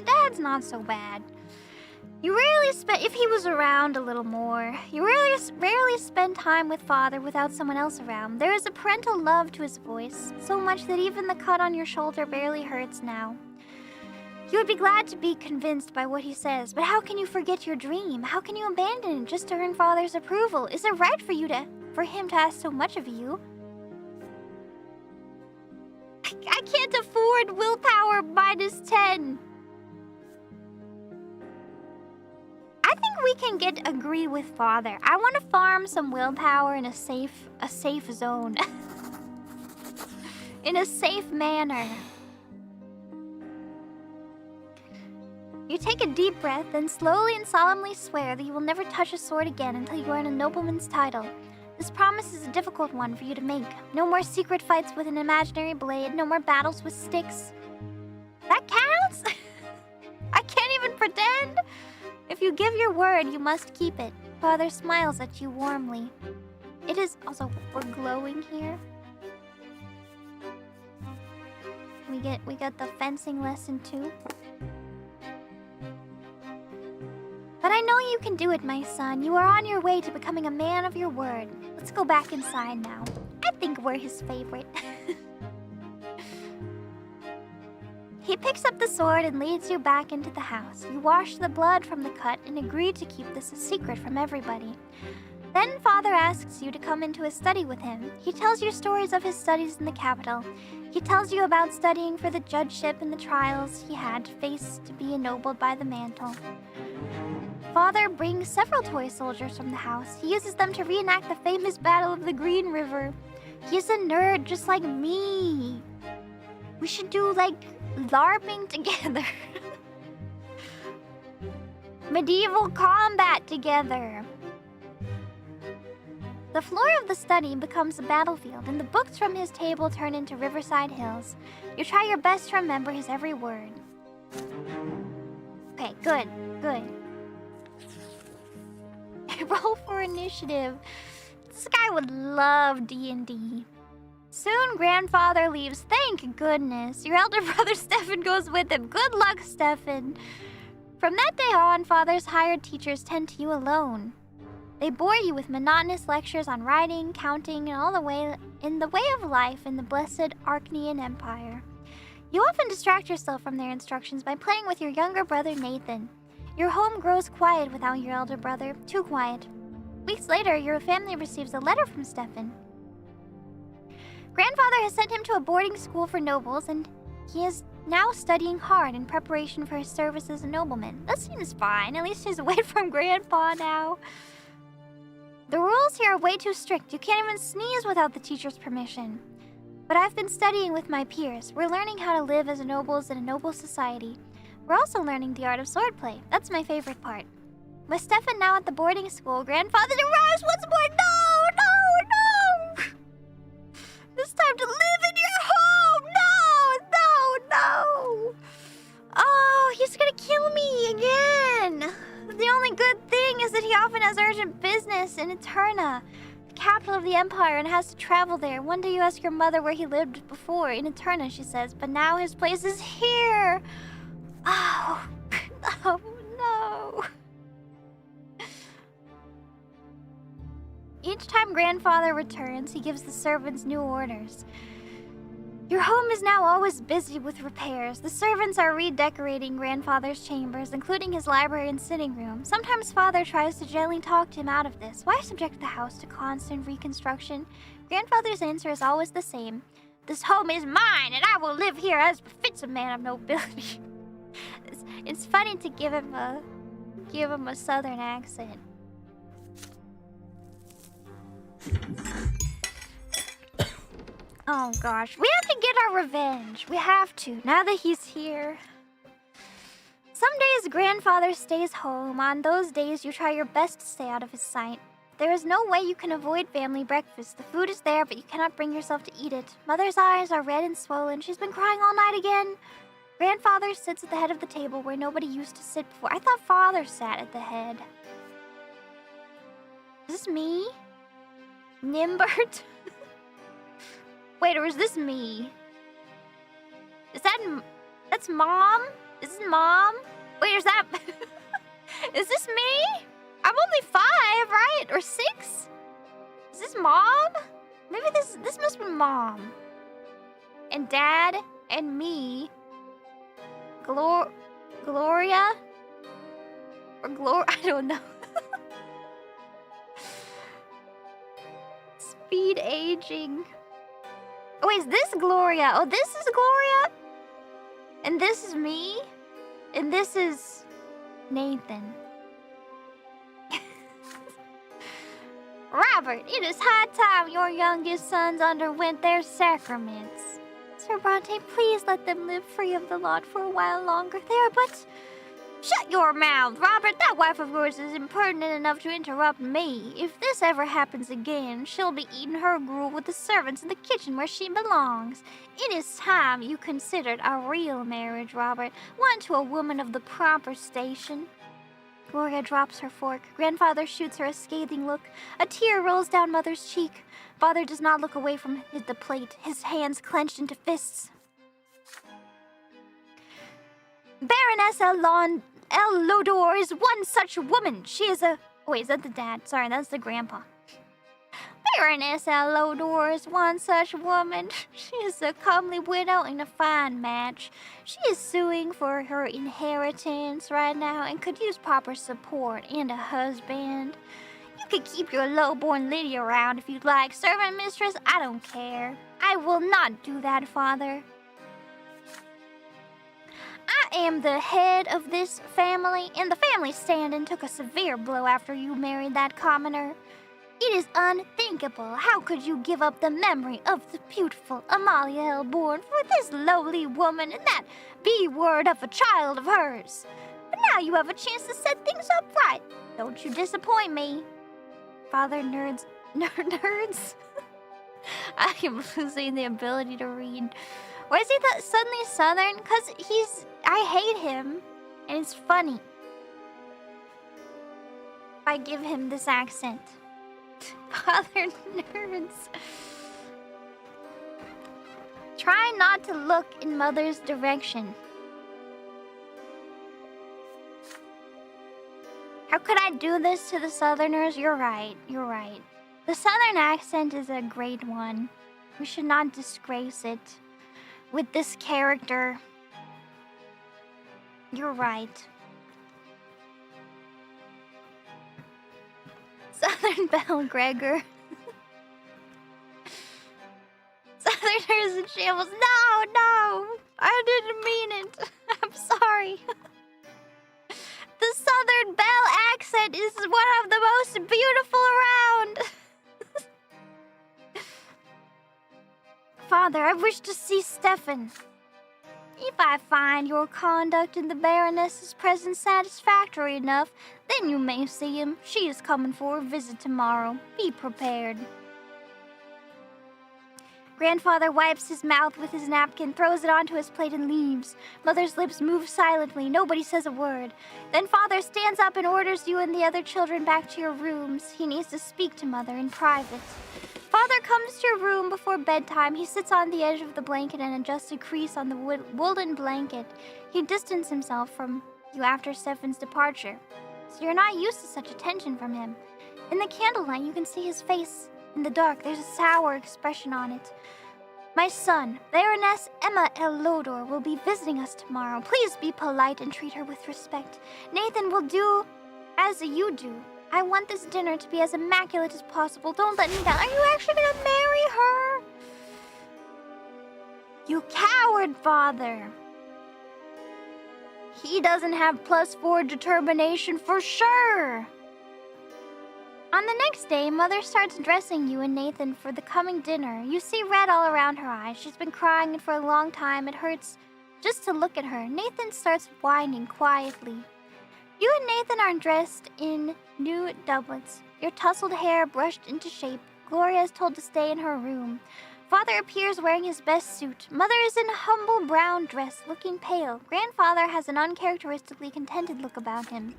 Dad's not so bad. You rarely if he was around a little more. You rarely spend time with Father without someone else around. There is a parental love to his voice, so much that even the cut on your shoulder barely hurts now. You would be glad to be convinced by what he says, but how can you forget your dream? How can you abandon it just to earn Father's approval? Is it right for him to ask so much of you? I can't afford willpower -10. I think we can agree with Father. I want to farm some willpower in a safe zone. In a safe manner. You take a deep breath, then slowly and solemnly swear that you will never touch a sword again until you earn a nobleman's title. This promise is a difficult one for you to make. No more secret fights with an imaginary blade, no more battles with sticks. That counts? I can't even pretend? If you give your word, you must keep it. Father smiles at you warmly. It is also, we're glowing here. We got the fencing lesson too. But I know you can do it, my son. You are on your way to becoming a man of your word. Let's go back inside now. I think we're his favorite. He picks up the sword and leads you back into the house. You wash the blood from the cut and agree to keep this a secret from everybody. Then Father asks you to come into his study with him. He tells you stories of his studies in the capital. He tells you about studying for the judgeship and the trials he had to face to be ennobled by the mantle. Father brings several toy soldiers from the house. He uses them to reenact the famous Battle of the Green River. He's a nerd just like me. We should do, like, LARPing together. Medieval combat together. The floor of the study becomes a battlefield, and the books from his table turn into riverside hills. You try your best to remember his every word. Okay, good. Roll for initiative. This guy would love D&D. Soon, Grandfather leaves. Thank goodness. Your elder brother Stefan goes with him. Good luck, Stefan. From that day on, Father's hired teachers tend to you alone. They bore you with monotonous lectures on writing, counting, and all the way in the way of life in the blessed Archnean Empire. You often distract yourself from their instructions by playing with your younger brother Nathan. Your home grows quiet without your elder brother, too quiet. Weeks later, your family receives a letter from Stefan. Grandfather has sent him to a boarding school for nobles, and he is now studying hard in preparation for his service as a nobleman. That seems fine. At least he's away from Grandpa now. The rules here are way too strict. You can't even sneeze without the teacher's permission. But I've been studying with my peers. We're learning how to live as nobles in a noble society. We're also learning the art of swordplay. That's my favorite part. With Stefan now at the boarding school, Grandfather arrives once more. No! It's time to live in your home! No! Oh, he's gonna kill me again! The only good thing is that he often has urgent business in Eterna, the capital of the Empire, and has to travel there. One day you ask your mother where he lived before. In Eterna, she says, but now his place is here! Oh, no. Each time Grandfather returns, he gives the servants new orders. Your home is now always busy with repairs. The servants are redecorating Grandfather's chambers, including his library and sitting room. Sometimes Father tries to gently talk him out of this. Why subject the house to constant reconstruction? Grandfather's answer is always the same. This home is mine, and I will live here as befits a man of nobility. It's funny to give him a southern accent. Oh gosh, we have to get our revenge. We have to, now that he's here. Some days Grandfather stays home. On those days you try your best to stay out of his sight. There is no way you can avoid family breakfast. The food is there, but you cannot bring yourself to eat it. Mother's eyes are red and swollen. She's been crying all night again. Grandfather sits at the head of the table where nobody used to sit before. I thought Father sat at the head. Is this me? Nimbert? Wait, or is this me? That's Mom? Is this Mom? Wait, is that... Is this me? I'm only 5, right? Or 6? Is this Mom? Maybe this must be Mom. And Dad and me. Gloria? Or I don't know. Speed aging. Oh, wait, is this Gloria? Oh, this is Gloria? And this is me? And this is Nathan. Robert, it is high time your youngest sons underwent their sacraments. Sir Brante, please let them live free of the lot for a while longer. They are but... Shut your mouth, Robert. That wife of yours is impertinent enough to interrupt me. If this ever happens again, she'll be eating her gruel with the servants in the kitchen where she belongs. It is time you considered a real marriage, Robert. One to a woman of the proper station. Gloria drops her fork. Grandfather shoots her a scathing look. A tear rolls down Mother's cheek. Father does not look away from the plate, his hands clenched into fists. Baroness Elodor is one such woman. She is a... Wait, is that the dad? Sorry, that's the grandpa. Baroness Elodor is one such woman. She is a comely widow and a fine match. She is suing for her inheritance right now and could use proper support and a husband. You could keep your low-born lady around if you'd like. Servant mistress, I don't care. I will not do that, father. I am the head of this family, and the family stand-in took a severe blow after you married that commoner. It is unthinkable. How could you give up the memory of the beautiful Amalia Hellborn for this lowly woman and that B-word of a child of hers? But now you have a chance to set things up right. Don't you disappoint me. Father nerds. I am losing the ability to read. Why is he suddenly Southern? Because I hate him. And it's funny. If I give him this accent. Father nerds. Try not to look in Mother's direction. How could I do this to the Southerners? You're right. You're right. The Southern accent is a great one. We should not disgrace it with this character. You're right. Southern Belle Gregor. Southerners in shambles. No! I didn't mean it. I'm sorry. The Southern Belle accent is one of the most beautiful around. Father, I wish to see Stefan. If I find your conduct in the Baroness's presence satisfactory enough, then you may see him. She is coming for a visit tomorrow. Be prepared. Grandfather wipes his mouth with his napkin, throws it onto his plate and leaves. Mother's lips move silently. Nobody says a word. Then Father stands up and orders you and the other children back to your rooms. He needs to speak to Mother in private. Father comes to your room before bedtime. He sits on the edge of the blanket and adjusts a crease on the woolen blanket. He distances himself from you after Stefan's departure, so you're not used to such attention from him. In the candlelight, you can see his face. In the dark, there's a sour expression on it. My son, Baroness Emma Elodor, will be visiting us tomorrow. Please be polite and treat her with respect. Nathan will do as you do. I want this dinner to be as immaculate as possible. Don't let me down. Are you actually gonna marry her? You coward, Father. He doesn't have +4 determination for sure. On the next day, Mother starts dressing you and Nathan for the coming dinner. You see red all around her eyes. She's been crying, and for a long time it hurts just to look at her. Nathan starts whining quietly. You and Nathan are dressed in new doublets, your tousled hair brushed into shape. Gloria is told to stay in her room. Father appears wearing his best suit. Mother is in a humble brown dress, looking pale. Grandfather has an uncharacteristically contented look about him.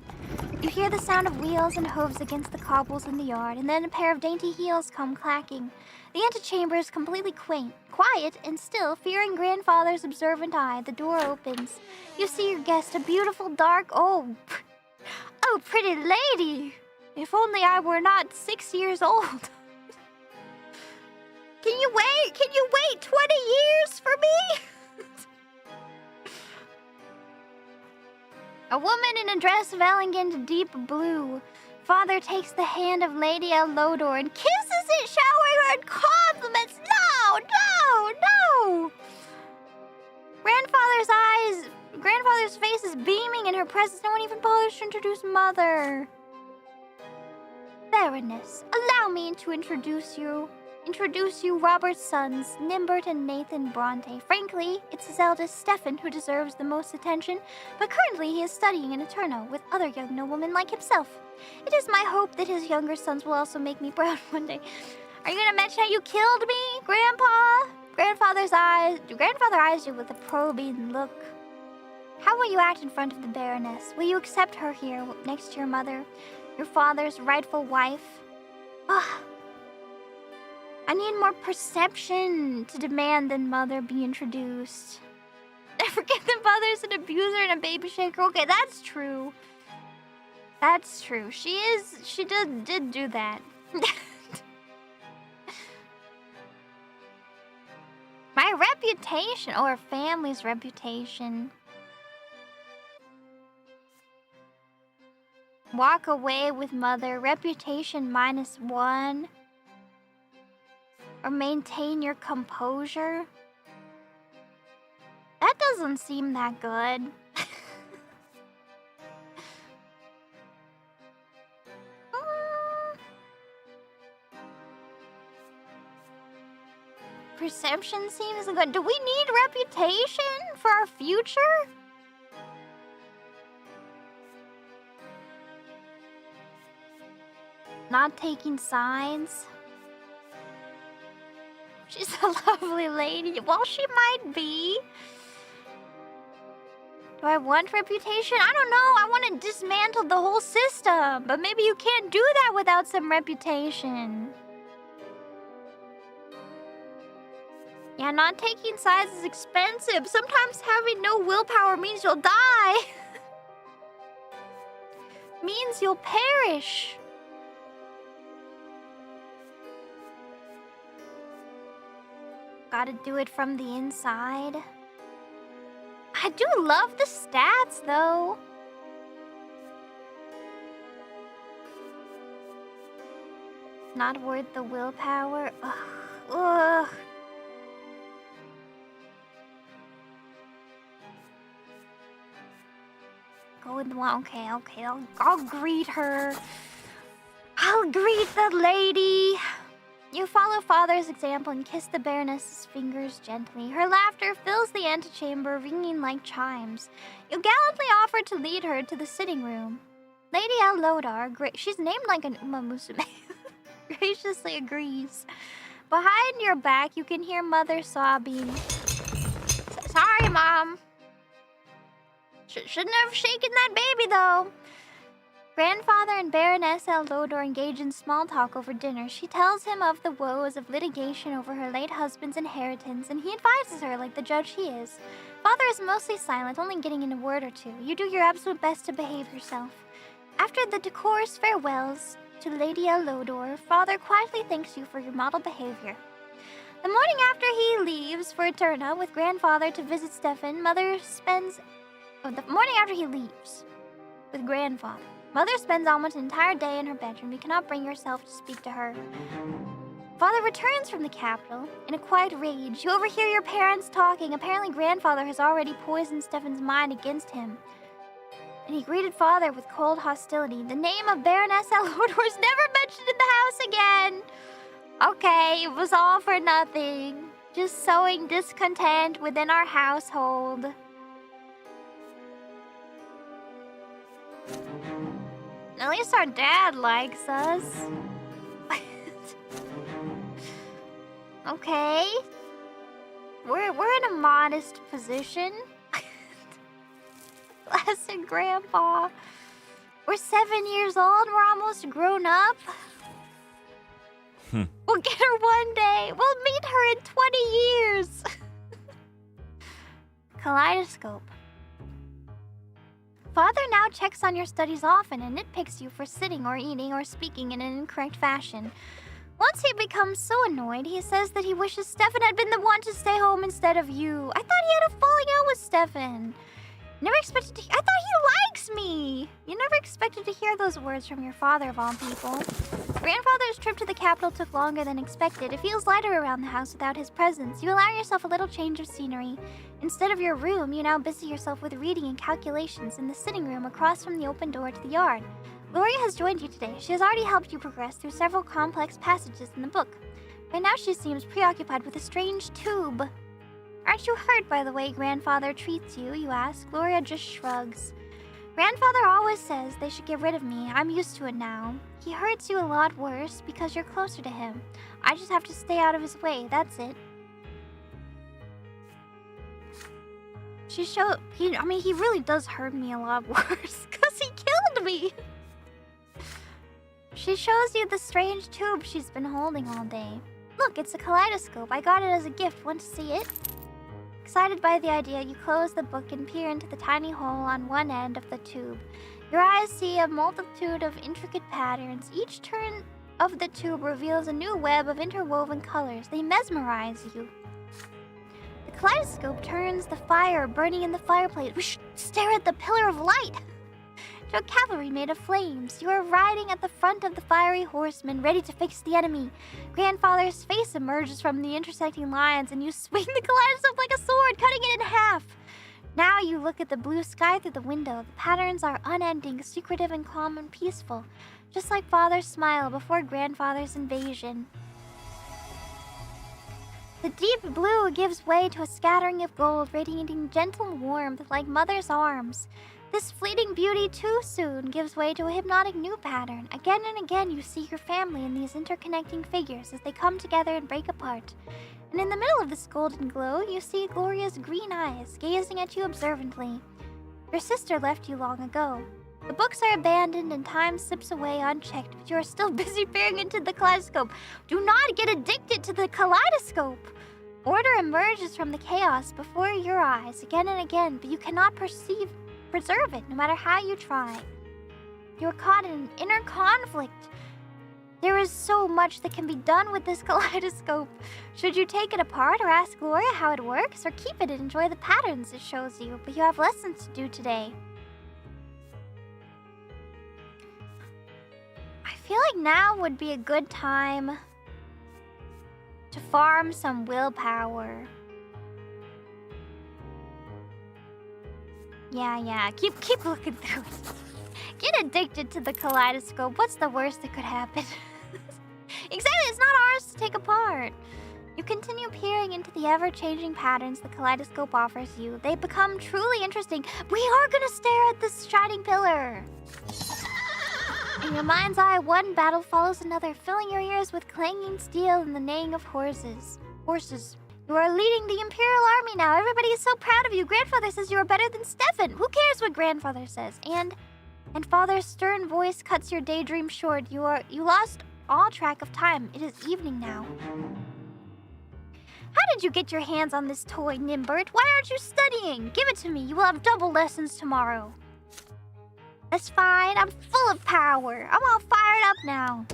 You hear the sound of wheels and hooves against the cobbles in the yard, and then a pair of dainty heels come clacking. The antechamber is completely quiet, and still, fearing Grandfather's observant eye, the door opens. You see your guest, a beautiful dark... Oh, pretty lady! If only I were not 6 years old. Can you wait 20 years for me? A woman in a dress of elegant deep blue. Father takes the hand of Lady Elodor and kisses it, showering her in compliments. No! Grandfather's face is beaming in her presence. No one even bothers to introduce Mother. Baroness, allow me to introduce you, Robert's sons, Nimbert and Nathan Brante. Frankly, it's his eldest, Stefan, who deserves the most attention, but currently he is studying in Eterno with other young noblemen like himself. It is my hope that his younger sons will also make me proud one day. Are you gonna mention how you killed me, Grandpa? Grandfather eyes you with a probing look. How will you act in front of the Baroness? Will you accept her here next to your mother, your father's rightful wife? I need more perception to demand that Mother be introduced. forget the mother's an abuser and a baby shaker. Okay, that's true. That's true. She did do that. My reputation, or her family's reputation. Walk away with mother, reputation -1. Or maintain your composure. That doesn't seem that good. Perception seems good. Do we need reputation for our future? Not taking sides. She's a lovely lady. Well, she might be. Do I want reputation? I don't know. I want to dismantle the whole system. But maybe you can't do that without some reputation. Yeah, not taking sides is expensive. Sometimes having no willpower means you'll die. Means you'll perish. Gotta do it from the inside. I do love the stats, though. Not worth the willpower. Ugh. Ugh. Go with the one. Okay. I'll greet her. I'll greet the lady. You follow father's example and kiss the Baroness's fingers gently. Her laughter fills the antechamber, ringing like chimes. You gallantly offer to lead her to the sitting room. Lady Lodar, she's named like an Uma Musume, graciously agrees. Behind your back, you can hear mother sobbing. Sorry, Mom. Shouldn't have shaken that baby, though. Grandfather and Baroness Lodor engage in small talk over dinner. She tells him of the woes of litigation over her late husband's inheritance, and he advises her like the judge he is. Father is mostly silent, only getting in a word or two. You do your absolute best to behave yourself. After the decorous farewells to Lady Lodor, Father quietly thanks you for your model behavior. The morning after he leaves for Eterna with Grandfather to visit Stefan, Mother spends... Oh, the morning after he leaves with Grandfather. Mother spends almost an entire day in her bedroom. You cannot bring yourself to speak to her. Father returns from the capital in a quiet rage. You overhear your parents talking. Apparently, Grandfather has already poisoned Stefan's mind against him. And he greeted Father with cold hostility. The name of Baroness Elodor was never mentioned in the house again. Okay, it was all for nothing. Just sowing discontent within our household. At least our dad likes us. Okay. We're in a modest position. Blessed Grandpa. We're 7 years old. We're almost grown up. We'll get her one day. We'll meet her in 20 years. Kaleidoscope. Father now checks on your studies often and nitpicks you for sitting or eating or speaking in an incorrect fashion. Once he becomes so annoyed, he says that he wishes Stefan had been the one to stay home instead of you. I thought he had a falling out with Stefan. Never expected to... I thought he likes me! You never expected to hear those words from your father, of all people. Grandfather's trip to the capital took longer than expected. It feels lighter around the house without his presence. You allow yourself a little change of scenery. Instead of your room, you now busy yourself with reading and calculations in the sitting room across from the open door to the yard. Gloria has joined you today. She has already helped you progress through several complex passages in the book. By now she seems preoccupied with a strange tube. Aren't you hurt by the way Grandfather treats you, you ask? Gloria just shrugs. Grandfather always says they should get rid of me. I'm used to it now. He hurts you a lot worse because you're closer to him. I just have to stay out of his way, that's it. He really does hurt me a lot worse because he killed me. She shows you the strange tube she's been holding all day. Look, it's a kaleidoscope. I got it as a gift. Want to see it? Excited by the idea, you close the book and peer into the tiny hole on one end of the tube. Your eyes see a multitude of intricate patterns. Each turn of the tube reveals a new web of interwoven colors. They mesmerize you. The kaleidoscope turns the fire burning in the fireplace. Whoosh, stare at the pillar of light. To a cavalry made of flames. You are riding at the front of the fiery horseman, ready to face the enemy. Grandfather's face emerges from the intersecting lines, and you swing the kaleidoscope like a sword, cutting it in half. Now you look at the blue sky through the window. The patterns are unending, secretive, and calm and peaceful, just like Father's smile before Grandfather's invasion. The deep blue gives way to a scattering of gold, radiating gentle warmth like Mother's arms. This fleeting beauty too soon gives way to a hypnotic new pattern. Again and again you see your family in these interconnecting figures as they come together and break apart. And in the middle of this golden glow, you see Gloria's green eyes gazing at you observantly. Your sister left you long ago. The books are abandoned and time slips away unchecked, but you are still busy peering into the kaleidoscope. Do not get addicted to the kaleidoscope! Order emerges from the chaos before your eyes again and again, but you cannot preserve it no matter how you try. You are caught in an inner conflict. There is so much that can be done with this kaleidoscope. Should you take it apart or ask Gloria how it works, or keep it and enjoy the patterns it shows you? But you have lessons to do today. I feel like now would be a good time to farm some willpower. Yeah. Keep looking through it. Get addicted to the kaleidoscope. What's the worst that could happen? Exactly, it's not ours to take apart. You continue peering into the ever-changing patterns the kaleidoscope offers you. They become truly interesting. We are gonna stare at this shining pillar. In your mind's eye, one battle follows another, filling your ears with clanging steel and the neighing of horses. You are leading the Imperial Army now. Everybody is so proud of you. Grandfather says you are better than Stefan. Who cares what Grandfather says? And Father's stern voice cuts your daydream short. You lost all track of time. It is evening now. How did you get your hands on this toy, Nimbert? Why aren't you studying? Give it to me. You will have double lessons tomorrow. That's fine. I'm full of power. I'm all fired up now.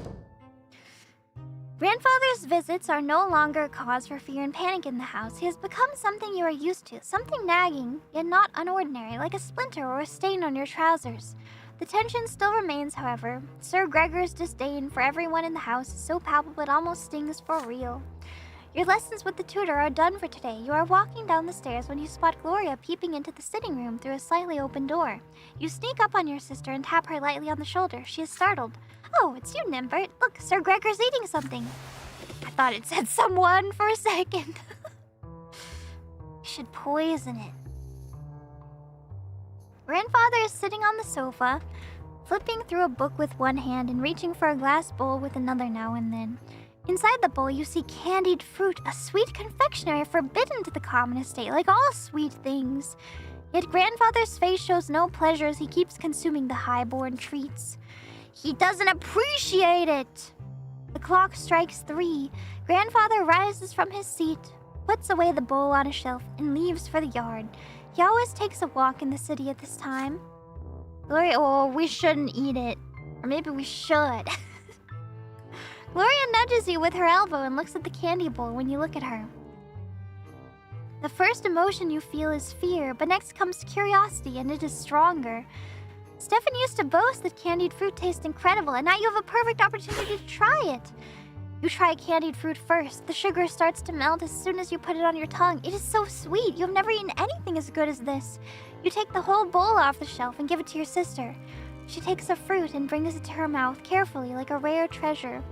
Grandfather's visits are no longer a cause for fear and panic in the house. He has become something you are used to, something nagging, yet not unordinary, like a splinter or a stain on your trousers. The tension still remains, however. Sir Gregor's disdain for everyone in the house is so palpable it almost stings for real. Your lessons with the tutor are done for today. You are walking down the stairs when you spot Gloria peeping into the sitting room through a slightly open door. You sneak up on your sister and tap her lightly on the shoulder. She is startled. Oh, it's you, Nimbert. Look, Sir Gregor's eating something. I thought it said someone for a second. You should poison it. Grandfather is sitting on the sofa, flipping through a book with one hand and reaching for a glass bowl with another now and then. Inside the bowl, you see candied fruit, a sweet confectionery forbidden to the common estate, like all sweet things. Yet Grandfather's face shows no pleasure as he keeps consuming the high-born treats. He doesn't appreciate it! The clock strikes 3. Grandfather rises from his seat, puts away the bowl on a shelf, and leaves for the yard. He always takes a walk in the city at this time. Gloria, oh, we shouldn't eat it. Or maybe we should. Gloria nudges you with her elbow and looks at the candy bowl when you look at her. The first emotion you feel is fear, but next comes curiosity, and it is stronger. Stefan used to boast that candied fruit tastes incredible, and now you have a perfect opportunity to try it. You try candied fruit first. The sugar starts to melt as soon as you put it on your tongue. It is so sweet. You have never eaten anything as good as this. You take the whole bowl off the shelf and give it to your sister. She takes a fruit and brings it to her mouth carefully, like a rare treasure.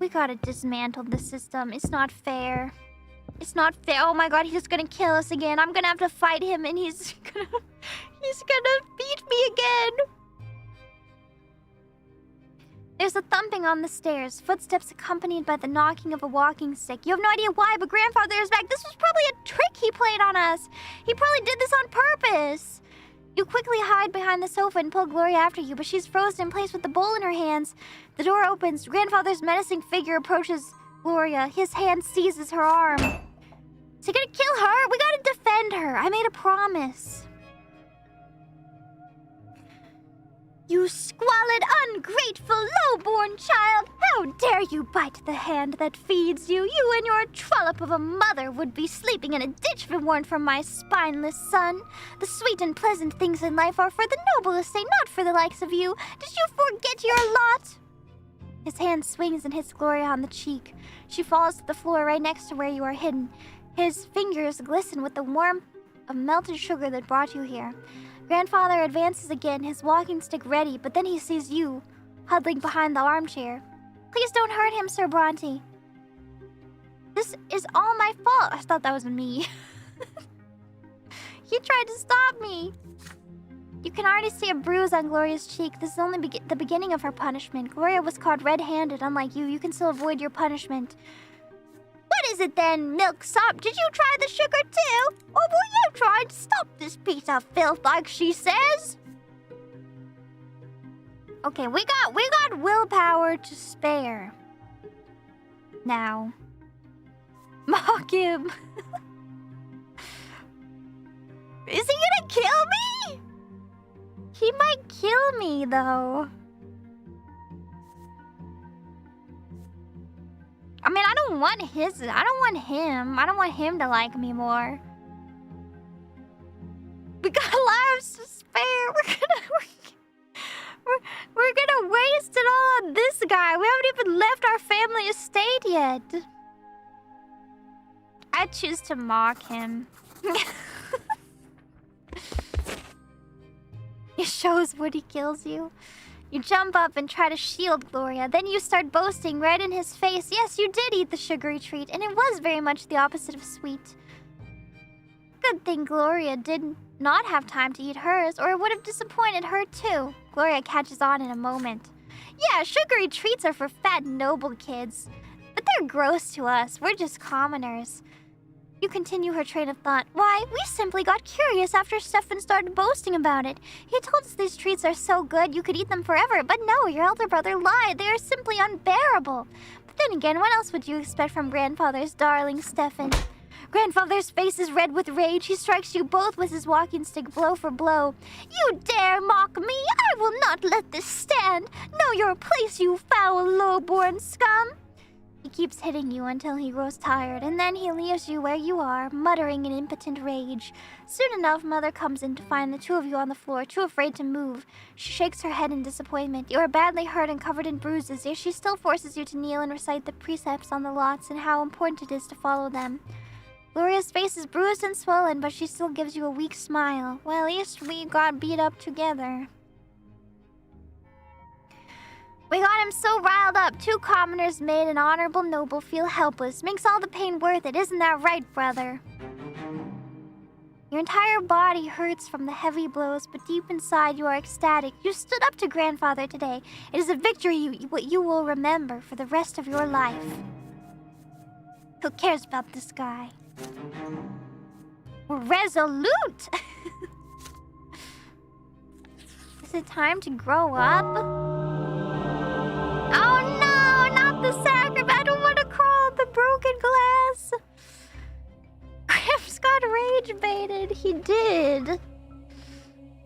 We gotta dismantle the system. It's not fair. It's not fair. Oh my god, he's gonna kill us again. I'm gonna have to fight him and he's gonna beat me again. There's a thumping on the stairs, footsteps accompanied by the knocking of a walking stick. You have no idea why, but Grandfather is back. This was probably a trick he played on us. He probably did this on purpose. You quickly hide behind the sofa and pull Gloria after you, but she's frozen in place with the bowl in her hands. The door opens. Grandfather's menacing figure approaches Gloria. His hand seizes her arm. Is he gonna kill her? We gotta defend her. I made a promise. You squalid, ungrateful, low-born child! How dare you bite the hand that feeds you? You and your trollop of a mother would be sleeping in a ditch if it weren't for my spineless son. The sweet and pleasant things in life are for the noble estate, not for the likes of you. Did you forget your lot? His hand swings and hits Gloria on the cheek. She falls to the floor right next to where you are hidden. His fingers glisten with the warmth of melted sugar that brought you here. Grandfather advances again, his walking stick ready, but then he sees you, huddling behind the armchair. Please don't hurt him, Sir Brante. This is all my fault. I thought that was me. He tried to stop me. You can already see a bruise on Gloria's cheek. This is only the beginning of her punishment. Gloria was caught red-handed. Unlike you, you can still avoid your punishment. What is it then, Milksop? Did you try the sugar too? Or will you try to stop this piece of filth like she says? Okay, we got willpower to spare. Now. Mock him. Is he gonna kill me? He might kill me though. I mean, I don't want him. I don't want him to like me more. We got lives to spare. We're gonna waste it all on this guy. We haven't even left our family estate yet. I choose to mock him. It shows Woody kills you. You jump up and try to shield Gloria. Then you start boasting right in his face. Yes, you did eat the sugary treat, and it was very much the opposite of sweet. Good thing Gloria did not have time to eat hers, or it would have disappointed her too. Gloria catches on in a moment. Yeah, sugary treats are for fat, noble kids. But they're gross to us. We're just commoners. You continue her train of thought. Why, we simply got curious after Stefan started boasting about it. He told us these treats are so good you could eat them forever, but no, your elder brother lied. They are simply unbearable. But then again, what else would you expect from grandfather's darling Stefan? Grandfather's face is red with rage. He strikes you both with his walking stick blow for blow. You dare mock me? I will not let this stand. Know your place, you foul, low-born scum. He keeps hitting you until he grows tired, and then he leaves you where you are, muttering in impotent rage. Soon enough, Mother comes in to find the two of you on the floor, too afraid to move. She shakes her head in disappointment. You are badly hurt and covered in bruises, yet she still forces you to kneel and recite the precepts on the lots and how important it is to follow them. Gloria's face is bruised and swollen, but she still gives you a weak smile. Well, at least we got beat up together. We got him so riled up. Two commoners made an honorable noble feel helpless. Makes all the pain worth it. Isn't that right, brother? Your entire body hurts from the heavy blows, but deep inside you are ecstatic. You stood up to grandfather today. It is a victory you will remember for the rest of your life. Who cares about this guy? We're resolute! Is it time to grow up? Oh no, not the sacrament! I don't want to crawl on the broken glass! Gramps got rage baited. He did.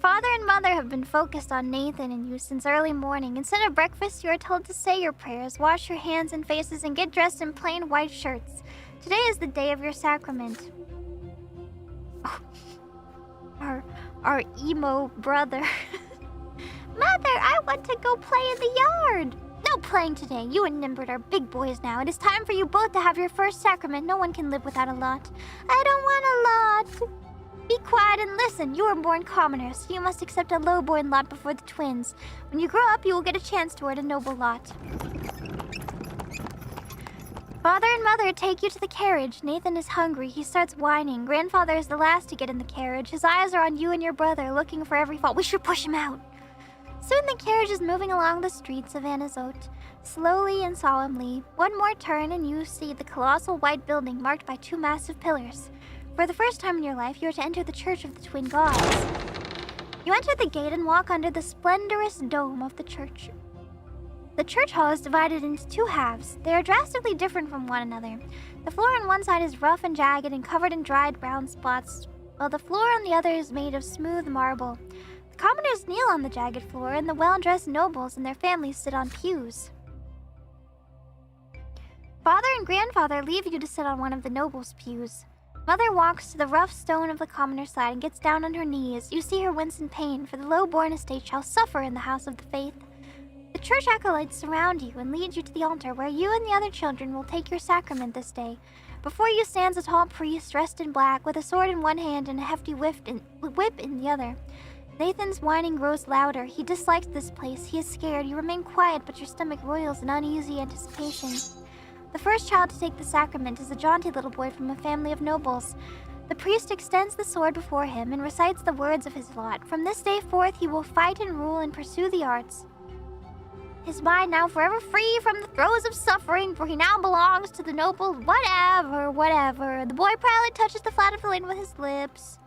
Father and Mother have been focused on Nathan and you since early morning. Instead of breakfast, you are told to say your prayers, wash your hands and faces, and get dressed in plain white shirts. Today is the day of your sacrament. Oh, our emo brother. Mother, I want to go play in the yard. No playing today. You and Nimbert are big boys now. It is time for you both to have your first sacrament. No one can live without a lot. I don't want a lot. Be quiet and listen. You were born commoners, so you must accept a low-born lot before the twins. When you grow up, you will get a chance toward a noble lot. Father and Mother take you to the carriage. Nathan is hungry. He starts whining. Grandfather is the last to get in the carriage. His eyes are on you and your brother, looking for every fault. We should push him out. Soon the carriage is moving along the streets of Anazote, slowly and solemnly. One more turn and you see the colossal white building marked by two massive pillars. For the first time in your life, you are to enter the Church of the Twin Gods. You enter the gate and walk under the splendorous dome of the church. The church hall is divided into two halves. They are drastically different from one another. The floor on one side is rough and jagged and covered in dried brown spots, while the floor on the other is made of smooth marble. The commoners kneel on the jagged floor, and the well-dressed nobles and their families sit on pews. Father and grandfather leave you to sit on one of the nobles' pews. Mother walks to the rough stone of the commoner's side and gets down on her knees. You see her wince in pain, for the low-born estate shall suffer in the house of the faith. The church acolytes surround you and lead you to the altar, where you and the other children will take your sacrament this day. Before you stands a tall priest dressed in black, with a sword in one hand and a hefty whip in the other. Nathan's whining grows louder. He dislikes this place. He is scared. You remain quiet, but your stomach roils in uneasy anticipation. The first child to take the sacrament is a jaunty little boy from a family of nobles. The priest extends the sword before him and recites the words of his lot. From this day forth, he will fight and rule and pursue the arts. His mind now forever free from the throes of suffering, for he now belongs to the noble whatever. The boy proudly touches the flat of the lane with his lips.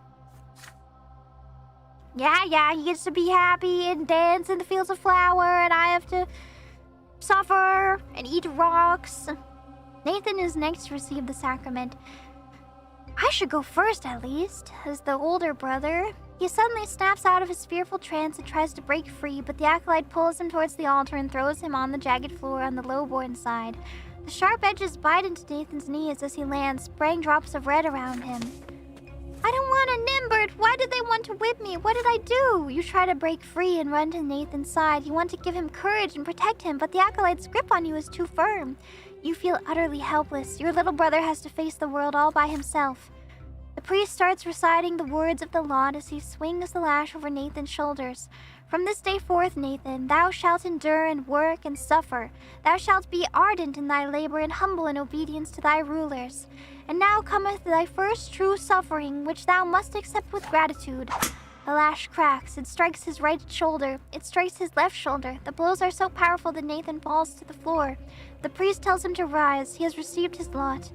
Yeah, he gets to be happy and dance in the fields of flower, and I have to suffer and eat rocks. Nathan is next to receive the sacrament. I should go first, at least, as the older brother. He suddenly snaps out of his fearful trance and tries to break free, but the acolyte pulls him towards the altar and throws him on the jagged floor on the low-born side. The sharp edges bite into Nathan's knees as he lands, spraying drops of red around him. I don't want a Nimbert! Why did they want to whip me? What did I do? You try to break free and run to Nathan's side. You want to give him courage and protect him, but the acolyte's grip on you is too firm. You feel utterly helpless. Your little brother has to face the world all by himself. The priest starts reciting the words of the law as he swings the lash over Nathan's shoulders. From this day forth, Nathan, thou shalt endure and work and suffer. Thou shalt be ardent in thy labor and humble in obedience to thy rulers. And now cometh thy first true suffering, which thou must accept with gratitude. The lash cracks. It strikes his right shoulder. It strikes his left shoulder. The blows are so powerful that Nathan falls to the floor. The priest tells him to rise. He has received his lot.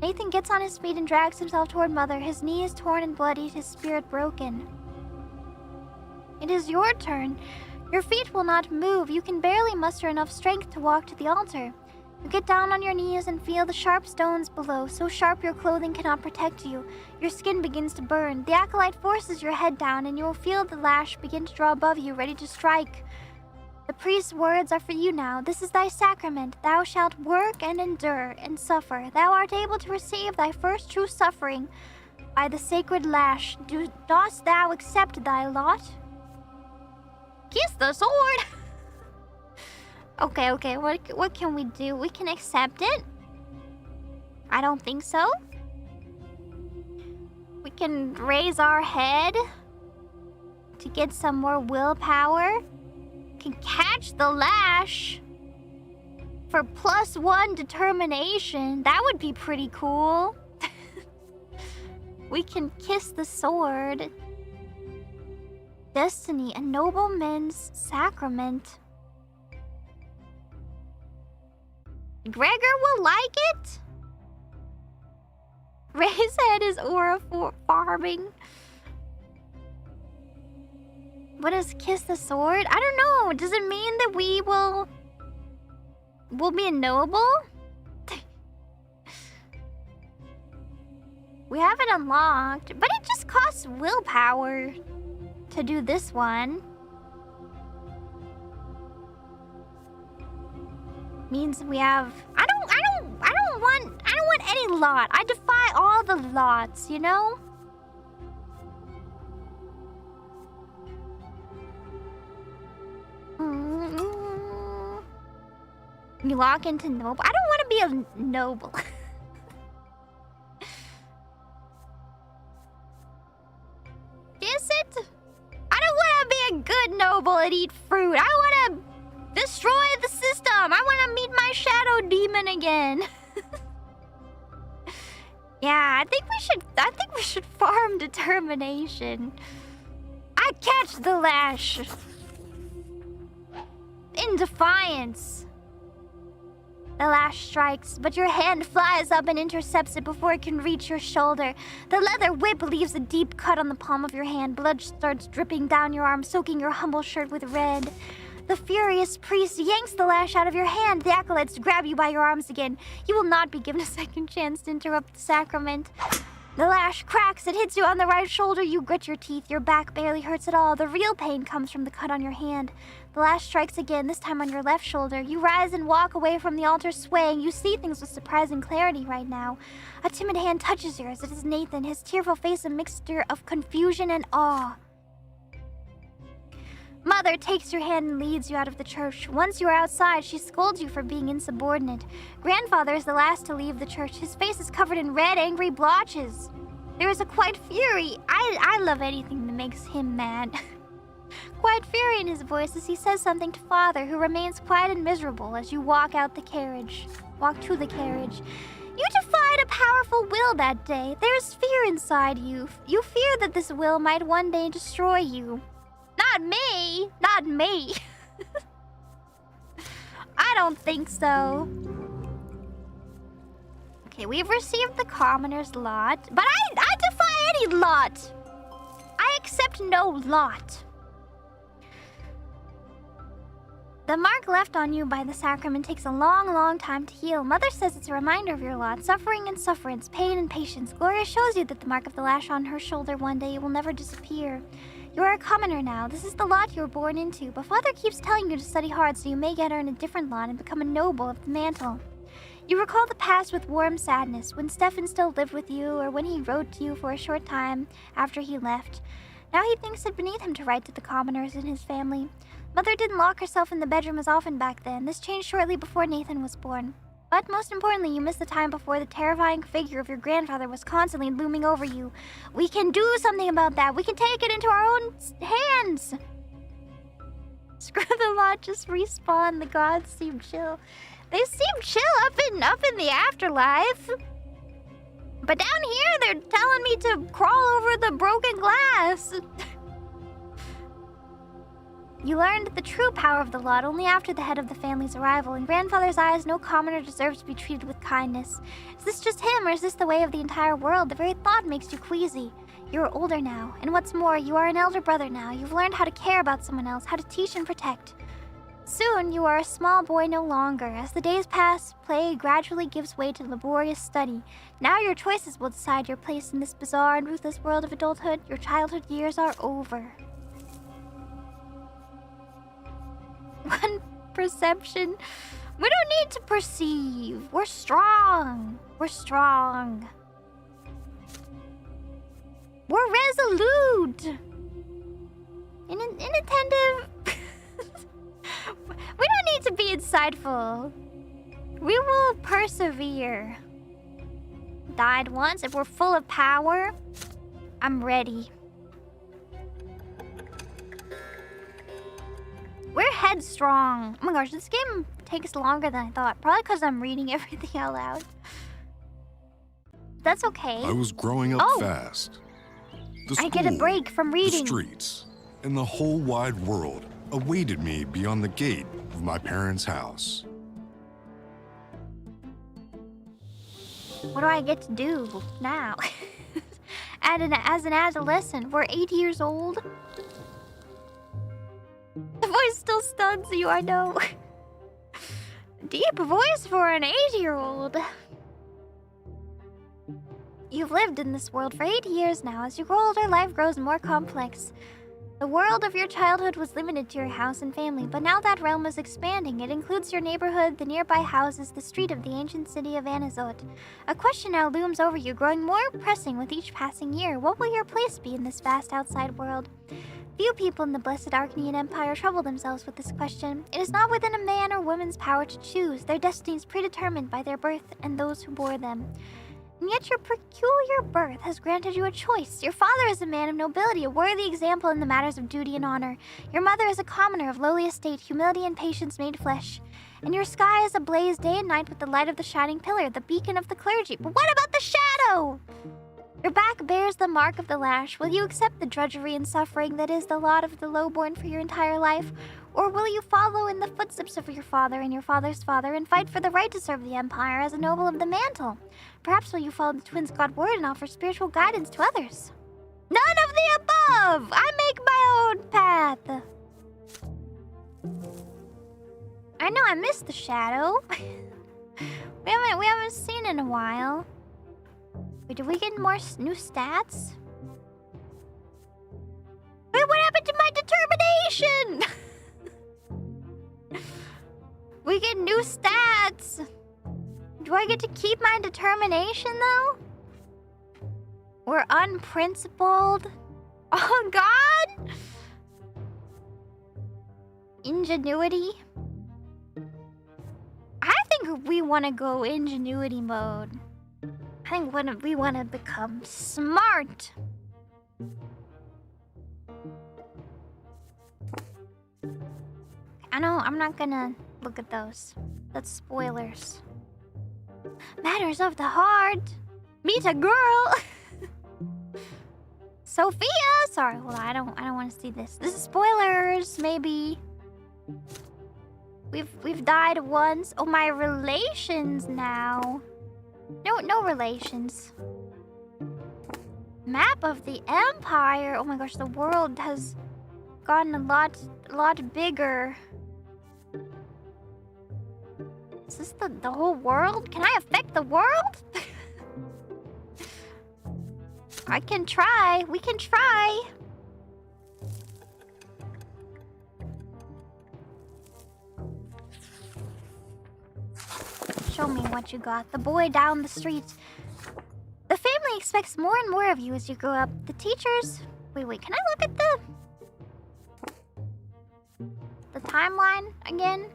Nathan gets on his feet and drags himself toward Mother. His knee is torn and bloodied, his spirit broken. It is your turn. Your feet will not move. You can barely muster enough strength to walk to the altar. You get down on your knees and feel the sharp stones below, so sharp your clothing cannot protect you. Your skin begins to burn. The acolyte forces your head down, and you will feel the lash begin to draw above you, ready to strike. The priest's words are for you now. This is thy sacrament. Thou shalt work and endure and suffer. Thou art able to receive thy first true suffering by the sacred lash. Dost thou accept thy lot? Kiss the sword! Okay, what can we do? We can accept it? I don't think so. We can raise our head to get some more willpower. Can catch the lash for +1 determination. That would be pretty cool. We can kiss the sword. Destiny, a nobleman's sacrament. Gregor will like it. Ray's head is aura farming. What is kiss the sword? I don't know. Does it mean that we'll be a noble? We have it unlocked, but it just costs willpower to do this one. Means we have I don't want any lot. I defy all the lots, you know? You lock into noble. I don't want to be a noble. Is it? I don't want to be a good noble and eat fruit. I want to destroy the system. I want to meet my shadow demon again. Yeah, I think we should farm determination. I catch the lash. In defiance. The lash strikes, but your hand flies up and intercepts it before it can reach your shoulder. The leather whip leaves a deep cut on the palm of your hand. Blood starts dripping down your arm, soaking your humble shirt with red. The furious priest yanks the lash out of your hand. The acolytes grab you by your arms again. You will not be given a second chance to interrupt the sacrament. The lash cracks. It hits you on the right shoulder. You grit your teeth. Your back barely hurts at all. The real pain comes from the cut on your hand. The lash strikes again, this time on your left shoulder. You rise and walk away from the altar swaying. You see things with surprising clarity right now. A timid hand touches yours. It is Nathan, his tearful face a mixture of confusion and awe. Mother takes your hand and leads you out of the church. Once you are outside, she scolds you for being insubordinate. Grandfather is the last to leave the church. His face is covered in red, angry blotches. There is a quiet fury. I love anything that makes him mad. Quiet fury in his voice as he says something to Father, who remains quiet and miserable as you walk to the carriage. You defied a powerful will that day. There is fear inside you. You fear that this will might one day destroy you. Not me! Not me! I don't think so. Okay, we've received the commoner's lot, but I defy any lot! I accept no lot. The mark left on you by the sacrament takes a long, long time to heal. Mother says it's a reminder of your lot, suffering and sufferance, pain and patience. Gloria shows you that the mark of the lash on her shoulder one day will never disappear. You are a commoner now. This is the lot you were born into, but Father keeps telling you to study hard so you may get earn a different lot and become a noble of the mantle. You recall the past with warm sadness, when Stefan still lived with you, or when he wrote to you for a short time after he left. Now he thinks it beneath him to write to the commoners in his family. Mother didn't lock herself in the bedroom as often back then. This changed shortly before Nathan was born. But most importantly, you missed the time before the terrifying figure of your grandfather was constantly looming over you. We can do something about that. We can take it into our own hands. Screw the lot, just respawn. The gods seem chill. They seem chill up in the afterlife. But down here, they're telling me to crawl over the broken glass. You learned the true power of the lot only after the head of the family's arrival. In Grandfather's eyes, no commoner deserves to be treated with kindness. Is this just him, or is this the way of the entire world? The very thought makes you queasy. You're older now, and what's more, you are an elder brother now. You've learned how to care about someone else, how to teach and protect. Soon, you are a small boy no longer. As the days pass, play gradually gives way to laborious study. Now your choices will decide your place in this bizarre and ruthless world of adulthood. Your childhood years are over. One perception. We don't need to perceive. We're strong. We're strong. We're resolute. Inattentive. We don't need to be insightful. We will persevere. Died once. If we're full of power, I'm ready. We're headstrong. Oh my gosh, this game takes longer than I thought. Probably because I'm reading everything out loud. That's okay. I was growing up fast. The school, I get a break from reading. The streets, and the whole wide world awaited me beyond the gate of my parents' house. What do I get to do now? As an adolescent, we're 8 years old. The voice still stuns you, I know. Deep voice for an 8-year-old. You've lived in this world for 8 years now. As you grow older, life grows more complex. The world of your childhood was limited to your house and family, but now that realm is expanding. It includes your neighborhood, the nearby houses, the street of the ancient city of Anazot. A question now looms over you, growing more pressing with each passing year. What will your place be in this vast outside world? Few people in the blessed Arcanian Empire trouble themselves with this question. It is not within a man or woman's power to choose. Their destiny is predetermined by their birth and those who bore them. And yet your peculiar birth has granted you a choice. Your father is a man of nobility, a worthy example in the matters of duty and honor. Your mother is a commoner of lowly estate, humility and patience made flesh. And your sky is ablaze day and night with the light of the shining pillar, the beacon of the clergy. But what about the shadow? Your back bears the mark of the lash. Will you accept the drudgery and suffering that is the lot of the lowborn for your entire life? Or will you follow in the footsteps of your father and your father's father and fight for the right to serve the Empire as a noble of the mantle? Perhaps will you follow the twins' god word and offer spiritual guidance to others? None of the above! I make my own path! I know I missed the shadow. we haven't seen it in a while. Wait, did we get more new stats? Wait, what happened to my determination? We get new stats. Do I get to keep my determination though? We're unprincipled. Oh God! Ingenuity. I think we want to go ingenuity mode. I think we want to become smart. I know, I'm not gonna look at those. That's spoilers. Matters of the heart. Meet a girl. Sophia! Sorry, hold on, I don't want to see this. This is spoilers, maybe. We've died once. Oh, my relations now. No relations. Map of the Empire. Oh my gosh, the world has gotten a lot bigger. Is this the whole world? Can I affect the world? I can try. We can try. Show me what you got. The boy down the street. The family expects more and more of you as you grow up. The teachers... Wait, can I look at the timeline again?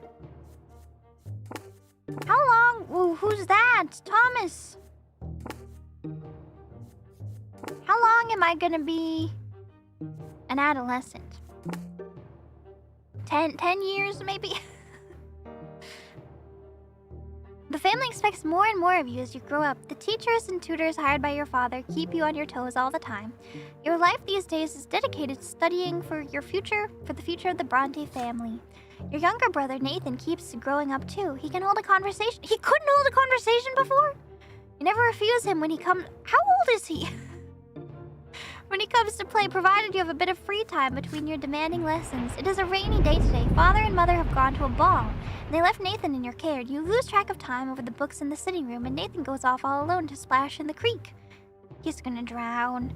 How long? Whoa, who's that? Thomas. How long am I gonna be an adolescent? 10 years, maybe? The family expects more and more of you as you grow up. The teachers and tutors hired by your father keep you on your toes all the time. Your life these days is dedicated to studying for the future of the Brante family. Your younger brother, Nathan, keeps growing up too. He can hold a conversation. He couldn't hold a conversation before? You never refuse him when he comes... How old is he? When he comes to play, provided you have a bit of free time between your demanding lessons. It is a rainy day today. Father and mother have gone to a ball. They left Nathan in your care. You lose track of time over the books in the sitting room, and Nathan goes off all alone to splash in the creek. He's gonna drown.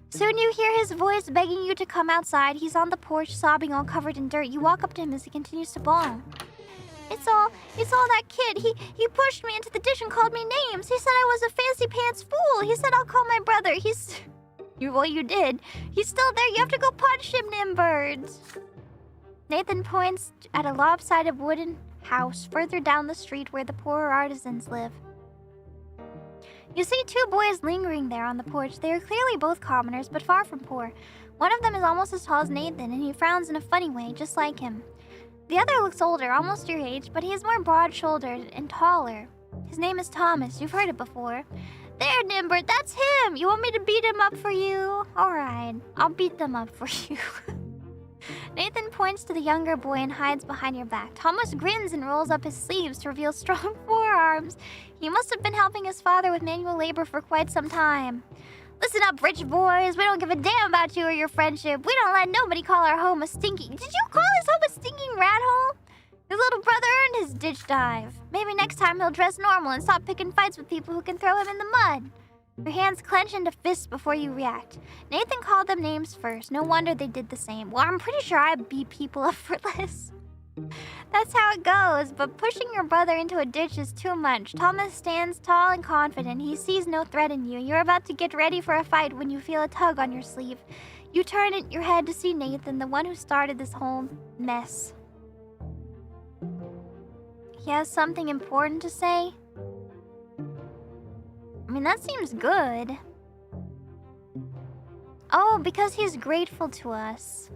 Soon you hear his voice begging you to come outside. He's on the porch, sobbing, all covered in dirt. You walk up to him as he continues to bawl. It's all that kid. He pushed me into the ditch and called me names. He said I was a fancy pants fool. He said I'll call my brother. Well, you did. He's still there. You have to go punch him, Nimbirds. Nathan points at a lopsided wooden house further down the street where the poorer artisans live. You see two boys lingering there on the porch. They are clearly both commoners, but far from poor. One of them is almost as tall as Nathan, and he frowns in a funny way, just like him. The other looks older, almost your age, but he is more broad-shouldered and taller. His name is Thomas. You've heard it before. There, Nimbert, that's him! You want me to beat him up for you? Alright, I'll beat them up for you. Nathan points to the younger boy and hides behind your back. Thomas grins and rolls up his sleeves to reveal strong forearms. He must have been helping his father with manual labor for quite some time. Listen up, rich boys. We don't give a damn about you or your friendship. We don't let nobody call our home a stinking... Did you call his home a stinking rat hole? Your little brother earned his ditch dive. Maybe next time he'll dress normal and stop picking fights with people who can throw him in the mud. Your hands clench into fists before you react. Nathan called them names first. No wonder they did the same. Well, I'm pretty sure I beat people up for less. That's how it goes, but pushing your brother into a ditch is too much. Thomas stands tall and confident. He sees no threat in you. You're about to get ready for a fight when you feel a tug on your sleeve. You turn your head to see Nathan, the one who started this whole mess. He has something important to say? I mean, that seems good. Oh, because he's grateful to us.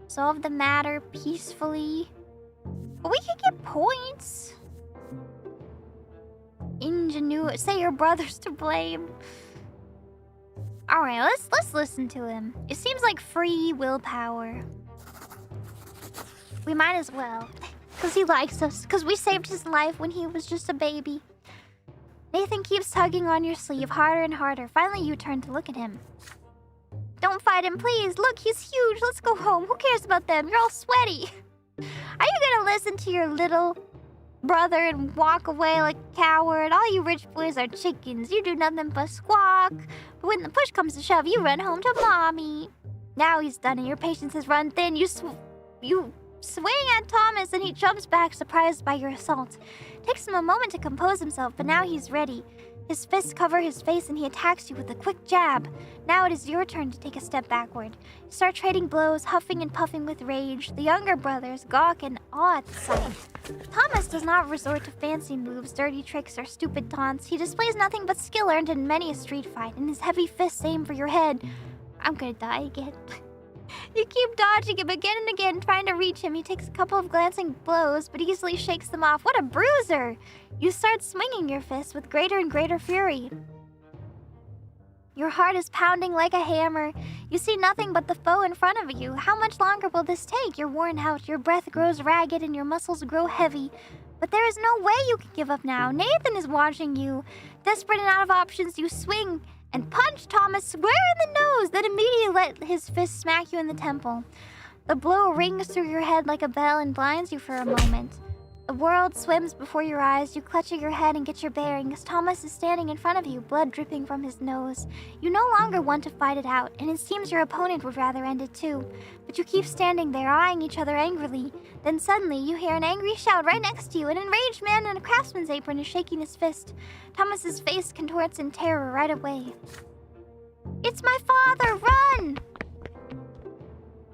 Solve the matter peacefully. But we could get points. Ingenuity. Say your brother's to blame. Alright, let's listen to him. It seems like free willpower. We might as well. Because he likes us. Because we saved his life when he was just a baby. Nathan keeps tugging on your sleeve harder and harder. Finally, you turn to look at him. Don't fight him, please. Look, he's huge. Let's go home. Who cares about them? You're all sweaty. Are you gonna listen to your little brother and walk away like a coward? All you rich boys are chickens. You do nothing but squawk. But when the push comes to shove, you run home to mommy. Now he's done and your patience has run thin. You swing at Thomas and he jumps back, surprised by your assault. Takes him a moment to compose himself, but now he's ready. His fists cover his face and he attacks you with a quick jab. Now it is your turn to take a step backward. You start trading blows, huffing and puffing with rage. The younger brothers gawk in awe at the sight. Thomas does not resort to fancy moves, dirty tricks, or stupid taunts. He displays nothing but skill earned in many a street fight, and his heavy fists aim for your head. I'm gonna die again. You keep dodging him again and again, trying to reach him. He takes a couple of glancing blows, but easily shakes them off. What a bruiser! You start swinging your fists with greater and greater fury. Your heart is pounding like a hammer. You see nothing but the foe in front of you. How much longer will this take? You're worn out, your breath grows ragged, and your muscles grow heavy. But there is no way you can give up now. Nathan is watching you. Desperate and out of options, you swing and punch Thomas square in the nose, then immediately let his fist smack you in the temple. The blow rings through your head like a bell and blinds you for a moment. The world swims before your eyes. You clutch at your head and get your bearings. Thomas is standing in front of you, blood dripping from his nose. You no longer want to fight it out, and it seems your opponent would rather end it too. But you keep standing there, eyeing each other angrily. Then suddenly, you hear an angry shout right next to you. An enraged man in a craftsman's apron is shaking his fist. Thomas's face contorts in terror right away. It's my father! Run!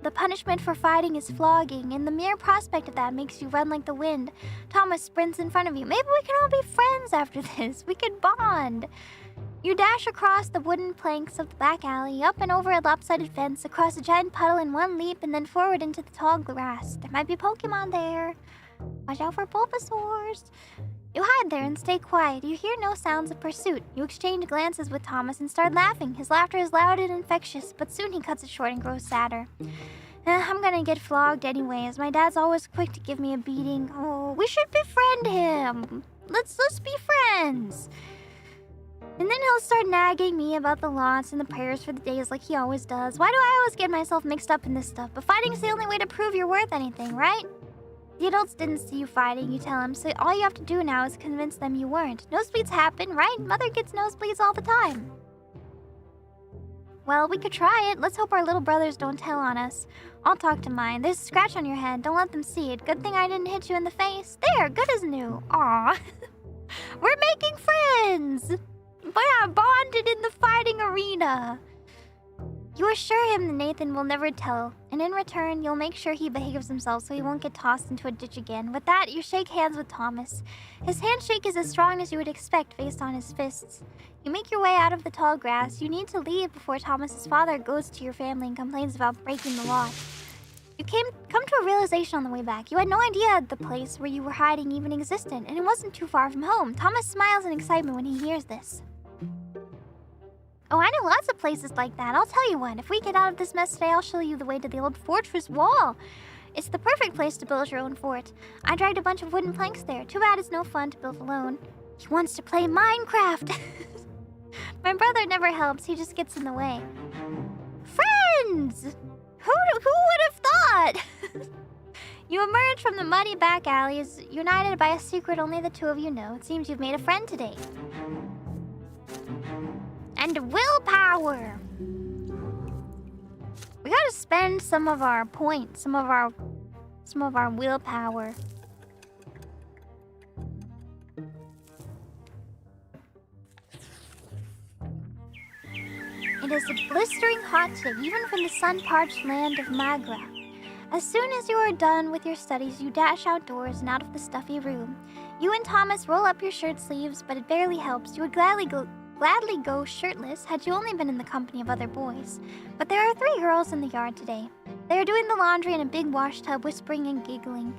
The punishment for fighting is flogging, and the mere prospect of that makes you run like the wind. Thomas sprints in front of you. Maybe we can all be friends after this. We could bond. You dash across the wooden planks of the back alley, up and over a lopsided fence, across a giant puddle in one leap, and then forward into the tall grass. There might be Pokemon there. Watch out for Bulbasaurs. You hide there and stay quiet. You hear no sounds of pursuit. You exchange glances with Thomas and start laughing. His laughter is loud and infectious, but soon he cuts it short and grows sadder. I'm gonna get flogged anyways. My dad's always quick to give me a beating. Oh, we should befriend him. Let's be friends. And then he'll start nagging me about the lots and the prayers for the days like he always does. Why do I always get myself mixed up in this stuff? But fighting's the only way to prove you're worth anything, right? The adults didn't see you fighting, you tell him, so all you have to do now is convince them you weren't. Nosebleeds happen, right? Mother gets nosebleeds all the time. Well, we could try it. Let's hope our little brothers don't tell on us. I'll talk to mine. There's a scratch on your head. Don't let them see it. Good thing I didn't hit you in the face. There, good as new. Aw. We're making friends. But I'm bonded in the fighting arena. You assure him that Nathan will never tell, and in return, you'll make sure he behaves himself so he won't get tossed into a ditch again. With that, you shake hands with Thomas. His handshake is as strong as you would expect based on his fists. You make your way out of the tall grass. You need to leave before Thomas's father goes to your family and complains about breaking the law. You come to a realization on the way back. You had no idea the place where you were hiding even existed, and it wasn't too far from home. Thomas smiles in excitement when he hears this. Oh, I know lots of places like that. I'll tell you one. If we get out of this mess today, I'll show you the way to the old fortress wall. It's the perfect place to build your own fort. I dragged a bunch of wooden planks there. Too bad it's no fun to build alone. He wants to play Minecraft. My brother never helps. He just gets in the way. Friends! Who would have thought? You emerge from the muddy back alleys, united by a secret only the two of you know. It seems you've made a friend today. And willpower. We gotta spend some of our points, some of our willpower. It is a blistering hot day, even from the sun-parched land of Magra. As soon as you are done with your studies, you dash outdoors and out of the stuffy room. You and Thomas roll up your shirt sleeves, but it barely helps. You would gladly go shirtless had you only been in the company of other boys. But there are 3 girls in the yard today. They are doing the laundry in a big wash tub, whispering and giggling.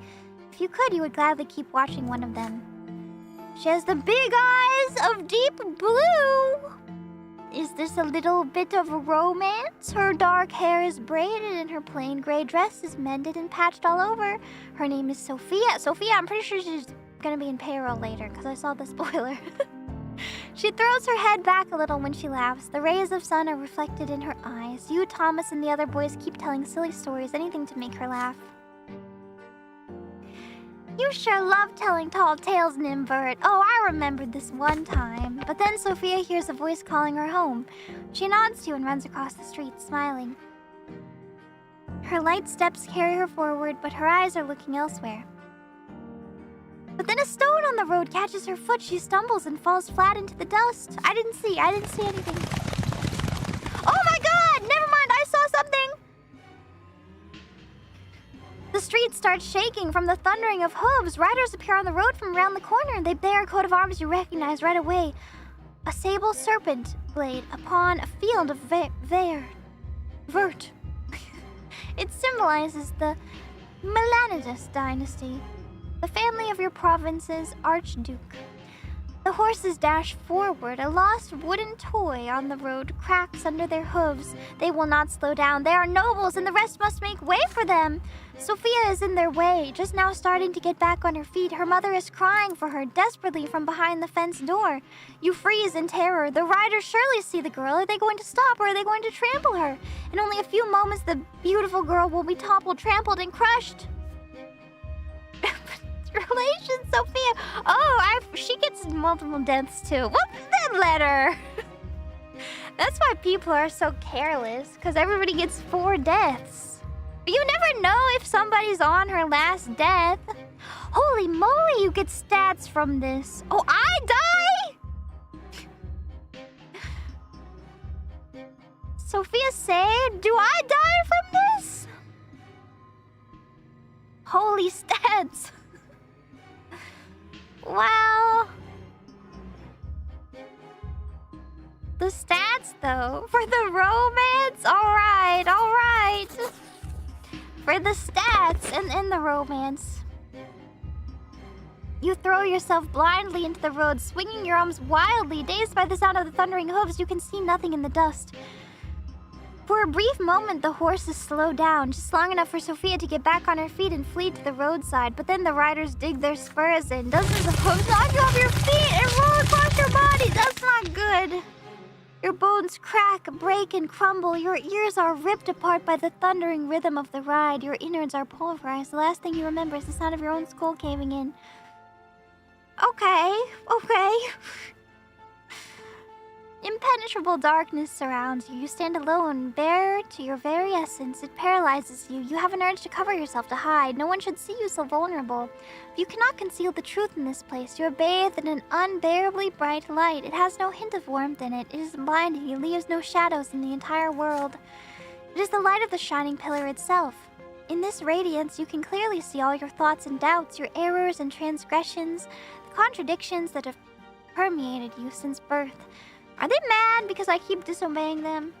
If you could, you would gladly keep watching one of them. She has the big eyes of deep blue. Is this a little bit of a romance? Her dark hair is braided and her plain gray dress is mended and patched all over. Her name is Sophia. Sophia, I'm pretty sure she's gonna be in payroll later because I saw the spoiler. She throws her head back a little when she laughs. The rays of sun are reflected in her eyes. You, Thomas, and the other boys keep telling silly stories, anything to make her laugh. You sure love telling tall tales, Nimbert. Oh, I remembered this one time. But then Sophia hears a voice calling her home. She nods to you and runs across the street, smiling. Her light steps carry her forward, but her eyes are looking elsewhere. But then a stone on the road catches her foot. She stumbles and falls flat into the dust. I didn't see anything. Oh my god! Never mind, I saw something! The street starts shaking from the thundering of hooves. Riders appear on the road from around the corner. They bear a coat of arms you recognize right away. A sable serpent blade upon a field of vert. It symbolizes the Melanidas dynasty, the family of your province's archduke. The horses dash forward. A lost wooden toy on the road cracks under their hooves. They will not slow down. They are nobles, and the rest must make way for them. Sophia is in their way, just now starting to get back on her feet. Her mother is crying for her desperately from behind the fence door. You freeze in terror. The riders surely see the girl. Are they going to stop, or are they going to trample her? In only a few moments, the beautiful girl will be toppled, trampled, and crushed. Relations, Sophia. Oh, she gets multiple deaths too. What's that letter? That's why people are so careless, because everybody gets 4 deaths. But you never know if somebody's on her last death. Holy moly, you get stats from this. Oh, I die? Sophia saved? Do I die from this? Holy stats. Well, the stats though, for the romance, all right. For the stats and the romance. You throw yourself blindly into the road, swinging your arms wildly. Dazed by the sound of the thundering hooves, you can see nothing in the dust. For a brief moment, the horses slow down, just long enough for Sophia to get back on her feet and flee to the roadside. But then the riders dig their spurs in. Dozens of hooves knock you off your feet and roll across your body. That's not good. Your bones crack, break, and crumble. Your ears are ripped apart by the thundering rhythm of the ride. Your innards are pulverized. The last thing you remember is the sound of your own skull caving in. Okay. Impenetrable darkness surrounds you. You stand alone, bare to your very essence. It paralyzes you. You have an urge to cover yourself, to hide. No one should see you so vulnerable. But you cannot conceal the truth in this place. You are bathed in an unbearably bright light. It has no hint of warmth in it. It is blinding. It leaves no shadows in the entire world. It is the light of the shining pillar itself. In this radiance, you can clearly see all your thoughts and doubts, your errors and transgressions, the contradictions that have permeated you since birth. Are they mad because I keep disobeying them?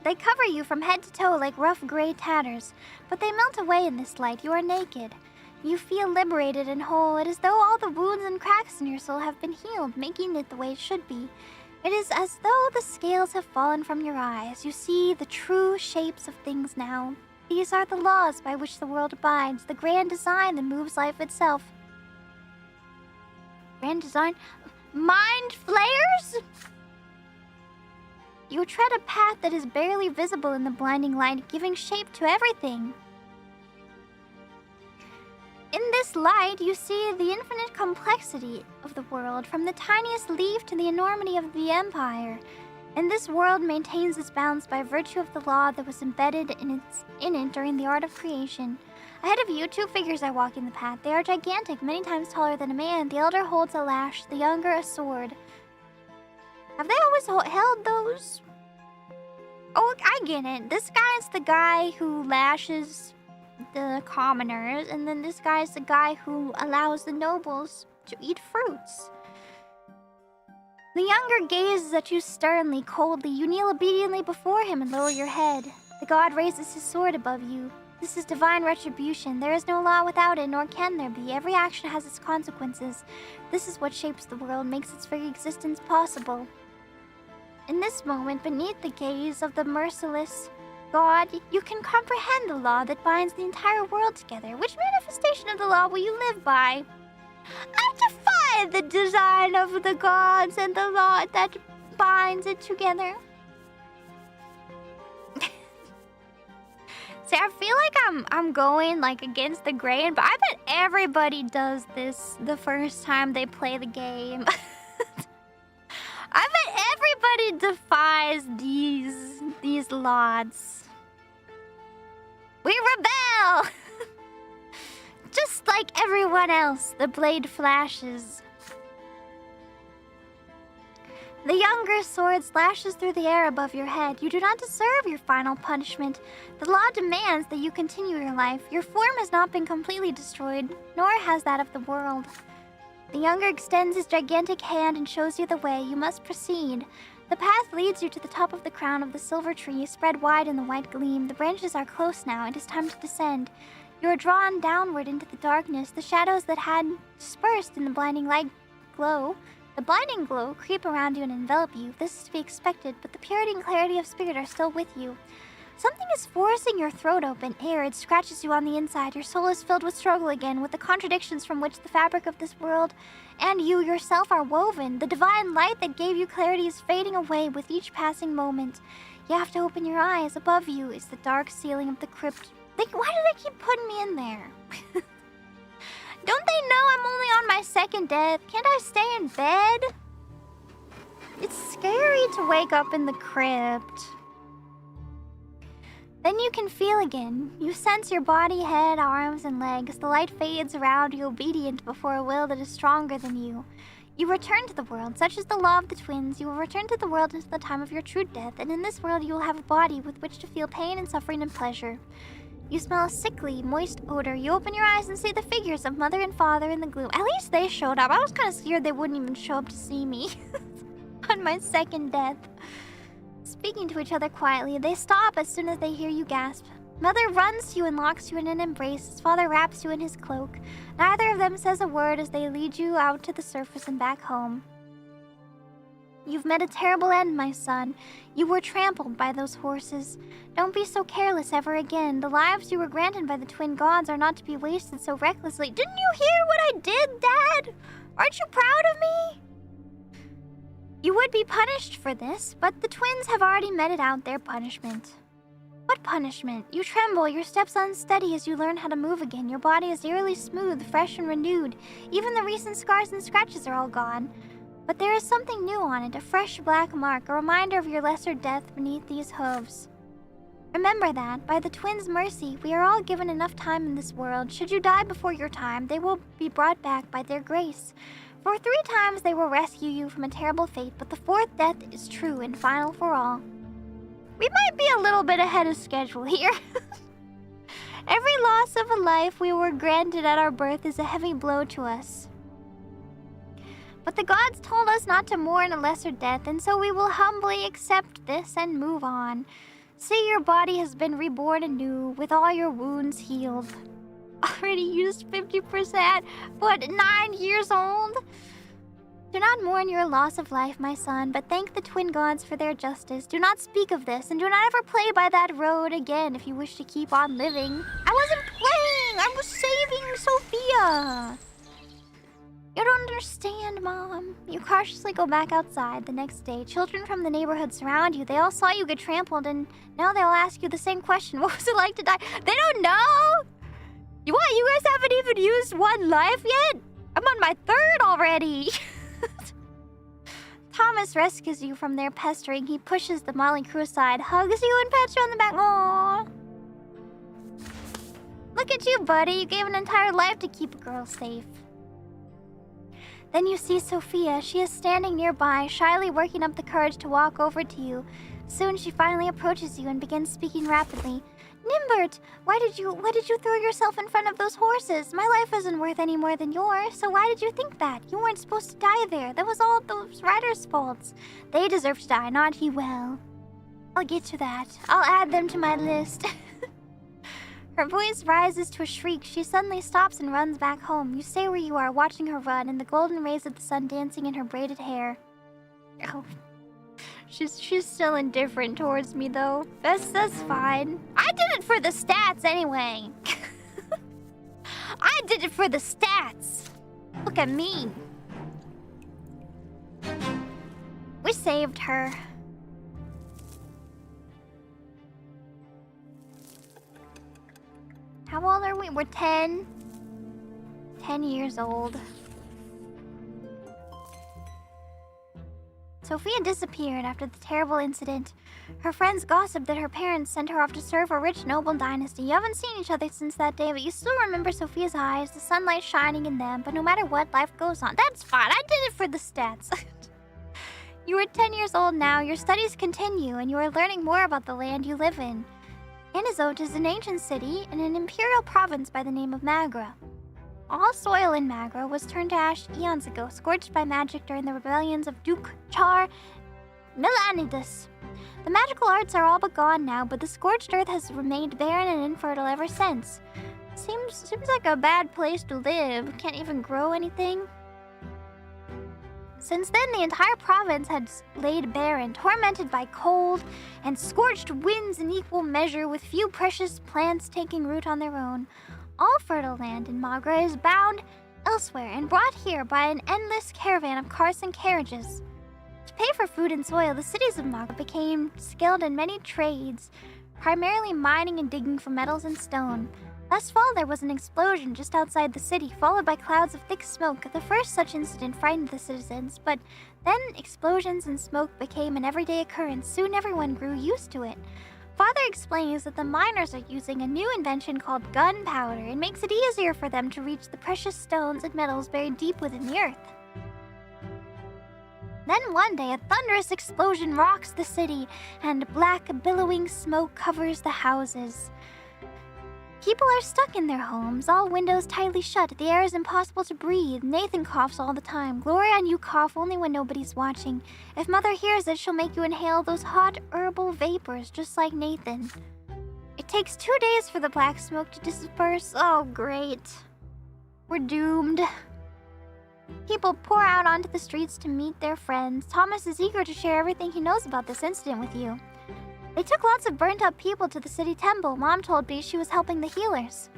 They cover you from head to toe like rough gray tatters, but they melt away in this light. You are naked. You feel liberated and whole. It is as though all the wounds and cracks in your soul have been healed, making it the way it should be. It is as though the scales have fallen from your eyes. You see the true shapes of things now. These are the laws by which the world abides, the grand design that moves life itself. Grand design? Mind flayers? You tread a path that is barely visible in the blinding light, giving shape to everything. In this light, you see the infinite complexity of the world, from the tiniest leaf to the enormity of the empire. And this world maintains its balance by virtue of the law that was embedded in it during the art of creation. Ahead of you, 2 figures are walking the path. They are gigantic, many times taller than a man. The elder holds a lash, the younger a sword. Have they always held those? Oh, I get it. This guy's the guy who lashes the commoners, and then this guy's the guy who allows the nobles to eat fruits. The younger gazes at you sternly, coldly. You kneel obediently before him and lower your head. The god raises his sword above you. This is divine retribution. There is no law without it, nor can there be. Every action has its consequences. This is what shapes the world, makes its very existence possible. In this moment, beneath the gaze of the merciless God, you can comprehend the law that binds the entire world together. Which manifestation of the law will you live by? I defy the design of the gods and the law that binds it together. See, I feel like I'm going like against the grain, but I bet everybody does this the first time they play the game. I bet everybody defies these laws. We rebel! Just like everyone else, the blade flashes. The younger sword slashes through the air above your head. You do not deserve your final punishment. The law demands that you continue your life. Your form has not been completely destroyed, nor has that of the world. The younger extends his gigantic hand and shows you the way. You must proceed. The path leads you to the top of the crown of the silver tree, spread wide in the white gleam. The branches are close now. It is time to descend. You are drawn downward into the darkness. The shadows that had dispersed in the blinding light glow. The blinding glow creep around you and envelop you. This is to be expected, but the purity and clarity of spirit are still with you. Something is forcing your throat open. Arid scratches you on the inside. Your soul is filled with struggle again, with the contradictions from which the fabric of this world and you yourself are woven. The divine light that gave you clarity is fading away with each passing moment. You have to open your eyes. Above you is the dark ceiling of the crypt. Why do they keep putting me in there? Don't they know I'm only on my second death? Can't I stay in bed? It's scary to wake up in the crypt. Then you can feel again. You sense your body, head, arms, and legs. The light fades around you, obedient before a will that is stronger than you. You return to the world. Such is the law of the twins. You will return to the world until the time of your true death, and in this world you will have a body with which to feel pain and suffering and pleasure. You smell a sickly, moist odor. You open your eyes and see the figures of mother and father in the gloom. At least they showed up. I was kind of scared they wouldn't even show up to see me on my second death. Speaking to each other quietly, they stop as soon as they hear you gasp. Mother runs to you and locks you in an embrace. His father wraps you in his cloak. Neither of them says a word as they lead you out to the surface and back home. You've met a terrible end, my son. You were trampled by those horses. Don't be so careless ever again. The lives you were granted by the twin gods are not to be wasted so recklessly. Didn't you hear what I did, Dad? Aren't you proud of me? You would be punished for this, but the twins have already meted out their punishment. What punishment? You tremble, your steps unsteady as you learn how to move again. Your body is eerily smooth, fresh, and renewed. Even the recent scars and scratches are all gone. But there is something new on it, a fresh black mark, a reminder of your lesser death beneath these hooves. Remember that, by the twins' mercy, we are all given enough time in this world. Should you die before your time, they will be brought back by their grace. For 3 times they will rescue you from a terrible fate, but the 4th death is true and final for all. We might be a little bit ahead of schedule here. Every loss of a life we were granted at our birth is a heavy blow to us. But the gods told us not to mourn a lesser death, and so we will humbly accept this and move on. See, your body has been reborn anew, with all your wounds healed. Already used 50%, but 9 years old? Do not mourn your loss of life, my son, but thank the twin gods for their justice. Do not speak of this, and do not ever play by that road again if you wish to keep on living. I wasn't playing! I was saving Sophia! You don't understand, Mom. You cautiously go back outside the next day. Children from the neighborhood surround you. They all saw you get trampled, and now they'll ask you the same question. What was it like to die? They don't know! What, you guys haven't even used 1 life yet? I'm on my 3rd already. Thomas rescues you from their pestering. He pushes the Molly crew aside, hugs you, and pats you on the back. Aww. Look at you, buddy. You gave an entire life to keep a girl safe. Then you see Sophia. She is standing nearby, shyly working up the courage to walk over to you. Soon she finally approaches you and begins speaking rapidly. Nimbert, why did you throw yourself in front of those horses? My life isn't worth any more than yours, so why did you think that? You weren't supposed to die there. That was all those riders' faults. They deserve to die, not you. Well, I'll get to that. I'll add them to my list. Her voice rises to a shriek. She suddenly stops and runs back home. You stay where you are, watching her run, and the golden rays of the sun dancing in her braided hair. Oh. She's still indifferent towards me, though. That's fine. I did it for the stats anyway. I did it for the stats. Look at me. We saved her. How old are we? We're 10. 10 years old. Sophia disappeared after the terrible incident. Her friends gossiped that her parents sent her off to serve a rich noble dynasty. You haven't seen each other since that day, but you still remember Sophia's eyes, the sunlight shining in them. But no matter what, life goes on. That's fine. I did it for the stats. You are 10 years old now. Your studies continue, and you are learning more about the land you live in. Anizote is an ancient city in an imperial province by the name of Magra. All soil in Magra was turned to ash eons ago, scorched by magic during the rebellions of Duke Char Milanidas. The magical arts are all but gone now, but the scorched earth has remained barren and infertile ever since. Seems like a bad place to live. Can't even grow anything. Since then, the entire province had laid barren, tormented by cold and scorched winds in equal measure, with few precious plants taking root on their own. All fertile land in Magra is bound elsewhere and brought here by an endless caravan of carts and carriages. To pay for food and soil, the cities of Magra became skilled in many trades, primarily mining and digging for metals and stone. Last fall, there was an explosion just outside the city, followed by clouds of thick smoke. The first such incident frightened the citizens, but then explosions and smoke became an everyday occurrence. Soon everyone grew used to it. Father explains that the miners are using a new invention called gunpowder. It makes it easier for them to reach the precious stones and metals buried deep within the earth. Then one day, a thunderous explosion rocks the city, and black, billowing smoke covers the houses. People are stuck in their homes, all windows tightly shut. The air is impossible to breathe. Nathan coughs all the time. Gloria and you cough only when nobody's watching. If Mother hears it, she'll make you inhale those hot herbal vapors, just like Nathan. It takes 2 days for the black smoke to disperse. Oh, great. We're doomed. People pour out onto the streets to meet their friends. Thomas is eager to share everything he knows about this incident with you. They took lots of burnt-up people to the city temple. Mom told me she was helping the healers.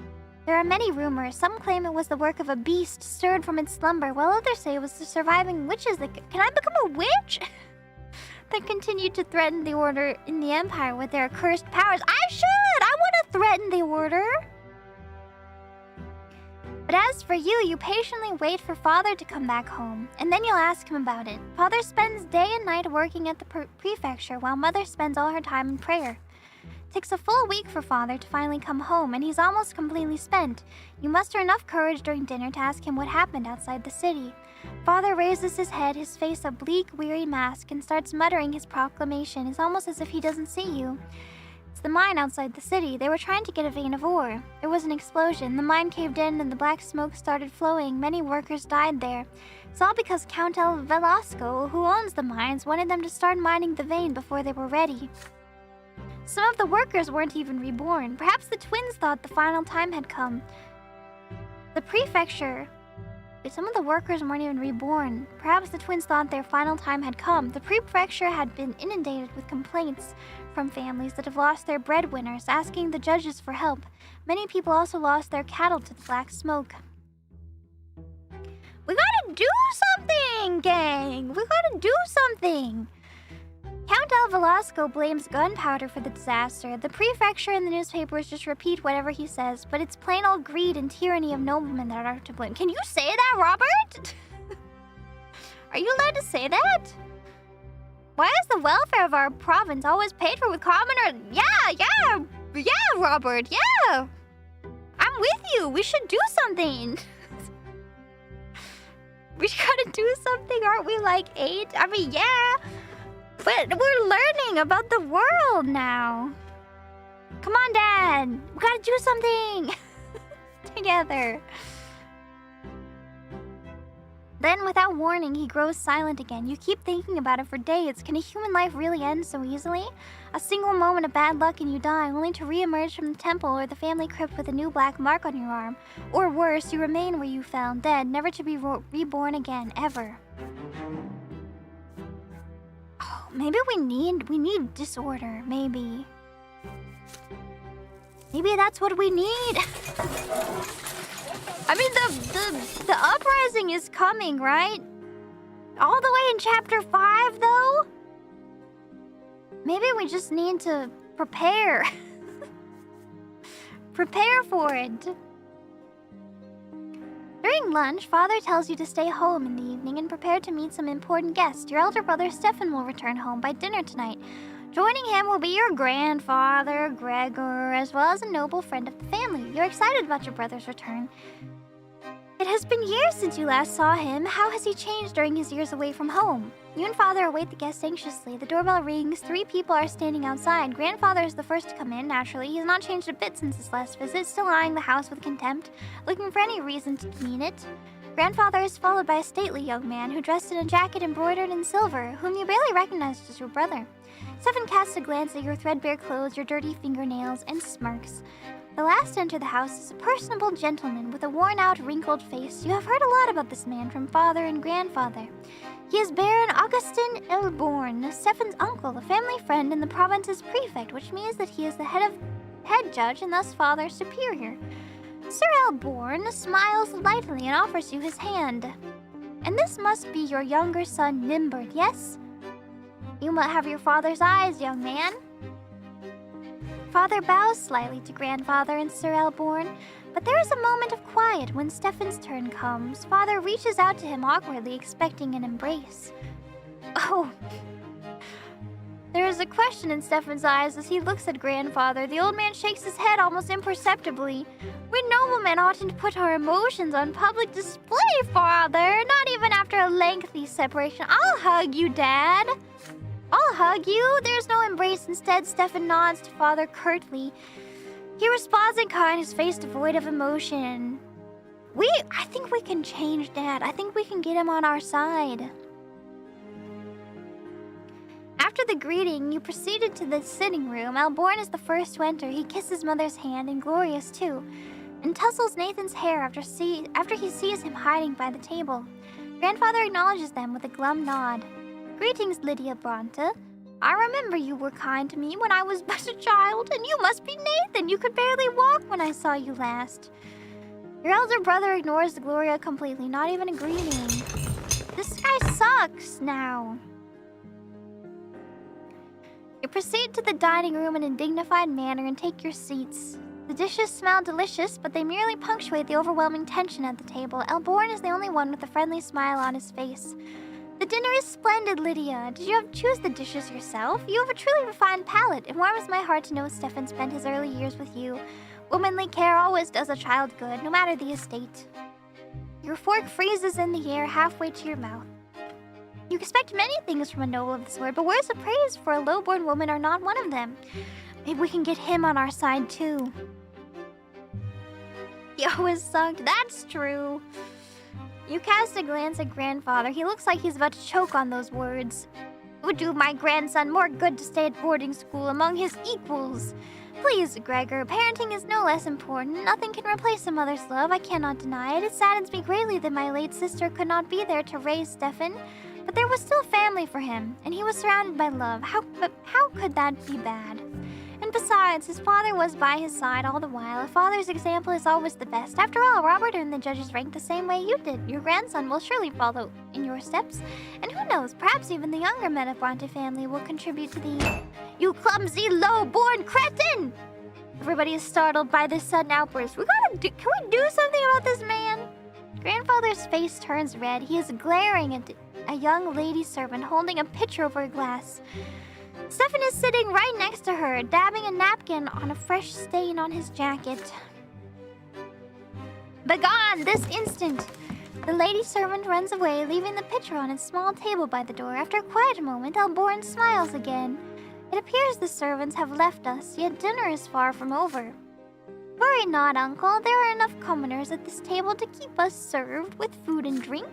There are many rumors. Some claim it was the work of a beast stirred from its slumber, while others say it was the surviving witches that... Can I become a witch? That continued to threaten the order in the Empire with their accursed powers. I should! I want to threaten the order! But as for you, you patiently wait for Father to come back home, and then you'll ask him about it. Father spends day and night working at the prefecture, while Mother spends all her time in prayer. It takes a full week for Father to finally come home, and he's almost completely spent. You muster enough courage during dinner to ask him what happened outside the city. Father raises his head, his face a bleak, weary mask, and starts muttering his proclamation. It's almost as if he doesn't see you. It's the mine outside the city. They were trying to get a vein of ore. There was an explosion. The mine caved in and the black smoke started flowing. Many workers died there. It's all because Count El Velasco, who owns the mines, wanted them to start mining the vein before they were ready. Some of the workers weren't even reborn. Perhaps the twins thought the final time had come. The prefecture... Some of the workers weren't even reborn. Perhaps the twins thought their final time had come. The prefecture had been inundated with complaints from families that have lost their breadwinners, asking the judges for help. Many people also lost their cattle to the black smoke. We gotta do something, gang! We gotta do something! Count El Velasco blames gunpowder for the disaster. The prefecture and the newspapers just repeat whatever he says, but it's plain old greed and tyranny of noblemen that are to blame. Can you say that, Robert? Are you allowed to say that? Why is the welfare of our province always paid for with commoners? Yeah, Robert, yeah! I'm with you. We should do something. We gotta do something, aren't we like 8? I mean, yeah. But we're learning about the world now. Come on, Dad. We gotta do something together. Then, without warning, he grows silent again. You keep thinking about it for days. Can a human life really end so easily? A single moment of bad luck and you die, only to re-emerge from the temple or the family crypt with a new black mark on your arm. Or worse, you remain where you fell, dead, never to be reborn again, ever. Maybe we need disorder, maybe. Maybe that's what we need. I mean, the uprising is coming, right? All the way in chapter 5, though? Maybe we just need to prepare. Prepare for it. During lunch, Father tells you to stay home in the evening and prepare to meet some important guests. Your elder brother Stefan will return home by dinner tonight. Joining him will be your grandfather, Gregor, as well as a noble friend of the family. You're excited about your brother's return. It has been years since you last saw him. How has he changed during his years away from home? You and Father await the guests anxiously. The doorbell rings. 3 people are standing outside. Grandfather is the first to come in, naturally. He has not changed a bit since his last visit, still eyeing the house with contempt, looking for any reason to demean it. Grandfather is followed by a stately young man who dressed in a jacket embroidered in silver, whom you barely recognized as your brother. Stefan casts a glance at your threadbare clothes, your dirty fingernails, and smirks. The last to enter the house is a personable gentleman with a worn-out, wrinkled face. You have heard a lot about this man from Father and Grandfather. He is Baron Augustin Elborn, Stefan's uncle, a family friend, and the province's prefect, which means that he is the head judge and thus Father's superior. Sir Elborn smiles lightly and offers you his hand. And this must be your younger son, Nimbert, yes? You might have your father's eyes, young man. Father bows slightly to Grandfather and Sir Elborn, but there is a moment of quiet when Stefan's turn comes. Father reaches out to him awkwardly, expecting an embrace. Oh. There is a question in Stefan's eyes as he looks at Grandfather. The old man shakes his head almost imperceptibly. We noblemen oughtn't put our emotions on public display, Father. Not even after a lengthy separation. I'll hug you, Dad. I'll hug you. There's no embrace. Instead, Stefan nods to Father curtly. He responds in kind, his face devoid of emotion. I think we can change Dad. I think we can get him on our side. After the greeting, you proceeded to the sitting room. Elborn is the first to enter. He kisses Mother's hand, and Glorious too, and tussles Nathan's hair after he sees him hiding by the table. Grandfather acknowledges them with a glum nod. Greetings, Lydia Brante. I remember you were kind to me when I was but a child, and you must be Nathan. You could barely walk when I saw you last. Your elder brother ignores Gloria completely, not even a greeting. This guy sucks now. You proceed to the dining room in a dignified manner and take your seats. The dishes smell delicious, but they merely punctuate the overwhelming tension at the table. Elborn is the only one with a friendly smile on his face. The dinner is splendid, Lydia. Did you choose the dishes yourself? You have a truly refined palate. It warms my heart to know Stefan spent his early years with you. Womanly care always does a child good, no matter the estate. Your fork freezes in the air halfway to your mouth. You expect many things from a noble of the sword, but words of praise for a low-born woman are not one of them. Maybe we can get him on our side, too. He always sucked. That's true. You cast a glance at Grandfather. He looks like he's about to choke on those words. It would do my grandson more good to stay at boarding school among his equals. Please, Gregor, parenting is no less important. Nothing can replace a mother's love. I cannot deny it. It saddens me greatly that my late sister could not be there to raise Stefan. But there was still family for him, and he was surrounded by love. How could that be bad? And besides, his father was by his side all the while. A father's example is always the best. After all, Robert earned the judge's rank the same way you did. Your grandson will surely follow in your steps. And who knows, perhaps even the younger men of Brante family will contribute to the... You clumsy, low-born cretin! Everybody is startled by this sudden outburst. Can we do something about this man? Grandfather's face turns red. He is glaring at a young lady servant holding a pitcher over a glass. Stefan is sitting right next to her, dabbing a napkin on a fresh stain on his jacket. Begone this instant! The lady servant runs away, leaving the pitcher on its small table by the door. After a quiet moment, Elborn smiles again. It appears the servants have left us, yet dinner is far from over. Worry not, Uncle. There are enough commoners at this table to keep us served with food and drink.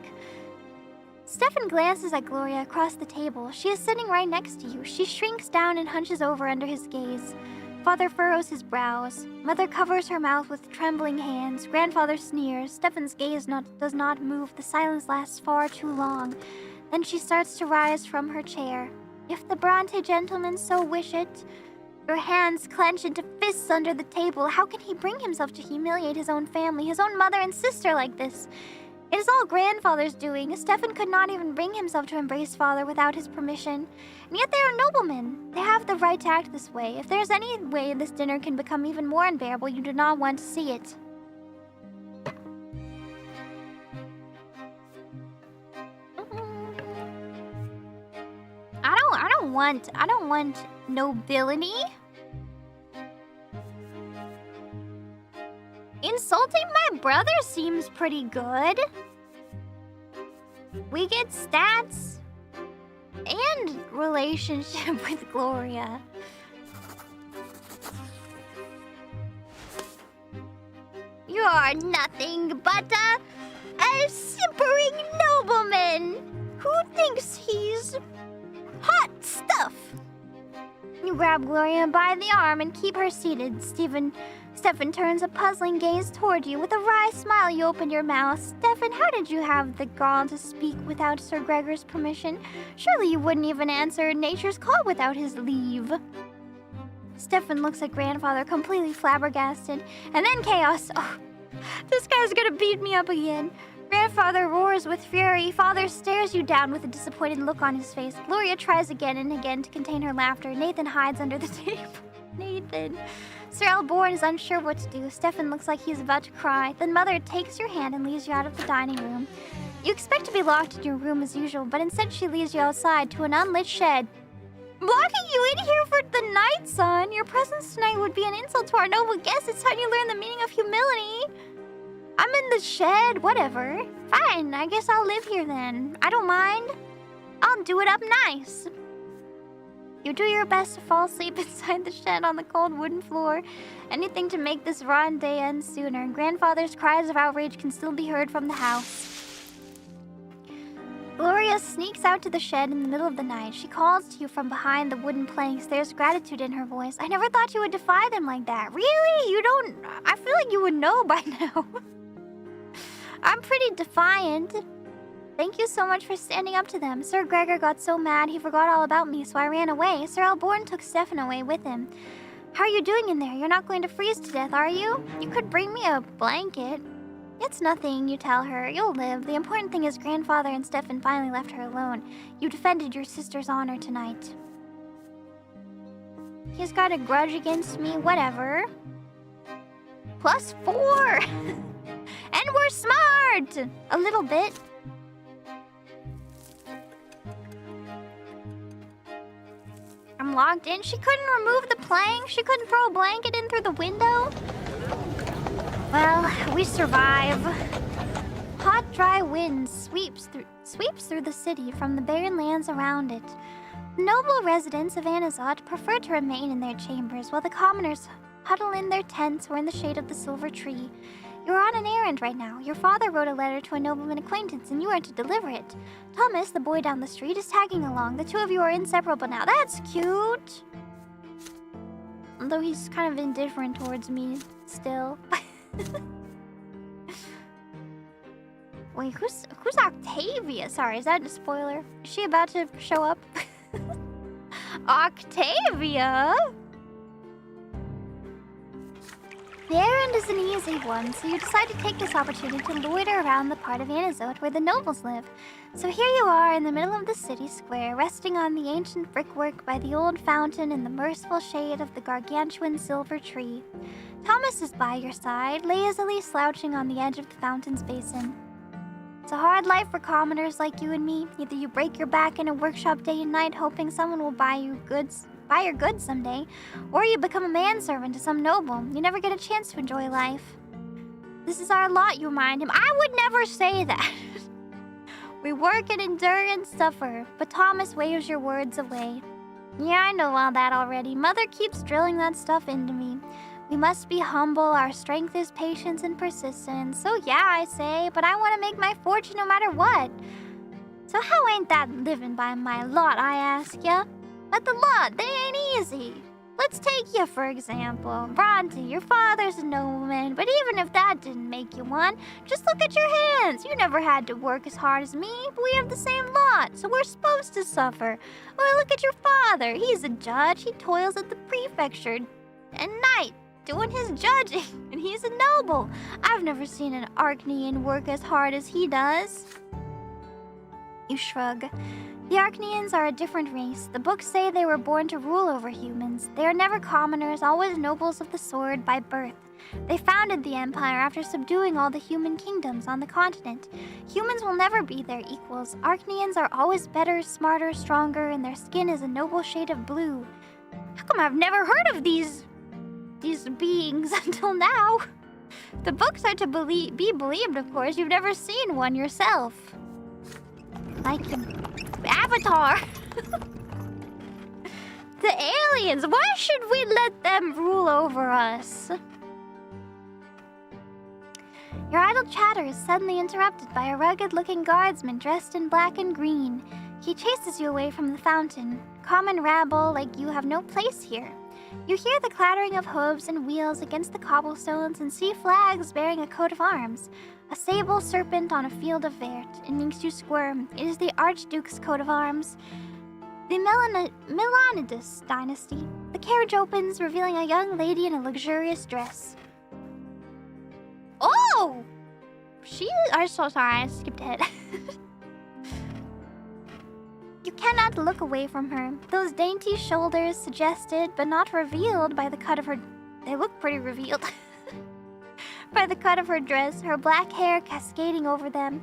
Stefan glances at Gloria across the table. She is sitting right next to you. She shrinks down and hunches over under his gaze. Father furrows his brows. Mother covers her mouth with trembling hands. Grandfather sneers. Stefan's gaze does not move. The silence lasts far too long. Then she starts to rise from her chair. If the Brante gentleman so wish it. Your hands clench into fists under the table. How can he bring himself to humiliate his own family, his own mother and sister like this? It is all grandfather's doing. Stefan could not even bring himself to embrace father without his permission. And yet they are noblemen. They have the right to act this way. If there's any way this dinner can become even more unbearable, you do not want to see it. I don't want nobility. Insulting my brother seems pretty good. We get stats and relationship with Gloria. You are nothing but a simpering nobleman who thinks he's hot stuff. You grab Gloria by the arm and keep her seated. Stefan turns a puzzling gaze toward you. With a wry smile, you open your mouth. Stefan, how did you have the gall to speak without Sir Gregor's permission? Surely you wouldn't even answer nature's call without his leave. Stefan looks at grandfather, completely flabbergasted. And then chaos. Oh, this guy's gonna beat me up again. Grandfather roars with fury. Father stares you down with a disappointed look on his face. Gloria tries again and again to contain her laughter. Nathan hides under the table. Nathan. Sir Elborn is unsure what to do. Stefan looks like he's about to cry. Then Mother takes your hand and leads you out of the dining room. You expect to be locked in your room as usual, but instead she leads you outside to an unlit shed. Blocking you in here for the night, son. Your presence tonight would be an insult to our noble guests. It's time you learn the meaning of humility. I'm in the shed, whatever. Fine, I guess I'll live here then. I don't mind. I'll do it up nice. You do your best to fall asleep inside the shed on the cold wooden floor. Anything to make this rotten day end sooner. Grandfather's cries of outrage can still be heard from the house. Gloria sneaks out to the shed in the middle of the night. She calls to you from behind the wooden planks. There's gratitude in her voice. I never thought you would defy them like that. Really? You don't... I feel like you would know by now. I'm pretty defiant. Thank you so much for standing up to them. Sir Gregor got so mad he forgot all about me, so I ran away. Sir Elborn took Stefan away with him. How are you doing in there? You're not going to freeze to death, are you? You could bring me a blanket. It's nothing, you tell her. You'll live. The important thing is grandfather and Stefan finally left her alone. You defended your sister's honor tonight. He's got a grudge against me, whatever. +4! And we're smart! A little bit. I'm locked in. She couldn't remove the plank. She couldn't throw a blanket in through the window. Well, we survive. Hot, dry wind sweeps through the city from the barren lands around it. The noble residents of Anazot prefer to remain in their chambers, while the commoners huddle in their tents or in the shade of the silver tree. You're on an errand right now. Your father wrote a letter to a nobleman acquaintance, and you are to deliver it. Thomas, the boy down the street, is tagging along. The two of you are inseparable now. That's cute. Although he's kind of indifferent towards me still. Wait, who's Octavia? Sorry, is that a spoiler? Is she about to show up? Octavia? The errand is an easy one, so you decide to take this opportunity to loiter around the part of Anazot where the nobles live. So here you are in the middle of the city square, resting on the ancient brickwork by the old fountain in the merciful shade of the gargantuan silver tree. Thomas is by your side, lazily slouching on the edge of the fountain's basin. It's a hard life for commoners like you and me. Either you break your back in a workshop day and night hoping someone will buy your goods someday, or you become a manservant to some noble. You never get a chance to enjoy life. This is our lot, you remind him. I would never say that. We work and endure and suffer, but Thomas waves your words away. Yeah, I know all that already. Mother keeps drilling that stuff into me. We must be humble, our strength is patience and persistence. So yeah, I say, but I want to make my fortune no matter what. So how ain't that living by my lot, I ask ya? But the lot, they ain't easy. Let's take you, for example. Brante, your father's a nobleman, but even if that didn't make you one, just look at your hands. You never had to work as hard as me, but we have the same lot, so we're supposed to suffer. Or look at your father. He's a judge. He toils at the prefecture at night, doing his judging, and he's a noble. I've never seen an Arachnean work as hard as he does. You shrug. The Arachneans are a different race. The books say they were born to rule over humans. They are never commoners, always nobles of the sword by birth. They founded the Empire after subduing all the human kingdoms on the continent. Humans will never be their equals. Arachneans are always better, smarter, stronger, and their skin is a noble shade of blue. How come I've never heard of these beings until now? The books are to be believed, of course. You've never seen one yourself. Like Avatar. The aliens. Why should we let them rule over us? Your idle chatter is suddenly interrupted by a rugged-looking guardsman dressed in black and green. He chases you away from the fountain. Common rabble like you have no place here. You hear the clattering of hooves and wheels against the cobblestones and see flags bearing a coat of arms. A sable serpent on a field of vert. It makes you squirm. It is the Archduke's coat of arms. The Melanides dynasty. The carriage opens, revealing a young lady in a luxurious dress. Oh! I'm so sorry, I skipped ahead. You cannot look away from her. Those dainty shoulders suggested, but not revealed by the cut of her... They look pretty revealed. By the cut of her dress, her black hair cascading over them.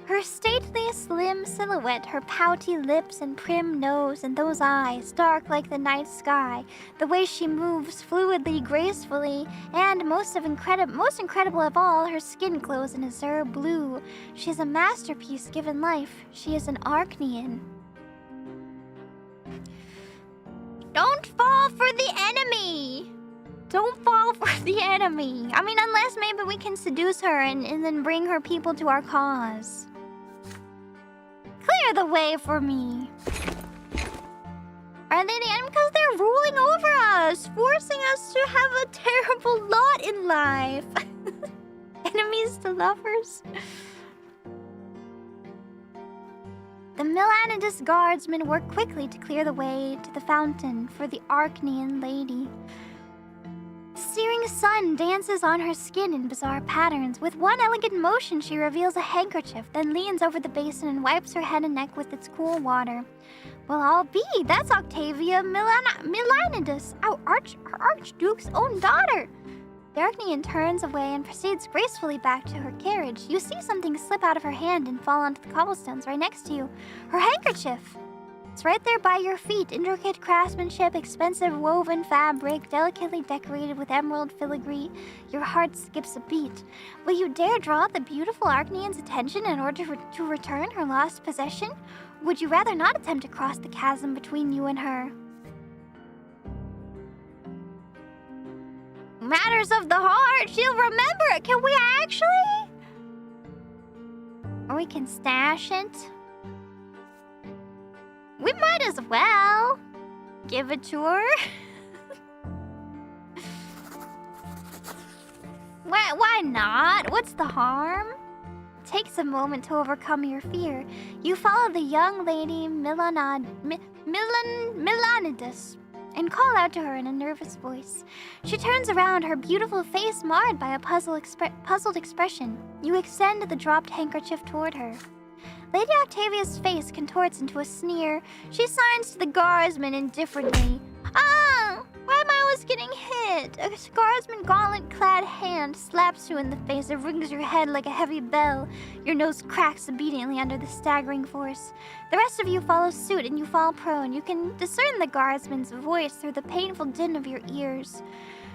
Her stately, slim silhouette, her pouty lips and prim nose, and those eyes, dark like the night sky. The way she moves fluidly, gracefully, and most incredible of all, her skin glows in azure blue. She is a masterpiece given life. She is an Arachnean. Don't fall for the enemy! Don't fall for the enemy. I mean, unless maybe we can seduce her and then bring her people to our cause. Clear the way for me. Are they the enemy? Because they're ruling over us, forcing us to have a terrible lot in life. Enemies to lovers. The Melanides guardsmen work quickly to clear the way to the fountain for the Arachnean lady. The searing sun dances on her skin in bizarre patterns. With one elegant motion, she reveals a handkerchief, then leans over the basin and wipes her head and neck with its cool water. Well, I'll be. That's Octavia Melanides, our Archduke's own daughter. The Arachnean turns away and proceeds gracefully back to her carriage. You see something slip out of her hand and fall onto the cobblestones right next to you. Her handkerchief! It's right there by your feet. Intricate craftsmanship, expensive woven fabric, delicately decorated with emerald filigree. Your heart skips a beat. Will you dare draw the beautiful Arachnean's attention in order to return her lost possession? Would you rather not attempt to cross the chasm between you and her? Matters of the heart. She'll remember it. Can we actually? Or we can stash it. We might as well give it to her. Why not? What's the harm? It takes a moment to overcome your fear. You follow the young lady Melanides and call out to her in a nervous voice. She turns around, her beautiful face marred by a puzzled expression. You extend the dropped handkerchief toward her. Lady Octavia's face contorts into a sneer. She signs to the guardsman indifferently. Ah! Why am I always getting hit? A guardsman gauntlet-clad hand slaps you in the face. It rings your head like a heavy bell. Your nose cracks obediently under the staggering force. The rest of you follow suit and you fall prone. You can discern the guardsman's voice through the painful din of your ears.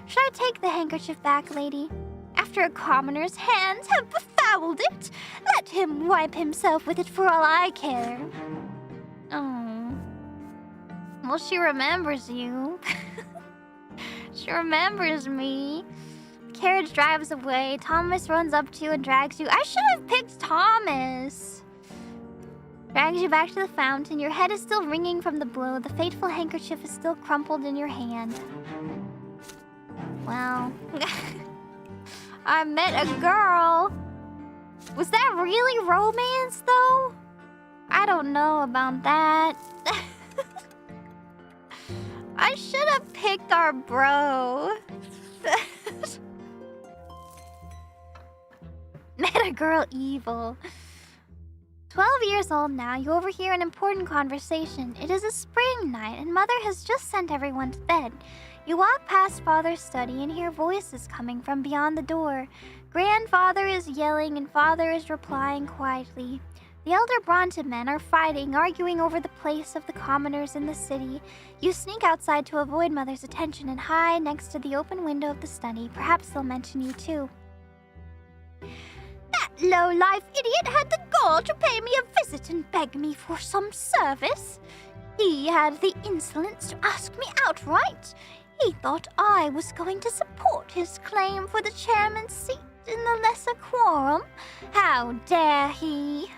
Should I take the handkerchief back, lady? After a commoner's hands have befouled it, let him wipe himself with it for all I care. Oh. Well, she remembers you. She remembers me. The carriage drives away. Thomas runs up to you and drags you. I should have picked Thomas. Drags you back to the fountain. Your head is still ringing from the blow. The fateful handkerchief is still crumpled in your hand. Well... I met a girl. Was that really romance, though? I don't know about that. I should have picked our bro. The girl evil. 12 years old now, you overhear an important conversation. It is a spring night, and Mother has just sent everyone to bed. You walk past Father's study and hear voices coming from beyond the door. Grandfather is yelling, and Father is replying quietly. The elder Brante men are fighting, arguing over the place of the commoners in the city. You sneak outside to avoid Mother's attention and hide next to the open window of the study. Perhaps they'll mention you too. That low-life idiot had the gall to pay me a visit and beg me for some service. He had the insolence to ask me outright. He thought I was going to support his claim for the chairman's seat in the lesser quorum. How dare he?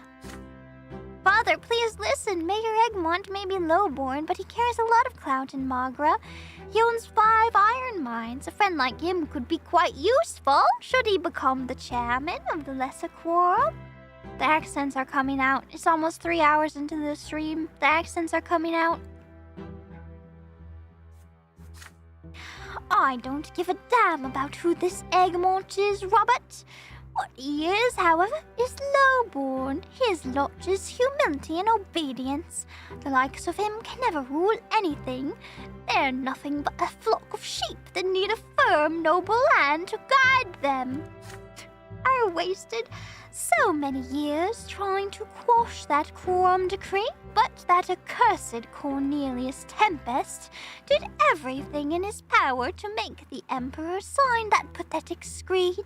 Father, please listen. Mayor Egmont may be lowborn, but he carries a lot of clout in Magra. He owns 5 iron mines. A friend like him could be quite useful, should he become the chairman of the lesser quorum. The accents are coming out. It's almost 3 hours into the stream. The accents are coming out. I don't give a damn about who this Egmont is, Robert. What he is, however, is lowborn. His lot is humility and obedience. The likes of him can never rule anything. They're nothing but a flock of sheep that need a firm, noble hand to guide them. I wasted so many years trying to quash that quorum decree, but that accursed Cornelius Tempest did everything in his power to make the Emperor sign that pathetic screed,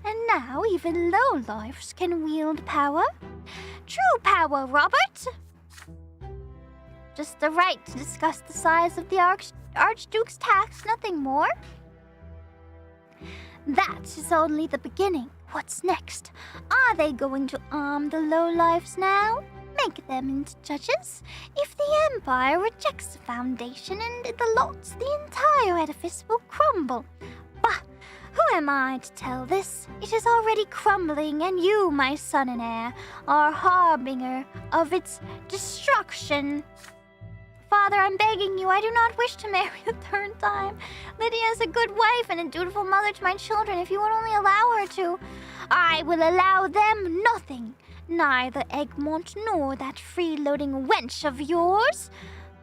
and now even lowlifes can wield power. True power, Robert! Just the right to discuss the size of the Archduke's tax, nothing more. That is only the beginning. What's next? Are they going to arm the lowlifes now? Make them into judges? If the Empire rejects the foundation and the lots, the entire edifice will crumble. Bah! Who am I to tell this? It is already crumbling, and you, my son and heir, are harbinger of its destruction. Father, I'm begging you, I do not wish to marry a third time. Lydia is a good wife and a dutiful mother to my children. If you would only allow her to, I will allow them nothing. Neither Egmont nor that freeloading wench of yours.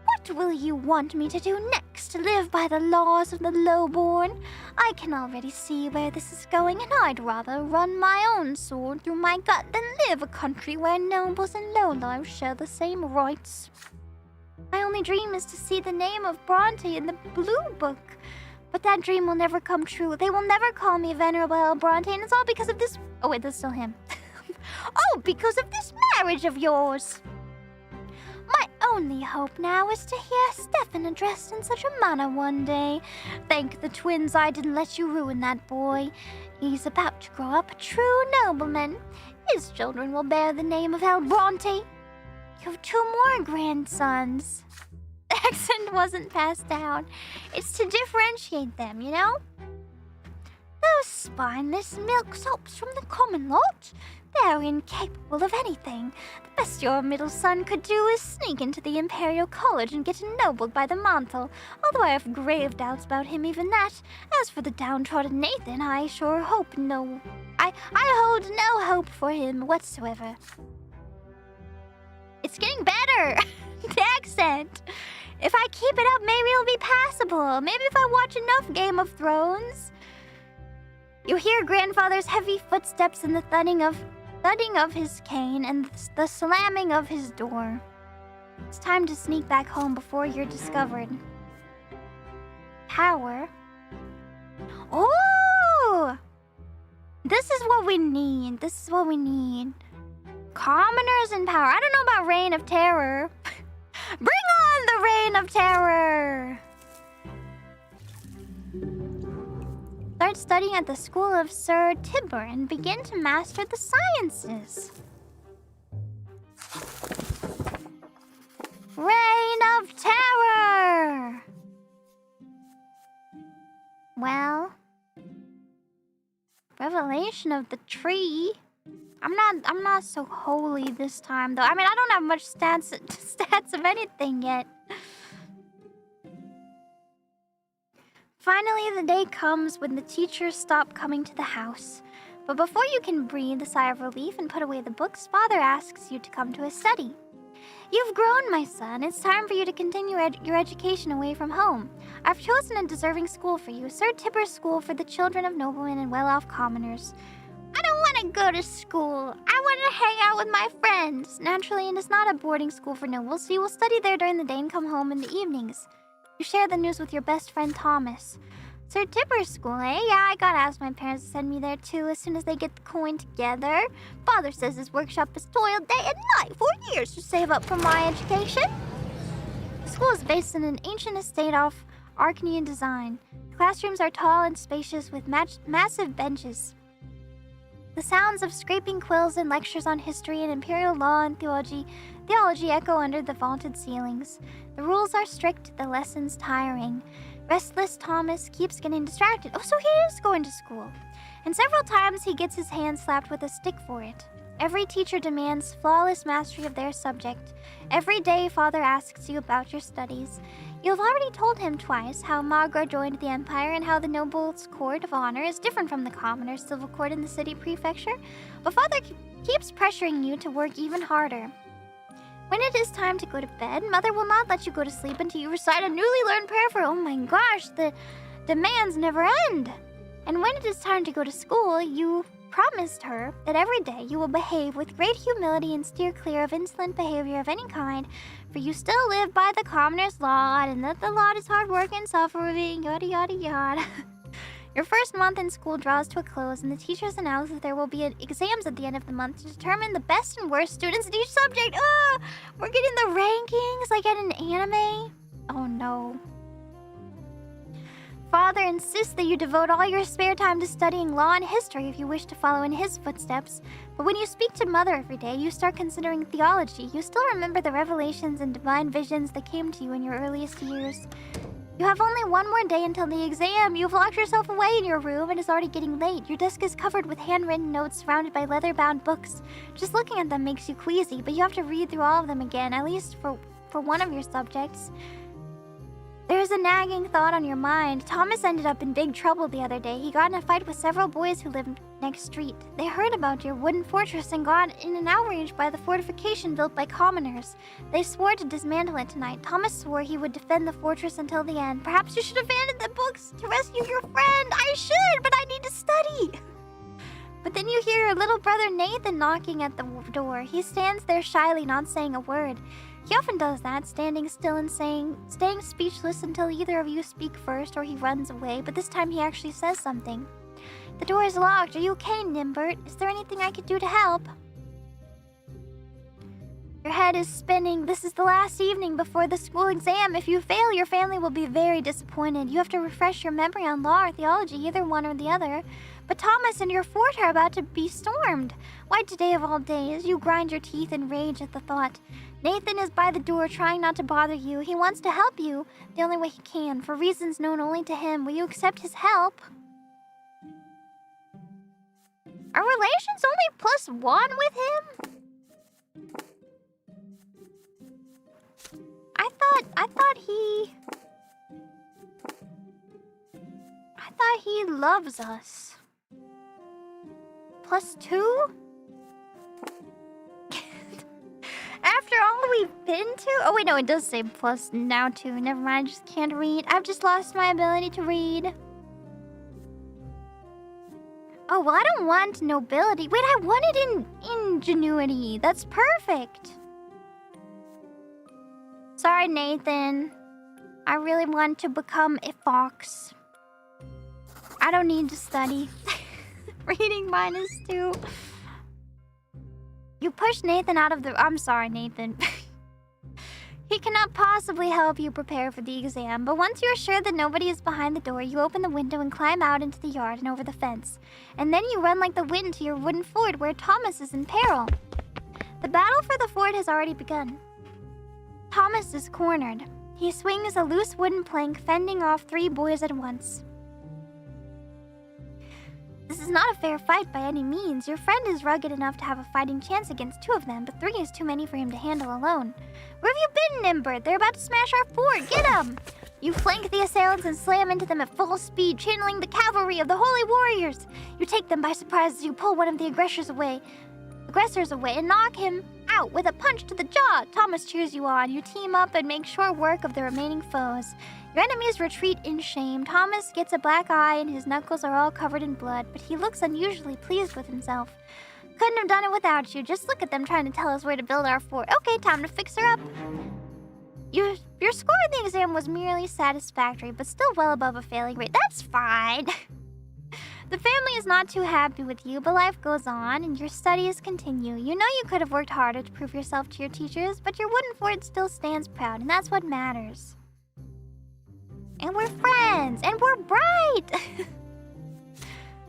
What will you want me to do next? Live by the laws of the lowborn? I can already see where this is going, and I'd rather run my own sword through my gut than live a country where nobles and lowlives share the same rights. My only dream is to see the name of Brante in the Blue Book. But that dream will never come true. They will never call me Venerable El Brante, and it's all because of this... Oh, wait, that's still him. Oh, because of this marriage of yours. My only hope now is to hear Stefan addressed in such a manner one day. Thank the twins I didn't let you ruin that boy. He's about to grow up a true nobleman. His children will bear the name of El Brante. You have 2 more grandsons. The accent wasn't passed down. It's to differentiate them, you know? Those spineless milksops from the common lot, they're incapable of anything. The best your middle son could do is sneak into the Imperial College and get ennobled by the mantle, although I have grave doubts about him even that. As for the downtrodden Nathan, I sure hope no... I hold no hope for him whatsoever. It's getting better! The accent! If I keep it up, maybe it'll be passable. Maybe if I watch enough Game of Thrones. You hear grandfather's heavy footsteps and the thudding of his cane and the slamming of his door. It's time to sneak back home before you're discovered. Power. Oh! This is what we need. This is what we need. Commoners in power. I don't know about Reign of Terror. Bring on the Reign of Terror! Start studying at the school of Sir Tibber and begin to master the sciences. Reign of Terror! Well, Revelation of the Tree. I'm not so holy this time though. I mean, I don't have much stats of anything yet. Finally, the day comes when the teachers stop coming to the house. But before you can breathe a sigh of relief and put away the books, Father asks you to come to his study. You've grown, my son. It's time for you to continue your education away from home. I've chosen a deserving school for you, Sir Tipper's School for the children of noblemen and well-off commoners. I don't want to go to school. I want to hang out with my friends. Naturally, it is not a boarding school for nobles, so you will study there during the day and come home in the evenings. You share the news with your best friend Thomas. Sir Tipper's School, eh? Yeah, I gotta ask my parents to send me there too as soon as they get the coin together. Father says his workshop has toiled day and night for years to save up for my education. The school is based in an ancient estate of Arcanian design. The classrooms are tall and spacious with massive benches. The sounds of scraping quills and lectures on history and imperial law and theology echo under the vaulted ceilings. The rules are strict, the lessons tiring. Restless Thomas keeps getting distracted. Oh, so he is going to school. And several times he gets his hand slapped with a stick for it. Every teacher demands flawless mastery of their subject. Every day, Father asks you about your studies. You have already told him twice how Magra joined the Empire and how the Noble's Court of Honor is different from the Commoner's Civil Court in the city prefecture. But Father keeps pressuring you to work even harder. When it is time to go to bed, Mother will not let you go to sleep until you recite a newly learned prayer for, oh my gosh, the demands never end. And when it is time to go to school, you promised her that every day you will behave with great humility and steer clear of insolent behavior of any kind, for you still live by the commoner's lot, and that the lot is hard work and suffering, yada yada yada. Your first month in school draws to a close, and the teachers announce that there will be exams at the end of the month to determine the best and worst students in each subject. We're getting the rankings like at an anime. Oh no. Father insists that you devote all your spare time to studying law and history if you wish to follow in his footsteps. But when you speak to Mother every day, you start considering theology. You still remember the revelations and divine visions that came to you in your earliest years. You have only one more day until the exam. You've locked yourself away in your room and it's already getting late. Your desk is covered with handwritten notes surrounded by leather-bound books. Just looking at them makes you queasy, but you have to read through all of them again, at least for one of your subjects. There's a nagging thought on your mind. Thomas ended up in big trouble the other day. He got in a fight with several boys who lived next street. They heard about your wooden fortress and got in an outrage by the fortification built by commoners. They swore to dismantle it tonight. Thomas swore he would defend the fortress until the end. Perhaps you should abandon the books to rescue your friend. I should, but I need to study. But then you hear your little brother Nathan knocking at the door. He stands there shyly, not saying a word. He often does that, standing still and staying speechless until either of you speak first or he runs away, but this time he actually says something. The door is locked. Are you okay, Nimbert? Is there anything I could do to help? Your head is spinning. This is the last evening before the school exam. If you fail, your family will be very disappointed. You have to refresh your memory on law or theology, either one or the other. But Thomas and your fort are about to be stormed. Why today of all days? You grind your teeth in rage at the thought. Nathan is by the door trying not to bother you. He wants to help you the only way he can, for reasons known only to him. Will you accept his help? Are relations only +1 with him? I thought he loves us. +2? After all we've been to? Oh wait, no, it does say plus now 2. Never mind, I just can't read. I've just lost my ability to read. Oh, well, I don't want nobility. Wait, I want it in ingenuity. That's perfect. Sorry, Nathan. I really want to become a fox. I don't need to study. Reading -2. You push Nathan out of the... I'm sorry, Nathan. He cannot possibly help you prepare for the exam, but once you are sure that nobody is behind the door, you open the window and climb out into the yard and over the fence. And then you run like the wind to your wooden fort where Thomas is in peril. The battle for the fort has already begun. Thomas is cornered. He swings a loose wooden plank, fending off 3 boys at once. This is not a fair fight by any means. Your friend is rugged enough to have a fighting chance against 2 of them, but 3 is too many for him to handle alone. Where have you been, Nimbert? They're about to smash our fort. Get 'em! You flank the assailants and slam into them at full speed, channeling the cavalry of the holy warriors. You take them by surprise as you pull one of the aggressors away, and knock him out with a punch to the jaw. Thomas cheers you on. You team up and make short work of the remaining foes. Your enemies retreat in shame. Thomas gets a black eye and his knuckles are all covered in blood, but he looks unusually pleased with himself. Couldn't have done it without you. Just look at them trying to tell us where to build our fort. Okay, time to fix her up. Your score in the exam was merely satisfactory, but still well above a failing rate. That's fine. The family is not too happy with you, but life goes on and your studies continue. You know you could have worked harder to prove yourself to your teachers, but your wooden fort still stands proud, and that's what matters. And we're friends, and we're bright!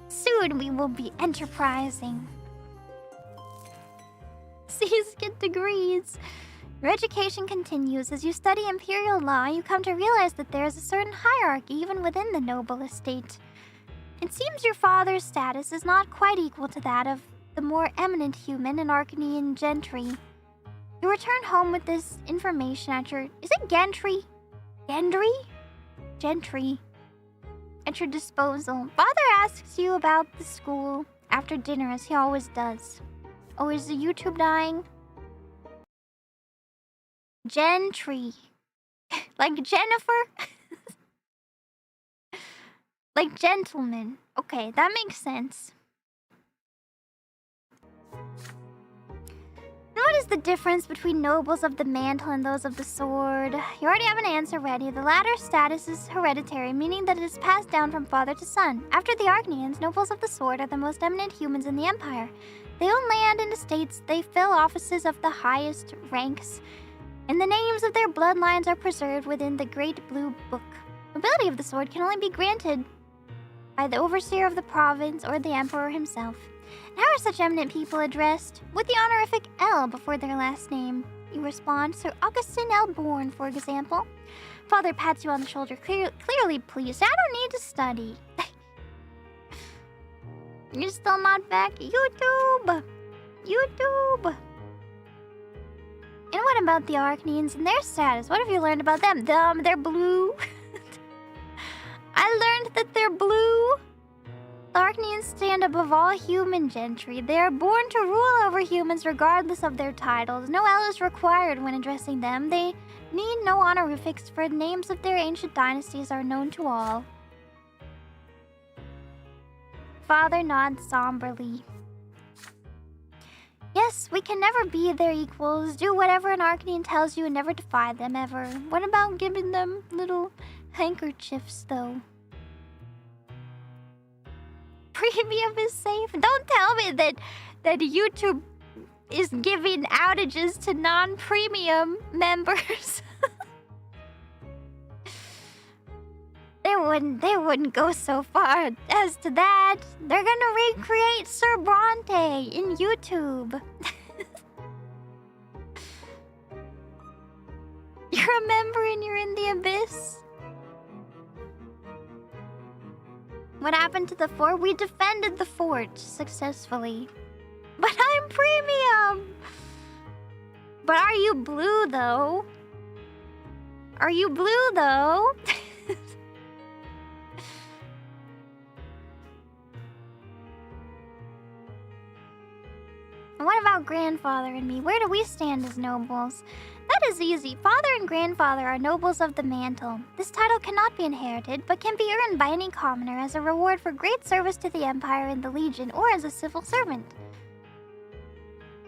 Soon we will be enterprising. C's get degrees. Your education continues. As you study imperial law, you come to realize that there is a certain hierarchy even within the noble estate. It seems your father's status is not quite equal to that of the more eminent human and Arcanian gentry. You return home with this information at your... Is it gentry? Gendry? Gentry. At your disposal. Father asks you about the school after dinner, as he always does. Oh, is the YouTube dying? Gentry. Like Jennifer? Like gentleman. Okay, that makes sense. What is the difference between nobles of the mantle and those of the sword? You already have an answer ready. The latter's status is hereditary, meaning that it is passed down from father to son. After the Arcanians, nobles of the sword are the most eminent humans in the Empire. They own land and estates, they fill offices of the highest ranks, and the names of their bloodlines are preserved within the Great Blue Book. Nobility of the sword can only be granted by the overseer of the province or the emperor himself. And how are such eminent people addressed? With the honorific L before their last name. You respond, Sir Augustin L. Bourne, for example. Father pats you on the shoulder, clearly pleased. I don't need to study. You're still not back? YouTube! YouTube! And what about the Arcanians and their status? What have you learned about them? They're blue. I learned that they're blue. The Arcanians stand above all human gentry. They are born to rule over humans regardless of their titles. No L is required when addressing them. They need no honorifics, for the names of their ancient dynasties are known to all. Father nods somberly. Yes, we can never be their equals. Do whatever an Arcanian tells you and never defy them, ever. What about giving them little handkerchiefs, though? Premium is safe? Don't tell me that YouTube is giving outages to non-premium members. They wouldn't go so far as to that. They're gonna recreate Sir Brante in YouTube. You're a member and you're in the abyss. What happened to the fort? We defended the fort successfully. But I'm premium! But are you blue, though? Are you blue, though? And what about grandfather and me? Where do we stand as nobles? That is easy. Father and grandfather are nobles of the mantle. This title cannot be inherited, but can be earned by any commoner as a reward for great service to the Empire and the Legion, or as a civil servant.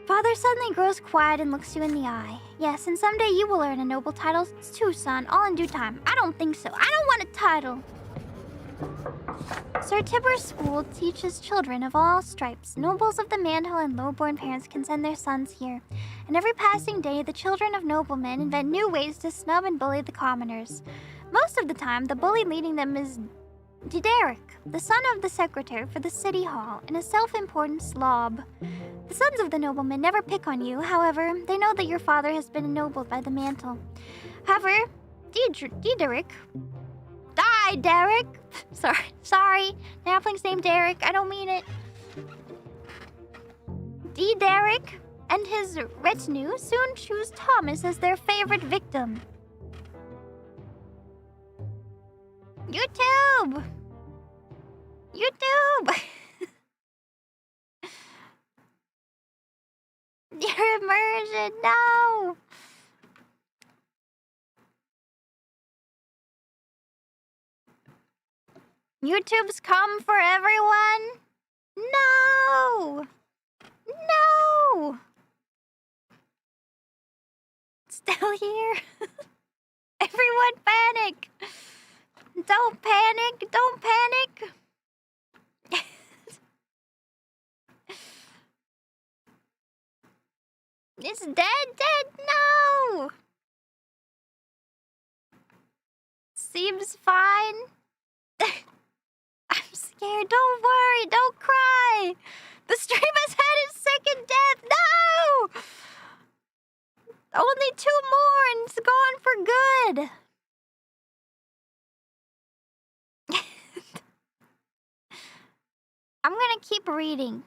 Father suddenly grows quiet and looks you in the eye. Yes, and someday you will earn a noble title too, son, all in due time. I don't think so. I don't want a title. Sir Tibor's school teaches children of all stripes. Nobles of the mantle and low-born parents can send their sons here. And every passing day, the children of noblemen invent new ways to snub and bully the commoners. Most of the time, the bully leading them is Dideric, the son of the secretary for the city hall, and a self-important slob. The sons of the noblemen never pick on you. However, they know that your father has been ennobled by the mantle. However, Dideric... Die, Derek! Sorry. Naplings named Derek. I don't mean it. Derek and his retinue soon choose Thomas as their favorite victim. YouTube! YouTube! Your immersion, no! YouTube's come for everyone? No! No! Still here? Everyone panic! Don't panic! Don't panic! It's dead! No! Seems fine. I'm scared. Don't worry. Don't cry. The stream has had its second death. No! Only 2 more and it's gone for good. I'm gonna keep reading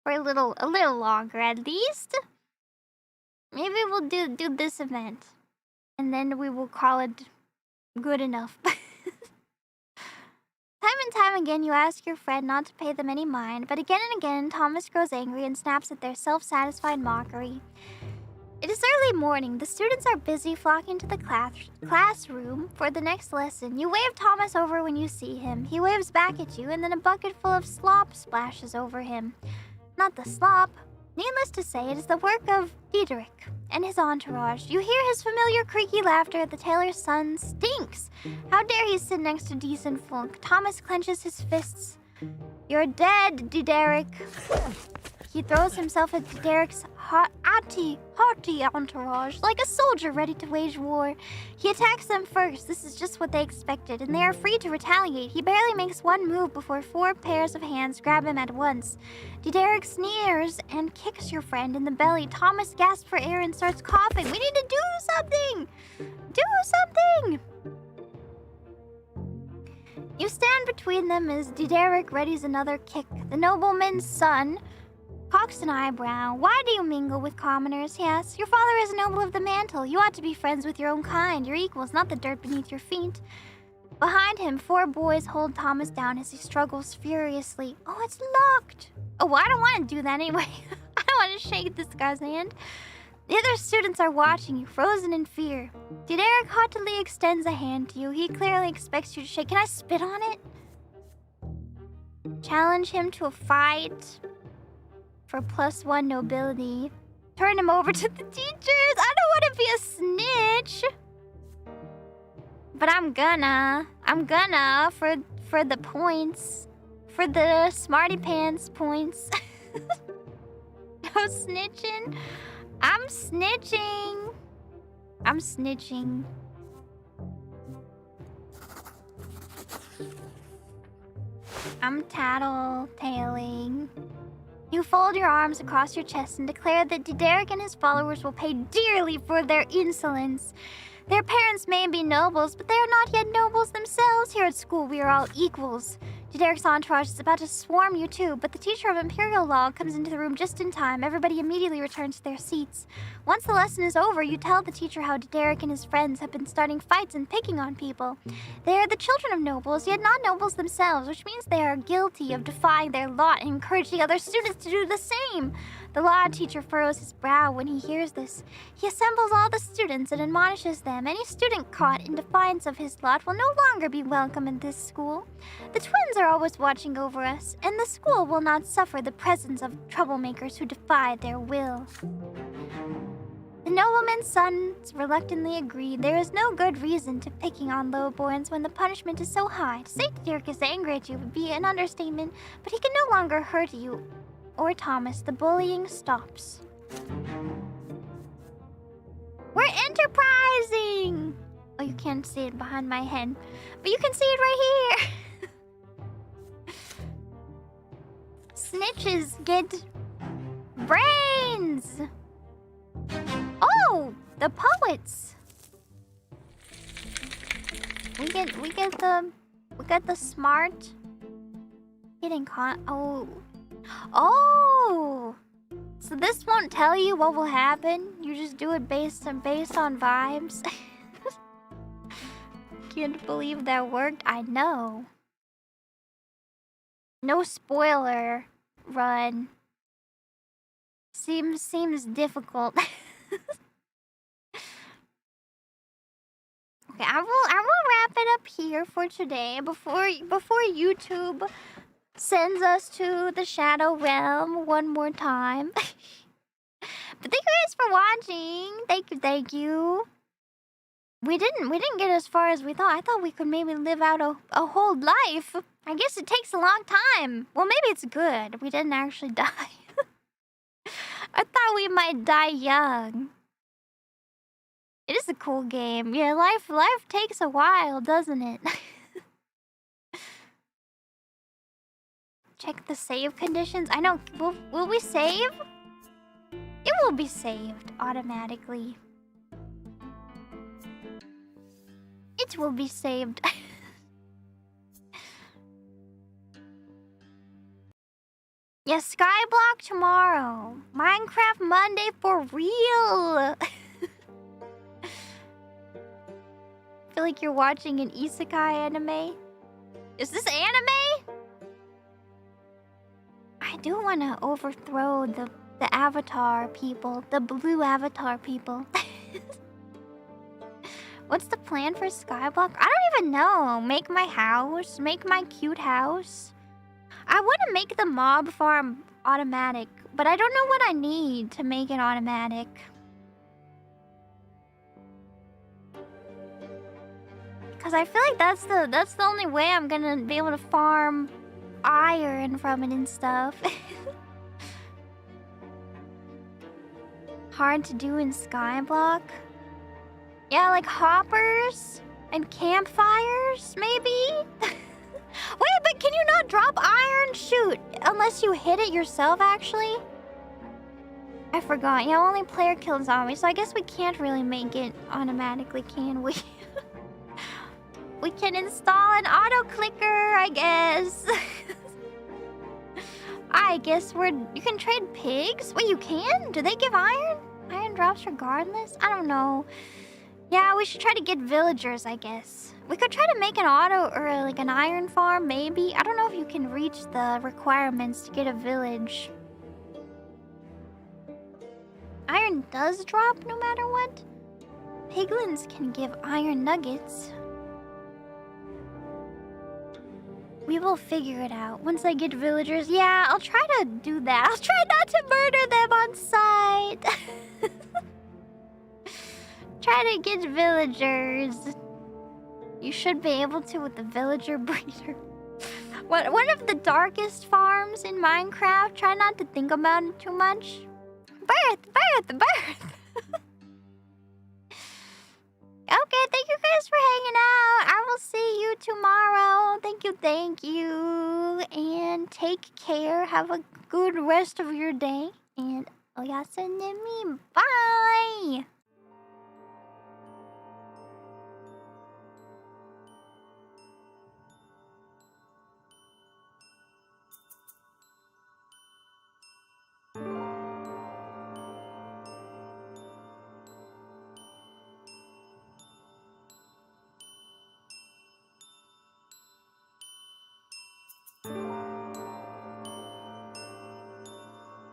for a little longer at least. Maybe we'll do this event, and then we will call it good enough. Time and time again, you ask your friend not to pay them any mind, but again and again, Thomas grows angry and snaps at their self-satisfied mockery. It is early morning. The students are busy flocking to the classroom for the next lesson. You wave Thomas over when you see him. He waves back at you, and then a bucket full of slop splashes over him. Not the slop. Needless to say, it is the work of Diederik and his entourage. You hear his familiar creaky laughter at the tailor's son stinks. How dare he sit next to decent folk? Thomas clenches his fists. You're dead, Diederik. He throws himself at Diederik's haughty entourage, like a soldier ready to wage war. He attacks them first. This is just what they expected, and they are free to retaliate. He barely makes one move before 4 pairs of hands grab him at once. Diederik sneers and kicks your friend in the belly. Thomas gasps for air and starts coughing. We need to do something! Do something! You stand between them as Diederik readies another kick. The nobleman's son cocks an eyebrow. Why do you mingle with commoners? He asks. Your father is a noble of the mantle. You ought to be friends with your own kind, your equals, not the dirt beneath your feet. Behind him, 4 boys hold Thomas down as he struggles furiously. Oh, it's locked. Oh, I don't want to do that anyway. I don't want to shake this guy's hand. The other students are watching you, frozen in fear. Diederik haughtily extends a hand to you. He clearly expects you to shake. Can I spit on it? Challenge him to a fight for +1 nobility. Turn him over to the teachers. I don't want to be a snitch. But I'm gonna for the points. For the smarty pants points. No snitching. I'm snitching. I'm snitching. I'm tattle-tailing. You fold your arms across your chest and declare that Diederik and his followers will pay dearly for their insolence. Their parents may be nobles, but they are not yet nobles themselves. Here at school, we are all equals. Diederik's entourage is about to swarm you too, but the teacher of Imperial Law comes into the room just in time. Everybody immediately returns to their seats. Once the lesson is over, you tell the teacher how Diederik and his friends have been starting fights and picking on people. They are the children of nobles, yet not nobles themselves, which means they are guilty of defying their lot and encouraging other students to do the same. The law teacher furrows his brow when he hears this. He assembles all the students and admonishes them. Any student caught in defiance of his lot will no longer be welcome in this school. The twins are always watching over us, and the school will not suffer the presence of troublemakers who defy their will. The nobleman's sons reluctantly agree. There is no good reason to picking on lowborns when the punishment is so high. To say Diederik is angry at you would be an understatement, but he can no longer hurt you or Thomas. The bullying stops. We're enterprising! Oh, you can't see it behind my head, but you can see it right here. Snitches get brains! Oh, the poets! We get the smart getting Oh, so this won't tell you what will happen. You just do it based on vibes. can't believe that worked. I know. No spoiler run. Seems difficult. Okay, I will wrap it up here for today before YouTube sends us to the Shadow Realm one more time. But thank you guys for watching. Thank you. We didn't get as far as we thought. I thought we could maybe live out a whole life. I guess it takes a long time. Well, maybe it's good. We didn't actually die. I thought we might die young. It is a cool game. Yeah, life takes a while, doesn't it? Check the save conditions. I know. Will we save? It will be saved automatically. It will be saved. Yes, Skyblock tomorrow. Minecraft Monday for real. Feel like you're watching an isekai anime. Is this anime? I do want to overthrow the avatar people, the blue avatar people. What's the plan for Skyblock? I don't even know. Make my house, make my cute house. I want to make the mob farm automatic, but I don't know what I need to make it automatic. Because I feel like that's the only way I'm gonna be able to farm iron from it and stuff. Hard to do in Skyblock. Yeah, like hoppers and campfires, maybe? Wait, but can you not drop iron? Shoot, unless you hit it yourself, actually? I forgot. Yeah, only player killed zombies, so I guess we can't really make it automatically, can we? We can install an auto-clicker, I guess. I guess you can trade pigs? Wait, you can? Do they give iron? Iron drops regardless? I don't know. Yeah, we should try to get villagers, I guess. We could try to make an auto or like an iron farm, maybe. I don't know if you can reach the requirements to get a village. Iron does drop no matter what. Piglins can give iron nuggets. We will figure it out once I get villagers. Yeah, I'll try to do that. I'll try not to murder them on sight. Try to get villagers. You should be able to with the villager breeder. One of the darkest farms in Minecraft. Try not to think about it too much. Birth. Okay, thank you guys for hanging out. I will see you tomorrow. Thank you. And take care. Have a good rest of your day. And oyasa Nimi. Bye.